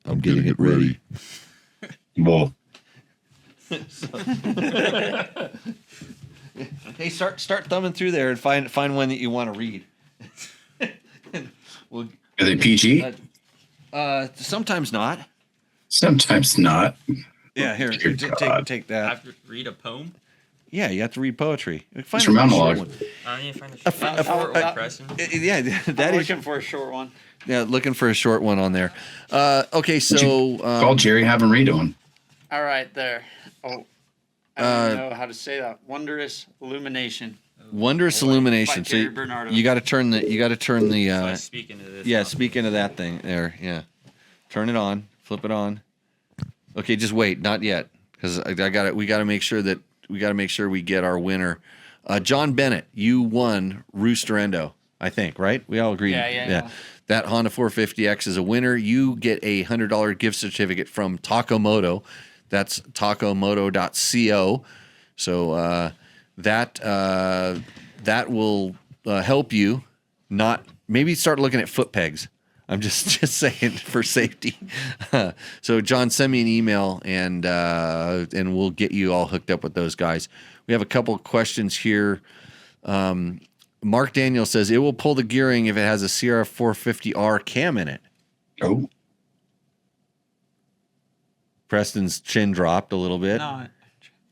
I'm getting it ready. Whoa. Hey, start thumbing through there and find one that you want to read. Are they PG? Sometimes not. Sometimes not. Yeah, here, Dear take I that. have to read a poem. Yeah, you have to read poetry. It's your monologue. I need to find the short one, Preston. Yeah, that I'm is. looking for a short one. Yeah, looking for a short one on there. Okay, so Call Jerry, have him read one. All right, there. Oh, I don't even know how to say that. Wondrous illumination. Wondrous illumination. By So Gary Bernardo. you got to turn the. You got to turn the. So I speak into this. Yeah, now. speak into that thing there. Yeah, turn it on. Flip it on. Okay, just wait. Not yet, because I got it. We got to make sure that we get our winner. John Bennett, you won Roost or Endo, I think, right? We all agreed. Yeah. That Honda 450X is a winner. You get a $100 gift certificate from Taco Moto. That's tacomoto.co. So that will help you not maybe start looking at foot pegs. I'm just saying for safety. So John, send me an email and we'll get you all hooked up with those guys. We have a couple of questions here. Mark Daniel says it will pull the gearing if it has a Sierra 450R cam in it. Oh. Preston's chin dropped a little bit. No,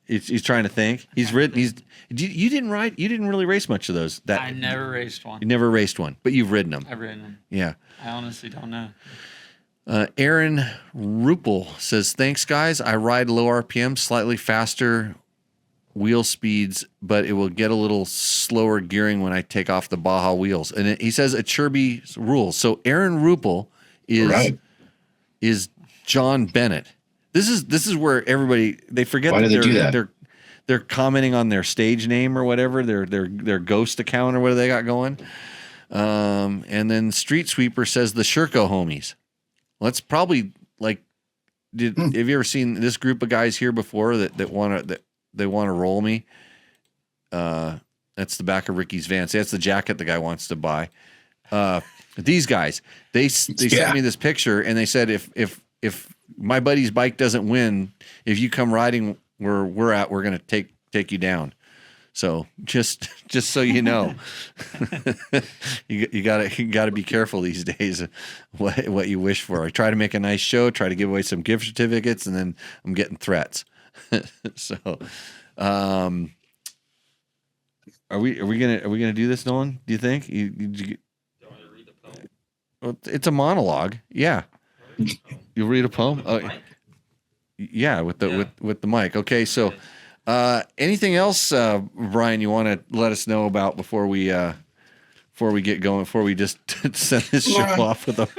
He's trying to think. He's ridden. You didn't ride. You didn't really race much of those. I never raced one. You never raced one, but you've ridden them. I've ridden them. Yeah. I honestly don't know. Aaron Rupel says, "Thanks, guys. I ride low RPM, slightly faster wheel speeds, but it will get a little slower gearing when I take off the Baja wheels." And he says Acerbis rules. So Aaron Rupel is John Bennett. This is where everybody they forget. Why do they do that? They're commenting on their stage name or whatever, their ghost account or whatever they got going. And then Street Sweeper says the Sherco homies. Well, that's probably like, have you ever seen this group of guys here before that want to roll me? That's the back of Ricky's van. See, that's the jacket the guy wants to buy. These guys, they sent me this picture and they said if my buddy's bike doesn't win, if you come riding where we're at, we're gonna take you down. So just so you know, you gotta be careful these days what you wish for. I try to make a nice show, try to give away some gift certificates, and then I'm getting threats. So, are we gonna do this, Nolan? Do you think? You Do you want to read the poem? well, it's a monologue. Yeah. You'll read a poem? Yeah, with the mic. Okay, so anything else, Brian, you want to let us know about before we get going, before we just send this show off with a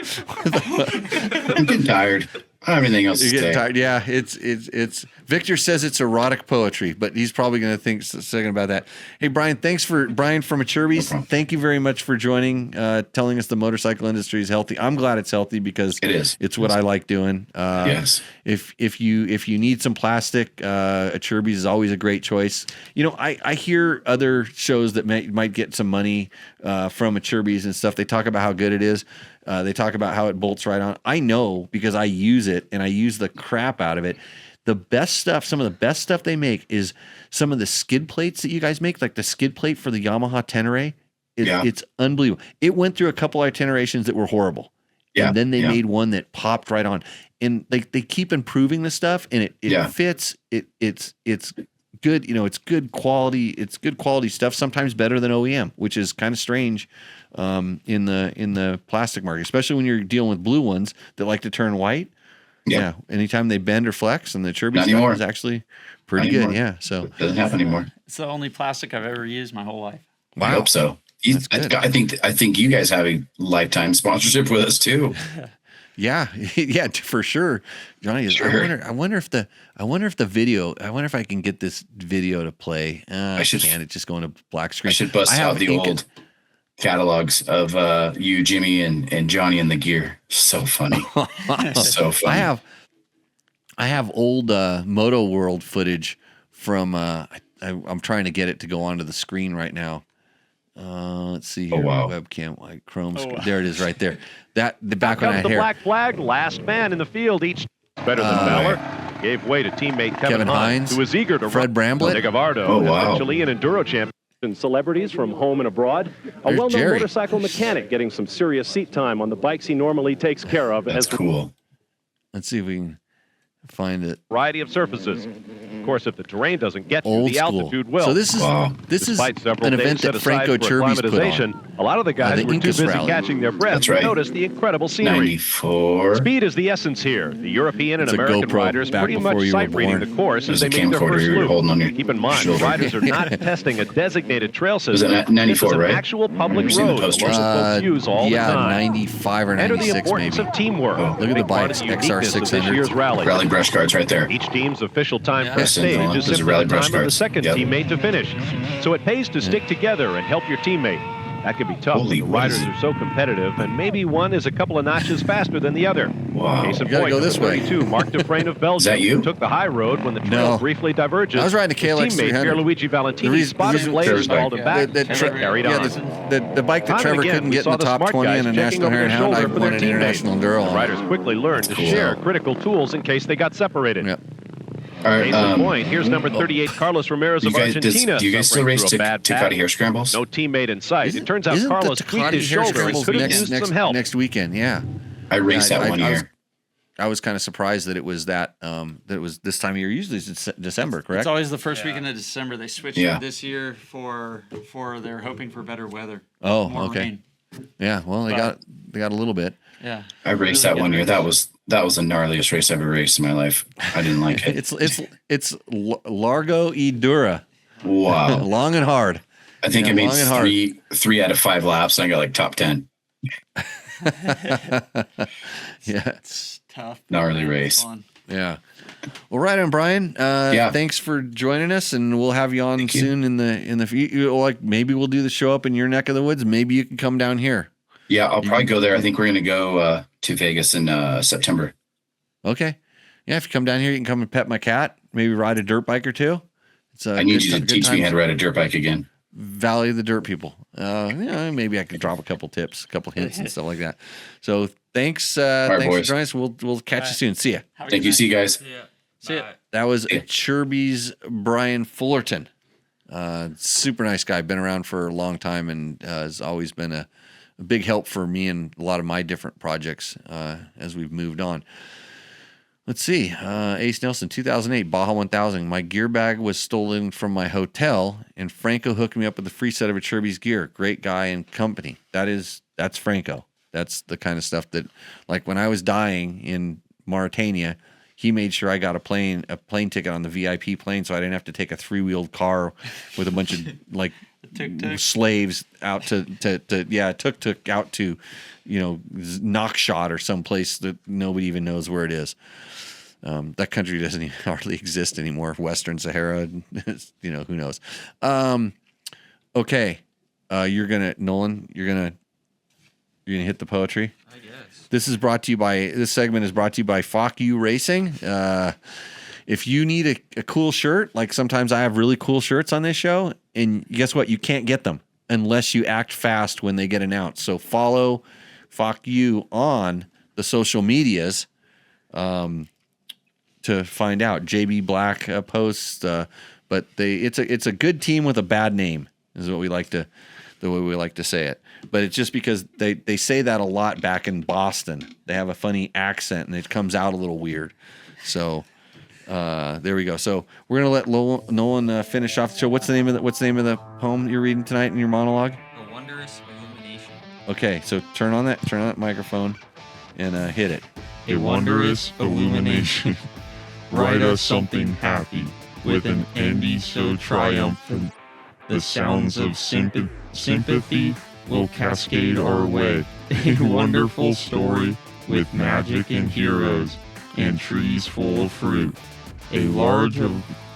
I'm getting tired. I don't have anything else to You're say. getting tired. Yeah, it's Victor says it's erotic poetry, but he's probably going to think a second about that. Hey, Brian, Brian from Acerbis. No, thank you very much for joining, telling us the motorcycle industry is healthy. I'm glad it's healthy because It is. It's what I like doing. Yes. If you need some plastic, Acerbis is always a great choice. You know, I hear other shows that might get some money from Acerbis and stuff. They talk about how good it is. They talk about how it bolts right on. I know because I use it and I use the crap out of it. The best stuff, some of the best stuff they make is some of the skid plates that you guys make, like the skid plate for the Yamaha Tenere. It's unbelievable. It went through a couple iterations that were horrible. Yeah. And then they made one that popped right on. And they keep improving the stuff and it fits. It's good, it's good quality. It's good quality stuff, sometimes better than OEM, which is kind of strange in the plastic market, especially when you're dealing with blue ones that like to turn white. Yeah. Anytime they bend or flex, and the Acerbis stuff is actually pretty good. Yeah. So it doesn't happen anymore. It's the only plastic I've ever used my whole life. Wow. I hope so. I think you guys have a lifetime sponsorship with us too. Yeah, for sure, Johnny. Sure. I wonder if the video. I wonder if I can get this video to play. I can't. It's just going to black screen. I should bust out the old catalogs of you, Jimmy, and Johnny in the gear. So funny. So funny. I have old Moto World footage from. I'm trying to get it to go onto the screen right now. Let's see here. Oh, wow. Webcam, like Chrome. There it is, right there. The back when I had the hair. black flag, last man in the field. Each better than Fowler gave way to teammate Kevin Hines, who was eager to Fred Bramblett. Nigavardo, Chilean enduro champion. Celebrities from home and abroad. A well-known motorcycle mechanic getting some serious seat time on the bikes he normally takes care of. That's cool. Let's see if we can. find it. Variety of surfaces. Of course, if the terrain doesn't get you, Old the school. altitude will. So this is Despite several an days event set that aside Franco for Cherby's put acclimatization, on. a lot of the guys The were too Incas busy rally. catching their breath That's to right. notice the incredible scenery. 94. Speed is the essence here. The European and It's a American GoPro riders back pretty before much you were sight reading born. the course as There's they a make their camcorder first you're loop. holding on your Keep in mind, the shoulder. riders are not testing a designated trail system. Was it at 94, this is an right? actual public I've seen the road posters. most folks use all the time. 95 or Enter the 96 importance maybe. of teamwork. Oh. Look at the Big part of bikes, uniqueness of this XR600s. year's rally. Rally brush guards right there. Each team's official time for a Preston, stage Nolan. is Those are simply rally the brush time of the guards. second Yep. teammate to finish. So it pays to stick together and help your teammate. That can be tough Holy, when the what riders is it? are so competitive, and maybe one is a couple of notches faster than the other. Wow. Case in You gotta point, go number this way. 32, Mark Dufresne of Belgium, that you? took the high road when the trail No. briefly diverges. I was riding a His KLX teammate 300. Pierluigi Valentini The spotted reason- Blaze, Trevor's called him back, The- and the- they carried yeah, on. the bike that Time and Trevor again, couldn't we get in saw the the top smart 20 guys in a checking national over Hare their and Hound, shoulder I for won their an international teammates. enduro The on. riders quickly learned to Cool. share critical tools in case they got separated. Yep. All right. Case in point, here's number 38, Carlos Ramirez You of guys, Argentina. do you guys still suffering race through a bad Takati back. Hare Scrambles? No teammate in sight. It turns out Isn't Carlos the tweaked Takati his Hare shoulder and Scrambles could have next, used next, some help. next weekend? Yeah. I raced that one year. I was kind of surprised that it was that it was this time of year. Usually it's December, correct? It's always the first weekend of December. They switched Yeah. it this year for they're hoping for better weather. Oh, More okay. rain. Yeah. Well, they got a little bit. Yeah. I raced Really that one good year. race. That was the gnarliest race I've ever raced in my life. I didn't like it. It's Largo y Dura. Wow. Long and hard. I think Yeah, I made long and hard. three out of 5 laps, and I got like top 10. Yeah. It's tough. Gnarly It's race. fun. Yeah. Well, right on, Brian. Yeah. Thanks for joining us, and we'll have you on Thank you. soon in the future. Like maybe we'll do the show up in your neck of the woods. Maybe you can come down here. Yeah, I'll probably go there. I think we're going to go to Vegas in September. Okay. Yeah, if you come down here, you can come and pet my cat. Maybe ride a dirt bike or two. It's I need you to teach me how to ride a dirt bike again. Valley of the Dirt People. Maybe I could drop a couple tips, a couple hints and stuff like that. So thanks. right, Thanks for boys. joining us. We'll catch you soon. See ya. Have a Thank good you. night. See you guys. Yeah. See ya. Bye. That was Acerbis Brian Fullerton. Super nice guy. Been around for a long time and has always been a big help for me and a lot of my different projects as we've moved on. Let's see. Ace Nelson, 2008, Baja 1000. My gear bag was stolen from my hotel, and Franco hooked me up with a free set of Acerbis gear. Great guy and company. That's Franco. That's the kind of stuff that, like when I was dying in Mauritania, he made sure I got a plane ticket on the VIP plane, so I didn't have to take a 3-wheeled car with a bunch of like Tuk-tuk. slaves out to tuk-tuk out to, Knockshot or someplace that nobody even knows where it is. That country doesn't even hardly exist anymore. Western Sahara, who knows? Okay, Nolan, you're gonna hit the poetry. I guess. This segment is brought to you by Fuck You Racing. If you need a cool shirt, like sometimes I have really cool shirts on this show, and guess what? You can't get them unless you act fast when they get announced. So follow Fuck You on the social medias to find out. JB Black posts, but it's a good team with a bad name is what we like to the way we like to say it. But it's just because they say that a lot back in Boston. They have a funny accent and it comes out a little weird. So there we go. So we're gonna let Nolan finish off the show. What's the name of the poem you're reading tonight in your monologue? A wondrous illumination. Okay, so turn on that microphone and hit it. A wondrous illumination. Write us something happy with an ending so triumphant. The sounds of sympathy will cascade our way. A wonderful story with magic and heroes and trees full of fruit. A large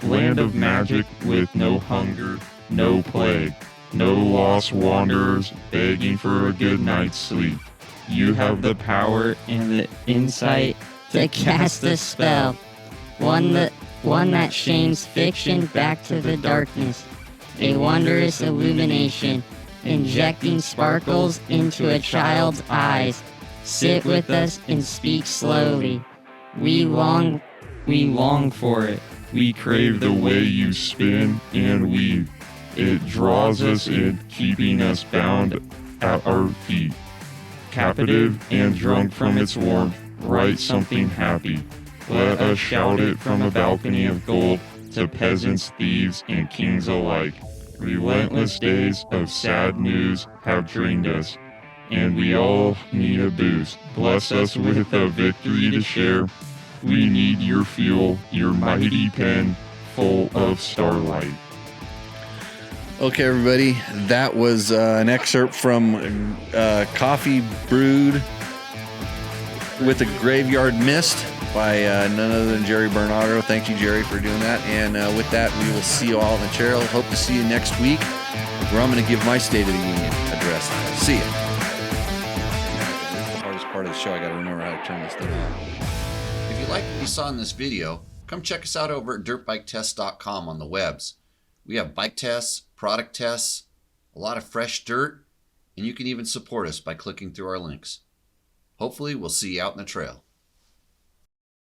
land of magic with no hunger, no plague, no lost wanderers begging for a good night's sleep. You have the power and the insight to cast a spell, one that shames fiction back to the darkness, a wondrous illumination, injecting sparkles into a child's eyes. Sit with us and speak slowly. We long for it. We crave the way you spin and weave. It draws us in, keeping us bound at our feet. Captive and drunk from its warmth, write something happy Let us shout it from a balcony of gold to peasants, thieves, and kings alike. Relentless days of sad news have drained us, and we all need a boost. Bless us with a victory to share. We need your fuel, your mighty pen full of starlight. Okay, everybody, that was an excerpt from Coffee Brewed with a Graveyard Mist by none other than Jerry Bernardo. Thank you, Jerry, for doing that. And with that, we will see you all in the trail. Hope to see you next week, where I'm going to give my State of the Union address. See ya. That's the hardest part of the show. I got to remember how to turn this thing on. If you like what you saw in this video, come check us out over at dirtbiketest.com on the webs. We have bike tests, product tests, a lot of fresh dirt, and you can even support us by clicking through our links. Hopefully, we'll see you out in the trail.